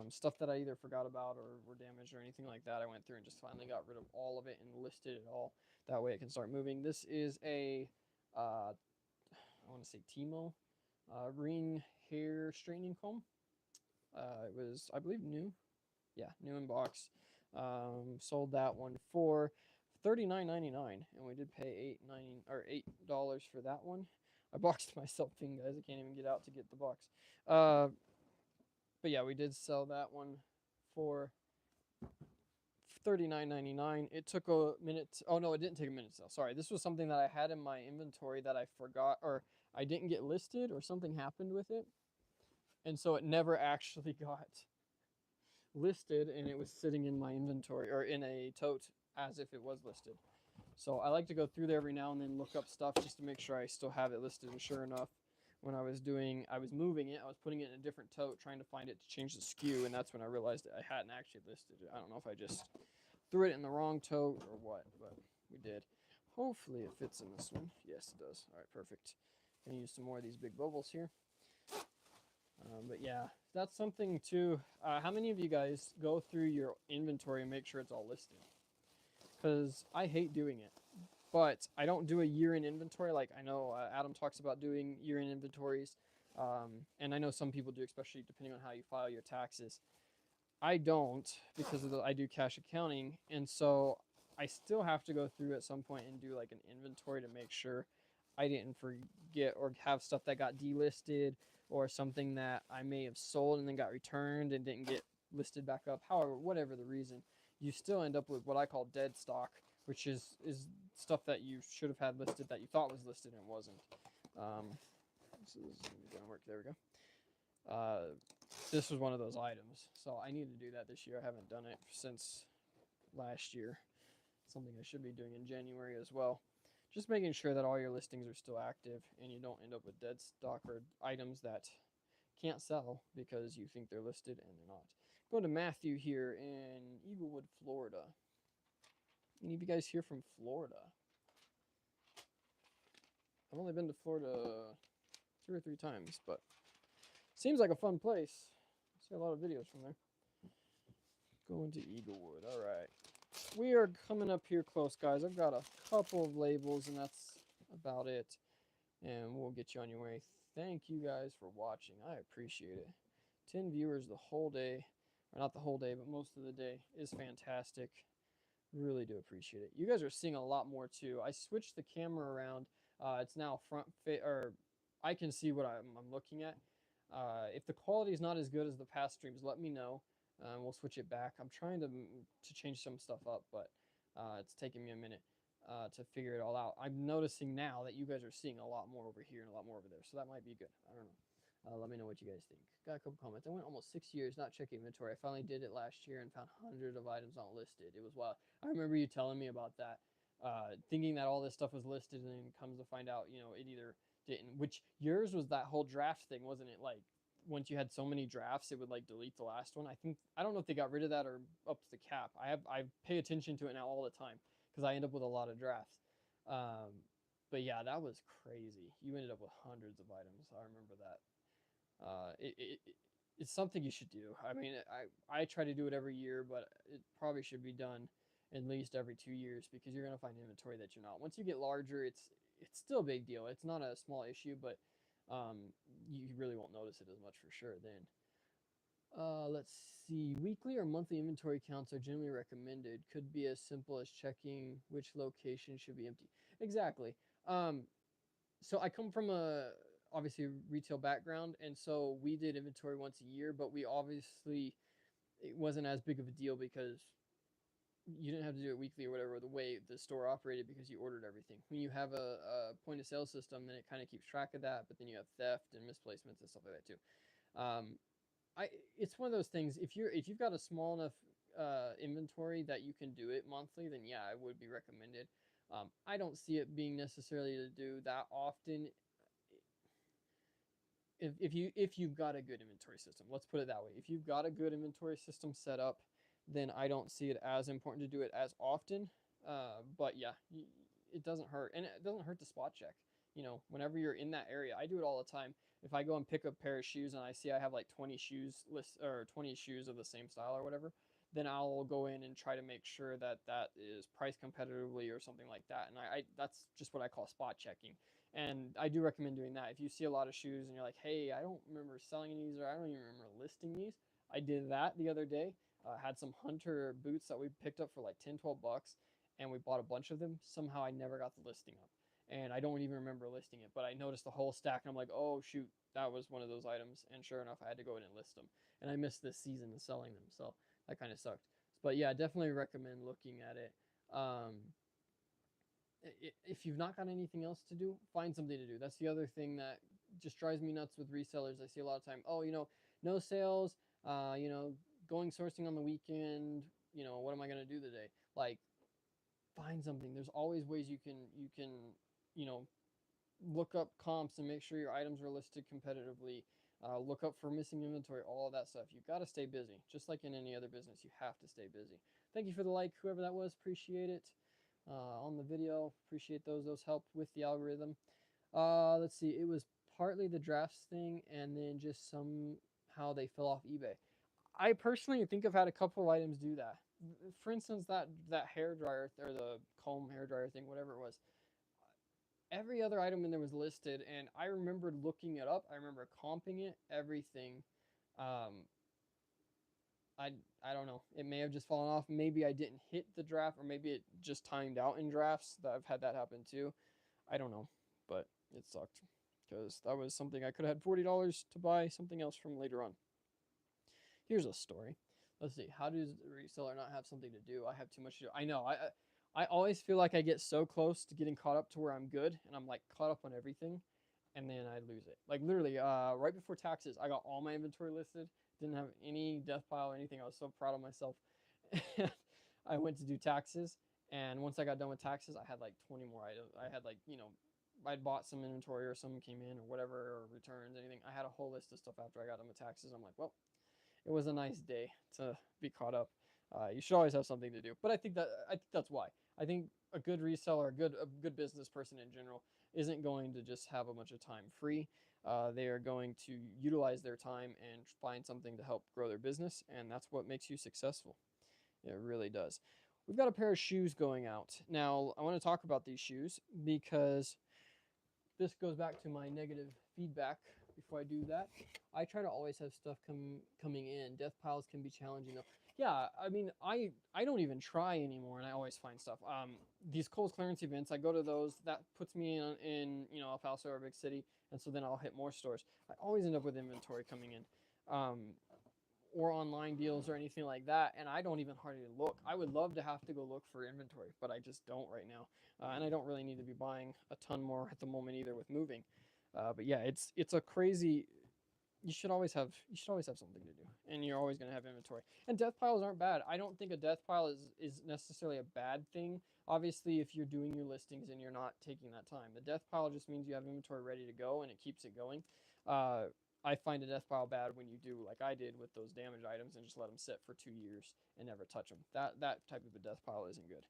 A: Stuff that I either forgot about or were damaged or anything like that. I went through and just finally got rid of all of it and listed it all. That way it can start moving. This is a, I want to say Timo ring hair straightening comb. It was, I believe, new. Yeah, new in box. Sold that one for $39.99, and we did pay $8 for that one. I boxed myself in, guys. I can't even get out to get the box. But yeah, we did sell that one for $39.99. It took a minute. Oh no, it didn't take a minute to sell. Sorry, this was something that I had in my inventory that I forgot, or I didn't get listed, or something happened with it, and so it never actually got listed, and it was sitting in my inventory or in a tote as if it was listed. So I like to go through there every now and then, look up stuff just to make sure I still have it listed. And sure enough, when I was moving it, I was putting it in a different tote, trying to find it to change the SKU, and that's when I realized that I hadn't actually listed it. I don't know if I just threw it in the wrong tote or what, but we did. Hopefully it fits in this one. Yes, it does. All right, perfect. Gonna use some more of these big bubbles here. But yeah, that's something too. How many of you guys go through your inventory and make sure it's all listed? Because I hate doing it. But I don't do a year-end inventory. Like I know Adam talks about doing year-end inventories. And I know some people do, especially depending on how you file your taxes. I don't, because I do cash accounting. And so I still have to go through at some point and do like an inventory to make sure I didn't forget or have stuff that got delisted, or something that I may have sold and then got returned and didn't get listed back up. However, whatever the reason, you still end up with what I call dead stock, which is stuff that you should have had listed that you thought was listed and wasn't. This is gonna work. There we go. This was one of those items, so I need to do that this year. I haven't done it since last year. Something I should be doing in January as well. Just making sure that all your listings are still active and you don't end up with dead stock or items that can't sell because you think they're listed and they're not. Going to Matthew here in Eaglewood, Florida. Any of you guys here from Florida? I've only been to Florida 2 or 3 times, but seems like a fun place. I see a lot of videos from there. Going to Eaglewood. All right. We are coming up here close, guys. I've got a couple of labels, and that's about it. And we'll get you on your way. Thank you guys for watching. I appreciate it. 10 viewers the whole day. Or not the whole day, but most of the day is fantastic. Really do appreciate it. You guys are seeing a lot more, too. I switched the camera around. It's now or I can see what I'm looking at. If the quality is not as good as the past streams, let me know. We'll switch it back. I'm trying to change some stuff up, but it's taking me a minute to figure it all out. I'm noticing now that you guys are seeing a lot more over here and a lot more over there, so that might be good. I don't know. Let me know what you guys think. Got a couple comments. I went almost 6 years not checking inventory. I finally did it last year and found hundreds of items not listed. It was wild. I remember you telling me about that, thinking that all this stuff was listed, and then comes to find out, it either didn't. Which yours was that whole draft thing, wasn't it? Like, once you had so many drafts, it would like delete the last one. I don't know if they got rid of that or upped the cap. I pay attention to it now all the time because I end up with a lot of drafts. But yeah, that was crazy. You ended up with hundreds of items. I remember that. It's something you should do. I mean, I try to do it every year, but it probably should be done at least every 2 years because you're gonna find inventory that you're not. Once you get larger, it's still a big deal. It's not a small issue, but you really won't notice it as much for sure then. Let's see. Weekly or monthly inventory counts are generally recommended. Could be as simple as checking which location should be empty. Exactly. So I come from obviously retail background, and so we did inventory once a year, but it wasn't as big of a deal because you didn't have to do it weekly or whatever, the way the store operated, because you ordered everything. When you have a point of sale system, then it kind of keeps track of that, but then you have theft and misplacements and stuff like that too. It's one of those things. If you've got a small enough inventory that you can do it monthly, then yeah, it would be recommended. I don't see it being necessarily to do that often. If you've got a good inventory system, let's put it that way. If you've got a good inventory system set up, then I don't see it as important to do it as often. But yeah, it doesn't hurt, and it doesn't hurt to spot check. you know, whenever you're in that area, I do it all the time. If I go and pick up a pair of shoes and I see I have like 20 shoes list or 20 shoes of the same style or whatever, then I'll go in and try to make sure that that is priced competitively or something like that. And I that's just what I call spot checking. And I do recommend doing that. If you see a lot of shoes and you're like, hey, I don't remember selling these or I don't even remember listing these, I did that the other day. Had some hunter boots that we picked up for like 10, 12 bucks, and we bought a bunch of them. Somehow I never got the listing up. And I don't even remember listing it, but I noticed the whole stack and I'm like, oh, shoot, that was one of those items. And sure enough, I had to go in and list them. And I missed this season of selling them. So that kind of sucked. But yeah, definitely recommend looking at it. If you've not got anything else to do, find something to do. That's the other thing that just drives me nuts with resellers. I see a lot of time, oh, you know, no sales, you know, going sourcing on the weekend, you know, what am I going to do today? Like, find something. There's always ways you can, you know, look up comps and make sure your items are listed competitively. Look up for missing inventory, all of that stuff. You've got to stay busy. Just like in any other business, you have to stay busy. Thank you for the like, whoever that was. Appreciate it. On the video, appreciate those. Those helped with the algorithm. Let's see. It was partly the drafts thing, and then just somehow they fell off eBay. I personally think I've had a couple of items do that. For instance, that hair dryer or the comb hair dryer thing, whatever it was, every other item in there was listed, and I remembered looking it up. I remember comping it, everything. Um, I I don't know. It may have just fallen off. Maybe I didn't hit the draft, or maybe it just timed out in drafts. That I've had that happen too. I don't know, but it sucked because that was something I could have had $40 to buy something else from later on. Here's a story. Let's see. How does the reseller not have something to do? I have too much to do. I know. I always feel like I get so close to getting caught up to where I'm good, and I'm like caught up on everything, and then I lose it. Like literally, right before taxes, I got all my inventory listed. Didn't have any death pile or anything. I was so proud of myself. I went to do taxes, and once I got done with taxes, I had like 20 more items. I had like, you know, I'd bought some inventory or some came in or whatever, or returns, anything. I had a whole list of stuff after I got done with taxes. I'm like, well, it was a nice day to be caught up. You should always have something to do, but I think that's why. I think a good reseller, a good business person in general, isn't going to just have a bunch of time free. They are going to utilize their time and find something to help grow their business, and that's what makes you successful. It really does. We've got a pair of shoes going out. Now, I want to talk about these shoes because this goes back to my negative feedback. Before I do that, I try to always have stuff coming in. Death piles can be challenging though. Yeah, I mean, I don't even try anymore, and I always find stuff. These Kohl's clearance events, I go to those. That puts me in you know, El Paso or a big city, and so then I'll hit more stores. I always end up with inventory coming in, or online deals or anything like that, and I don't even hardly look. I would love to have to go look for inventory, but I just don't right now, and I don't really need to be buying a ton more at the moment either with moving. But yeah, it's a crazy. You should always have something to do, and you're always going to have inventory. And death piles aren't bad. I don't think a death pile is necessarily a bad thing. Obviously, if you're doing your listings and you're not taking that time, the death pile just means you have inventory ready to go and it keeps it going. I find a death pile bad when you do like I did with those damaged items and just let them sit for 2 years and never touch them. That type of a death pile isn't good,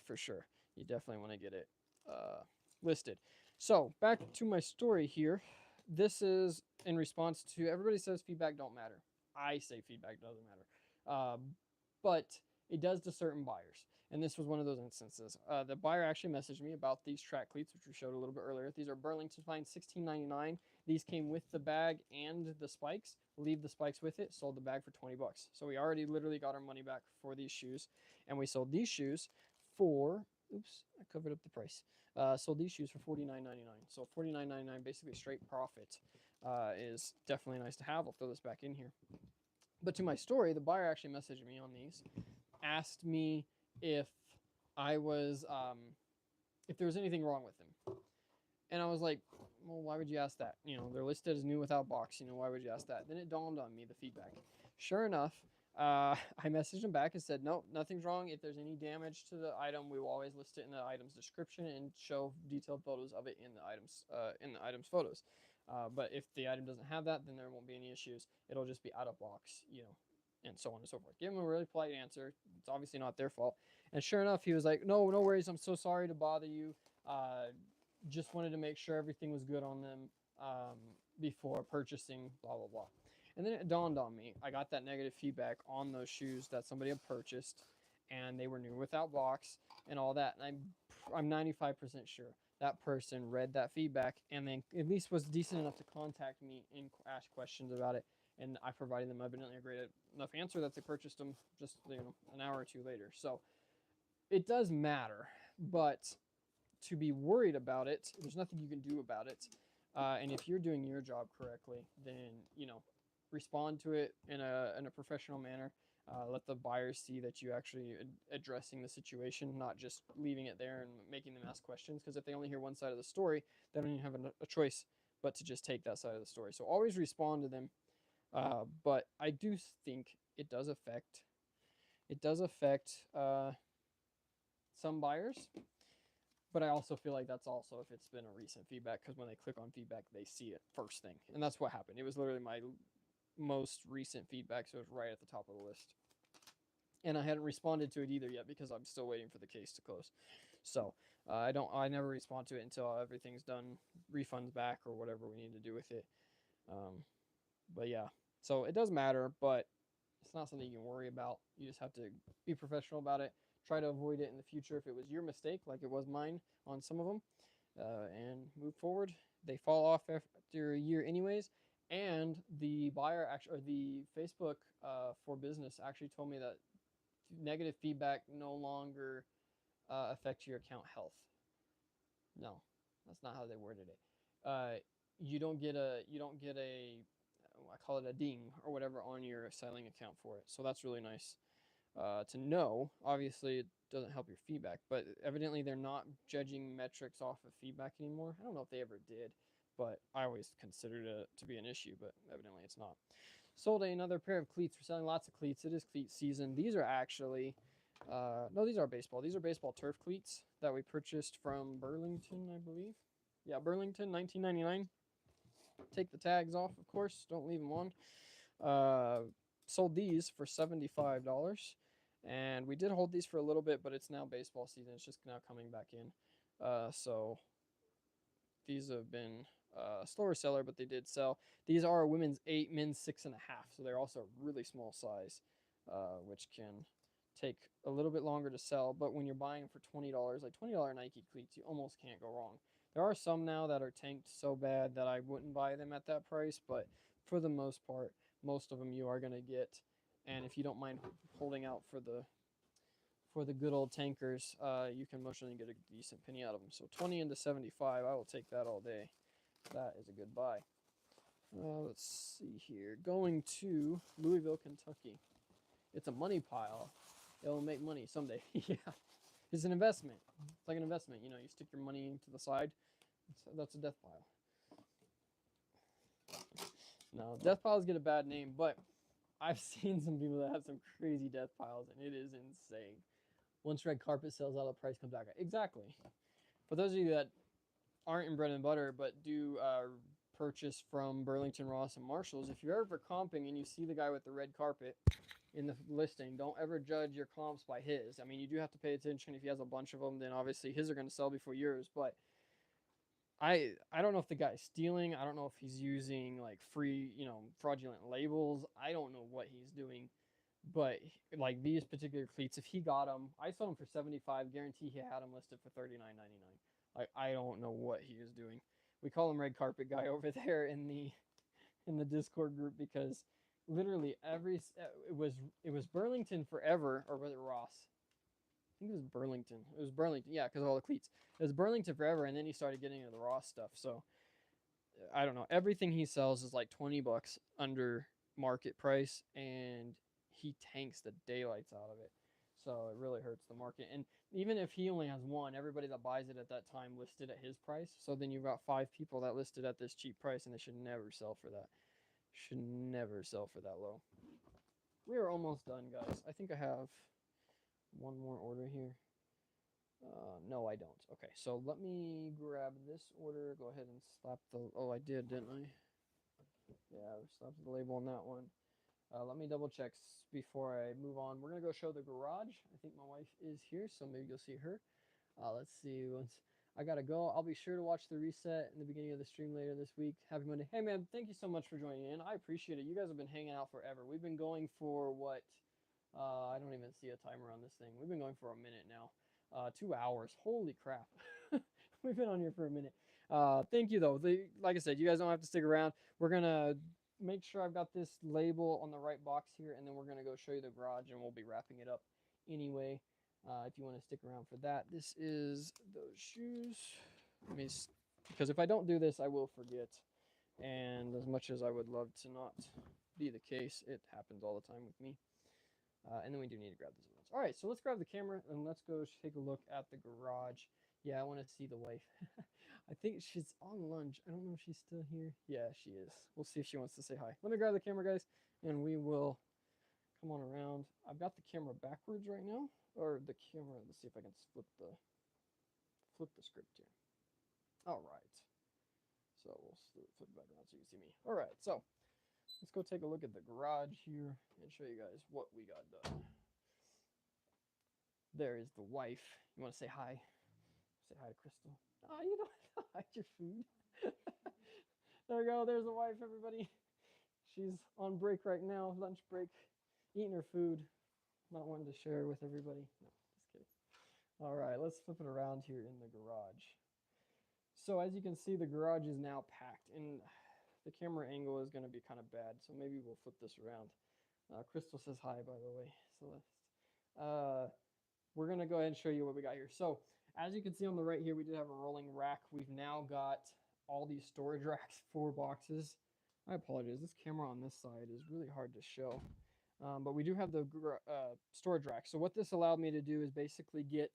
A: for sure. You definitely want to get it listed. So back to my story here. This is in response to everybody says feedback don't matter. I say feedback doesn't matter, but it does to certain buyers. And this was one of those instances. The buyer actually messaged me about these track cleats, which we showed a little bit earlier. These are Burlington Fine $16.99. These came with the bag and the spikes. Leave the spikes with it. Sold the bag for 20 bucks. So we already literally got our money back for these shoes, and we sold these shoes for. Oops, I covered up the price. Sold these shoes for $49.99. So $49.99, basically straight profit, is definitely nice to have. I'll throw this back in here. But to my story, the buyer actually messaged me on these, asked me if I was, if there was anything wrong with them. And I was like, well, why would you ask that? You know, they're listed as new without box. You know, why would you ask that? Then it dawned on me, the feedback. Sure enough, I messaged him back and said, no, nothing's wrong. If there's any damage to the item, we will always list it in the item's description and show detailed photos of it in the item's photos. But if the item doesn't have that, then there won't be any issues. It'll just be out of box, you know, and so on and so forth. Give him a really polite answer. It's obviously not their fault. And sure enough, he was like, no, no worries. I'm so sorry to bother you. just wanted to make sure everything was good on them before purchasing, blah, blah, blah. And then it dawned on me, I got that negative feedback on those shoes that somebody had purchased, and they were new without box and all that. And I'm 95% sure that person read that feedback and then at least was decent enough to contact me and ask questions about it. And I provided them evidently a great enough answer that they purchased them just an hour or two later. So it does matter, but to be worried about it, there's nothing you can do about it. And if you're doing your job correctly, then respond to it in a professional manner. Let the buyers see that you actually addressing the situation, not just leaving it there and making them ask questions. Because if they only hear one side of the story, they don't even have a choice but to just take that side of the story. So always respond to them. But I do think it does affect some buyers. But I also feel like that's also if it's been a recent feedback, because when they click on feedback, they see it first thing. And that's what happened. It was literally my most recent feedback, so it was right at the top of the list. And I hadn't responded to it either yet because I'm still waiting for the case to close. So I never respond to it until everything's done, refunds back or whatever we need to do with it. But yeah, so it does matter, but it's not something you can worry about. You just have to be professional about it. Try to avoid it in the future if it was your mistake, like it was mine on some of them, and move forward. They fall off after a year, anyways. And the buyer actually, or the Facebook for business actually told me that negative feedback no longer affects your account health. No, that's not how they worded it. You don't get a I call it a ding or whatever on your selling account for it. So that's really nice to know. Obviously, it doesn't help your feedback, but evidently they're not judging metrics off of feedback anymore. I don't know if they ever did, but I always considered it to be an issue, but evidently it's not. Sold another pair of cleats. We're selling lots of cleats. It is cleat season. These are actually, no, these are baseball. These are baseball turf cleats that we purchased from Burlington, I believe. Yeah, Burlington, 1999. Take the tags off, of course. Don't leave them on. Sold these for $75. And we did hold these for a little bit, but it's now baseball season. It's just now coming back in. So these have been a slower seller, but they did sell. These are a women's 8, men's 6.5. So they're also a really small size, which can take a little bit longer to sell. But when you're buying for $20, like $20 Nike cleats, you almost can't go wrong. There are some now that are tanked so bad that I wouldn't buy them at that price, but for the most part, most of them you are going to get. And if you don't mind holding out for the good old tankers, you can most certainly get a decent penny out of them. So 20 into 75, I will take that all day. That is a good buy. Let's see here. Going to Louisville, Kentucky. It's a money pile. It'll make money someday. Yeah, it's an investment. It's like an investment. You stick your money to the side. That's a death pile. No, death piles get a bad name, but I've seen some people that have some crazy death piles, and it is insane. Once red carpet sells out, the price comes back. Exactly. For those of you that aren't in bread and butter, but do purchase from Burlington, Ross, and Marshalls, if you're ever comping and you see the guy with the red carpet in the listing, don't ever judge your comps by his. I mean, you do have to pay attention. If he has a bunch of them, then obviously his are going to sell before yours. But I don't know if the guy's stealing. I don't know if he's using like free, fraudulent labels. I don't know what he's doing. But like these particular cleats, if he got them, I sold them for $75. Guarantee he had them listed for $39.99. Like I don't know what he is doing. We call him Red Carpet Guy over there in the Discord group because literally it was Burlington forever, or was it Ross? I think it was Burlington. It was Burlington, yeah, because of all the cleats. It was Burlington forever, and then he started getting into the Ross stuff. So I don't know. Everything he sells is like $20 under market price, and he tanks the daylights out of it. So it really hurts the market. And even if he only has one, everybody that buys it at that time listed at his price. So then you've got 5 people that listed at this cheap price, and they should never sell for that. Should never sell for that low. We are almost done, guys. I think I have one more order here. No, I don't. Okay, so let me grab this order. Go ahead and slap the... Oh, I did, didn't I? Yeah, I slapped the label on that one. Let me double check before I move on. We're going to go show the garage. I think my wife is here, so maybe you'll see her. Let's see. I gotta go. I'll be sure to watch the reset in the beginning of the stream later this week. Happy Monday. Hey man, thank you so much for joining in. I appreciate it. You guys have been hanging out forever. We've been going for what? I don't even see a timer on this thing. We've been going for a minute now. 2 hours. Holy crap. We've been on here for a minute. Thank you though. Like I said, you guys don't have to stick around. We're gonna make sure I've got this label on the right box here, and then we're gonna go show you the garage, and we'll be wrapping it up anyway. If you want to stick around for that, this is those shoes. Let me, because if I don't do this, I will forget. And as much as I would love to not be the case, it happens all the time with me. And then we do need to grab those ones. All right, so let's grab the camera and let's go take a look at the garage. Yeah, I want to see the wife. I think she's on lunch. I don't know if she's still here. Yeah, she is. We'll see if she wants to say hi. Let me grab the camera, guys, and we will come on around. I've got the camera backwards right now, or the camera. Let's see if I can flip the script here. All right. So we'll flip it back around so you can see me. All right, so let's go take a look at the garage here and show you guys what we got done. There is the wife. You want to say hi? Say hi to Crystal. Oh, you don't have to hide your food. There we go. There's the wife, everybody. She's on break right now, lunch break, eating her food. Not wanting to share with everybody. No, just kidding. All right, let's flip it around here in the garage. So as you can see, the garage is now packed, and the camera angle is going to be kind of bad, so maybe we'll flip this around. Crystal says hi, by the way, Celeste. We're going to go ahead and show you what we got here. So as you can see on the right here, we did have a rolling rack. We've now got all these storage racks, 4 boxes. I apologize. This camera on this side is really hard to show. But we do have the storage rack. So what this allowed me to do is basically get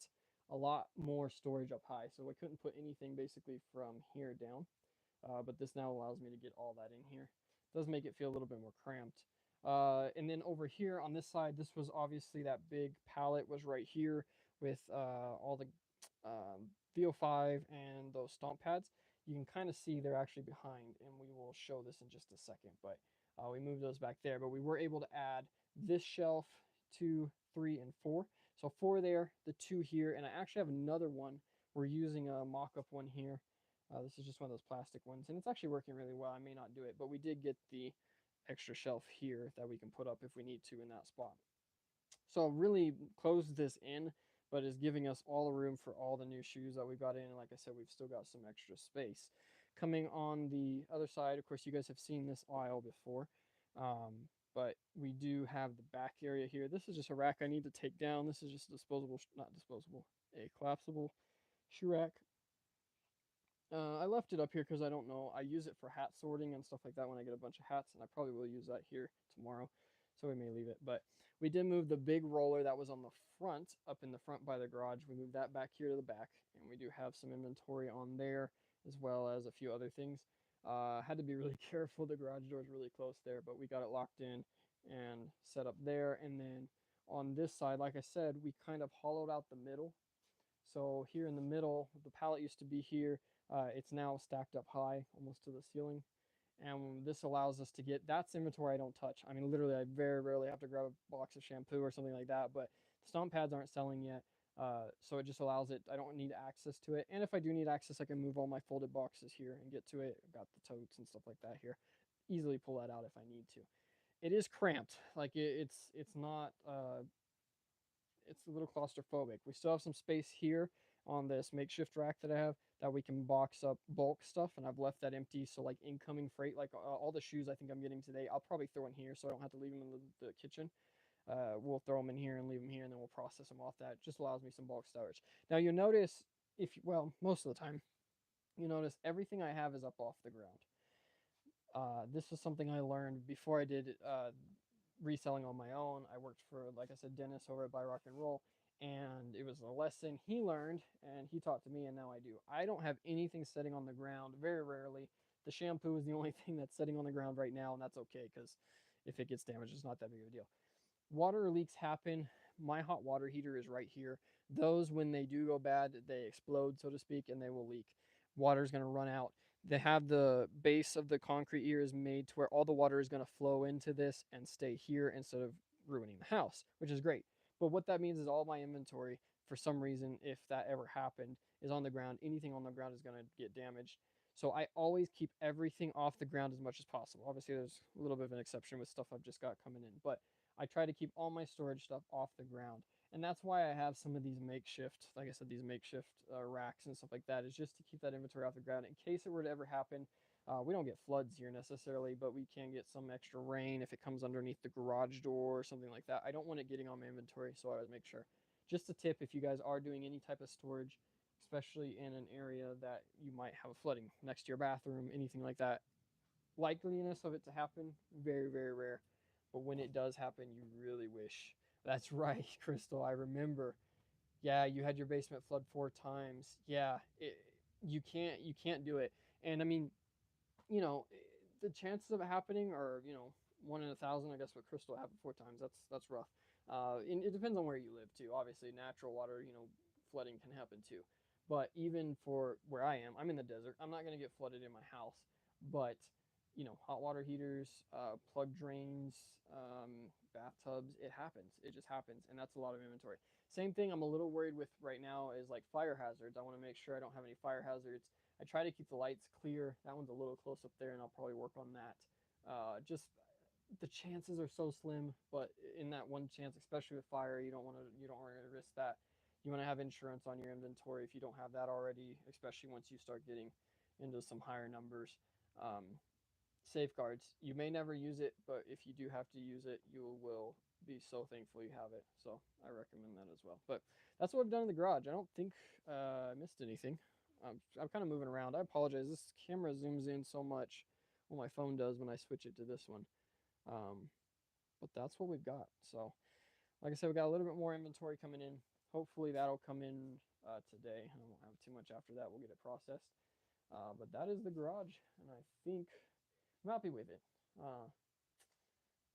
A: a lot more storage up high. So I couldn't put anything basically from here down. But this now allows me to get all that in here. It does make it feel a little bit more cramped. And then over here on this side, this was obviously that big pallet was right here with all the VO5 and those stomp pads. You can kind of see they're actually behind, and we will show this in just a second. But we moved those back there, but we were able to add this shelf, 2, 3, and 4. So 4 there, the 2 here, and I actually have another one. We're using a mock-up one here. This is just one of those plastic ones, and it's actually working really well. I may not do it, but we did get the extra shelf here that we can put up if we need to in that spot. So really closed this in, but is giving us all the room for all the new shoes that we've got in. And like I said, we've still got some extra space. Coming on the other side, of course, you guys have seen this aisle before, but we do have the back area here. This is just a rack I need to take down. This is just a disposable, not disposable, a collapsible shoe rack. I left it up here because I don't know. I use it for hat sorting and stuff like that when I get a bunch of hats, and I probably will use that here tomorrow, so we may leave it. But we did move the big roller that was on the front, up in the front by the garage. We moved that back here to the back, and we do have some inventory on there, as well as a few other things. Had to be really careful. The garage door is really close there, but we got it locked in and set up there. And then on this side, like I said, we kind of hollowed out the middle. So here in the middle, the pallet used to be here. It's now stacked up high, almost to the ceiling. And this allows us to get, that's inventory I don't touch. I mean, literally, I very rarely have to grab a box of shampoo or something like that, but the stomp pads aren't selling yet. So it just allows it, I don't need access to it. And if I do need access, I can move all my folded boxes here and get to it. I've got the totes and stuff like that here. Easily pull that out if I need to. It is cramped. Like it's not, it's a little claustrophobic. We still have some space here on this makeshift rack that I have that we can box up bulk stuff, and I've left that empty. So like incoming freight, like all the shoes I think I'm getting today, I'll probably throw in here so I don't have to leave them in the kitchen. We'll throw them in here and leave them here, and then we'll process them off that. It just allows me some bulk storage. Now you'll notice, well, most of the time, you notice everything I have is up off the ground. This is something I learned before I did reselling on my own. I worked for, like I said, Dennis over at Buy Rock and Roll, and it was a lesson he learned and he taught to me, and now I do. I don't have anything sitting on the ground, very rarely. The shampoo is the only thing that's sitting on the ground right now, and that's okay because if it gets damaged, it's not that big of a deal. Water leaks happen. My hot water heater is right here. Those, when they do go bad, they explode, so to speak, and they will leak. Water's going to run out. They have the base of the concrete here is made to where all the water is going to flow into this and stay here instead of ruining the house, which is great. But what that means is all my inventory for some reason, if that ever happened, is on the ground, anything on the ground is going to get damaged. So I always keep everything off the ground as much as possible. Obviously, there's a little bit of an exception with stuff I've just got coming in, but I try to keep all my storage stuff off the ground. And that's why I have some of these makeshift, like I said, these makeshift racks and stuff like that, is just to keep that inventory off the ground in case it were to ever happen. We don't get floods here necessarily, but we can get some extra rain if it comes underneath the garage door or something like that. I don't want it getting on my inventory, so I always make sure. Just a tip, if you guys are doing any type of storage, especially in an area that you might have a flooding next to your bathroom, anything like that, likeliness of it to happen, very, very rare. But when it does happen, you really wish. That's right, Crystal. I remember. Yeah, you had your basement flood 4 times. Yeah, you can't do it. And I mean, the chances of it happening are, 1 in 1,000. I guess what Crystal happened 4 times. That's rough. And it depends on where you live too. Obviously, natural water, flooding can happen too. But even for where I am, I'm in the desert. I'm not gonna get flooded in my house, but hot water heaters, plug drains, bathtubs, it happens. It just happens, and that's a lot of inventory. Same thing I'm a little worried with right now is like fire hazards. I want to make sure I don't have any fire hazards. I try to keep the lights clear. That one's a little close up there, and I'll probably work on that. Just the chances are so slim, but in that one chance, especially with fire, you don't want to risk that. You want to have insurance on your inventory if you don't have that already, especially once you start getting into some higher numbers. Safeguards. You may never use it, but if you do have to use it, you will be so thankful you have it. So I recommend that as well. But that's what I've done in the garage. I don't think I missed anything. I'm kind of moving around. I apologize. This camera zooms in so much. Well, my phone does when I switch it to this one. Um, but that's what we've got. So, like I said, we got a little bit more inventory coming in. Hopefully, that'll come in today. I won't have too much after that. We'll get it processed. But that is the garage, and I think I'm happy with it.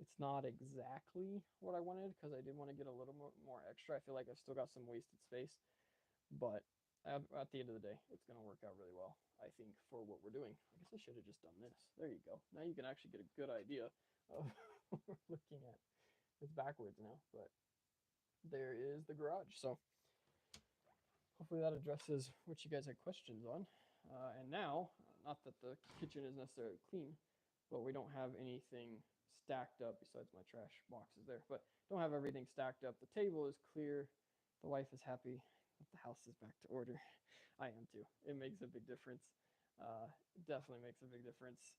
A: It's not exactly what I wanted because I did want to get a little more extra. I feel like I've still got some wasted space, but at the end of the day, it's going to work out really well, I think, for what we're doing. I guess I should have just done this. There you go. Now you can actually get a good idea of what we're looking at. It's backwards now, but there is the garage. So hopefully that addresses what you guys had questions on. And now, not that the kitchen is necessarily clean, but we don't have anything stacked up besides my trash boxes there. But don't have everything stacked up. The table is clear. The wife is happy. The house is back to order. I am too. It makes a big difference. It definitely makes a big difference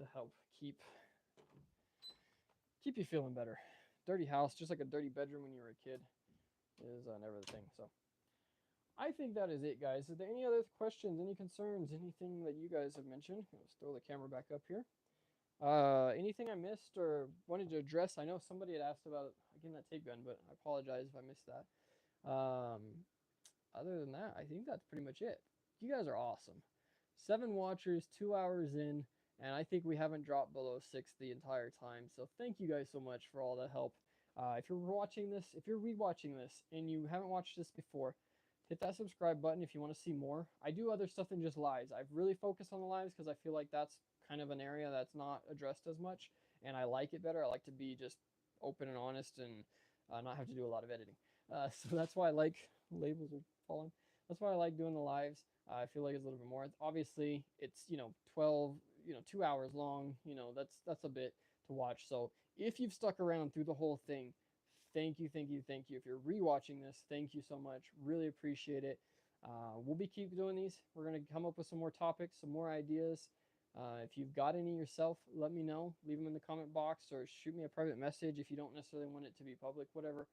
A: to help keep you feeling better. Dirty house, just like a dirty bedroom when you were a kid, is never the thing. So I think that is it, guys. Is there any other questions, any concerns, anything that you guys have mentioned? Let's throw the camera back up here. Anything I missed or wanted to address? I know somebody had asked about getting that tape gun, but I apologize if I missed that. Other than that, I think that's pretty much it. You guys are awesome. 7 watchers, 2 hours in, and I think we haven't dropped below 6 the entire time. So thank you guys so much for all the help. If you're watching this, if you're rewatching this and you haven't watched this before, hit that subscribe button if you want to see more. I do other stuff than just lives. I've really focused on the lives because I feel like that's kind of an area that's not addressed as much, and I like it better. I like to be just open and honest and not have to do a lot of editing. So that's why I like labels are falling. That's why I like doing the lives. I feel like it's a little bit more. Obviously, it's 12, 2 hours long. That's a bit to watch. So if you've stuck around through the whole thing, thank you, thank you, thank you. If you're rewatching this, thank you so much. Really appreciate it. We'll be keep doing these. We're gonna come up with some more topics, some more ideas. If you've got any yourself, let me know. Leave them in the comment box or shoot me a private message if you don't necessarily want it to be public, whatever.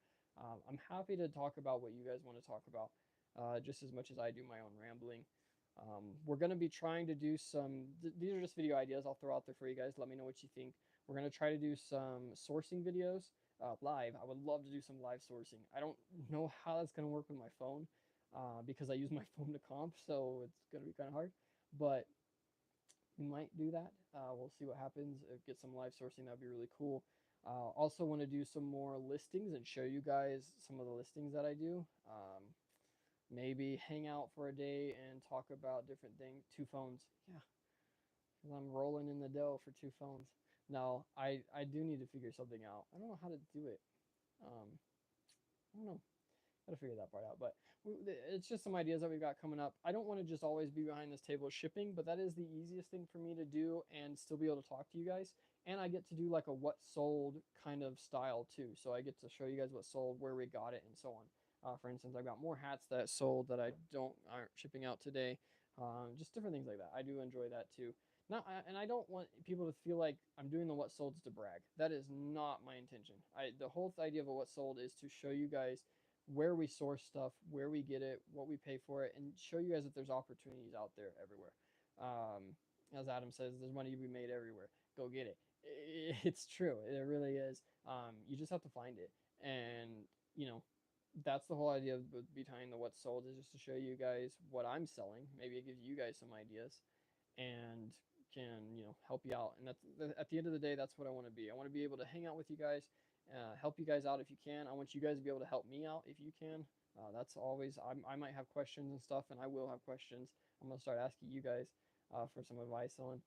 A: I'm happy to talk about what you guys want to talk about, just as much as I do my own rambling. We're going to be trying to do these are just video ideas I'll throw out there for you guys. Let me know what you think. We're going to try to do some sourcing videos live. I would love to do some live sourcing. I don't know how that's going to work with my phone because I use my phone to comp, so it's going to be kind of hard. But we might do that. We'll see what happens. Get some live sourcing. That'd be really cool. Also want to do some more listings and show you guys some of the listings that I do. Maybe hang out for a day and talk about different things. 2 phones. Yeah, because I'm rolling in the dough for 2 phones. No, I do need to figure something out. I don't know how to do it. I don't know. Gotta figure that part out. But it's just some ideas that we've got coming up. I don't want to just always be behind this table shipping, but that is the easiest thing for me to do and still be able to talk to you guys. And I get to do like a what sold kind of style too. So I get to show you guys what sold, where we got it, and so on. For instance, I've got more hats that sold that I don't aren't shipping out today. Just different things like that. I do enjoy that too. Not, and I don't want people to feel like I'm doing the what solds to brag. That is not my intention. The whole idea of a what sold is to show you guys where we source stuff, where we get it, what we pay for it, and show you guys that there's opportunities out there everywhere. As Adam says, there's money to be made everywhere. Go get it. It's true. It really is. You just have to find it, and you know that's the whole idea of behind the what's sold is just to show you guys what I'm selling. Maybe it gives you guys some ideas, and can help you out. And that's at the end of the day, that's what I want to be. I want to be able to hang out with you guys, help you guys out if you can. I want you guys to be able to help me out if you can. That's always I might have questions and stuff, and I will have questions. I'm gonna start asking you guys for some advice on,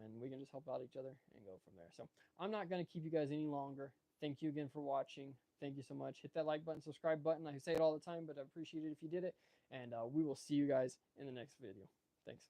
A: and we can just help out each other and go from there. So I'm not gonna keep you guys any longer. Thank you again for watching. Thank you so much. Hit that like button, subscribe button. I say it all the time, but I appreciate it if you did it. And we will see you guys in the next video. Thanks.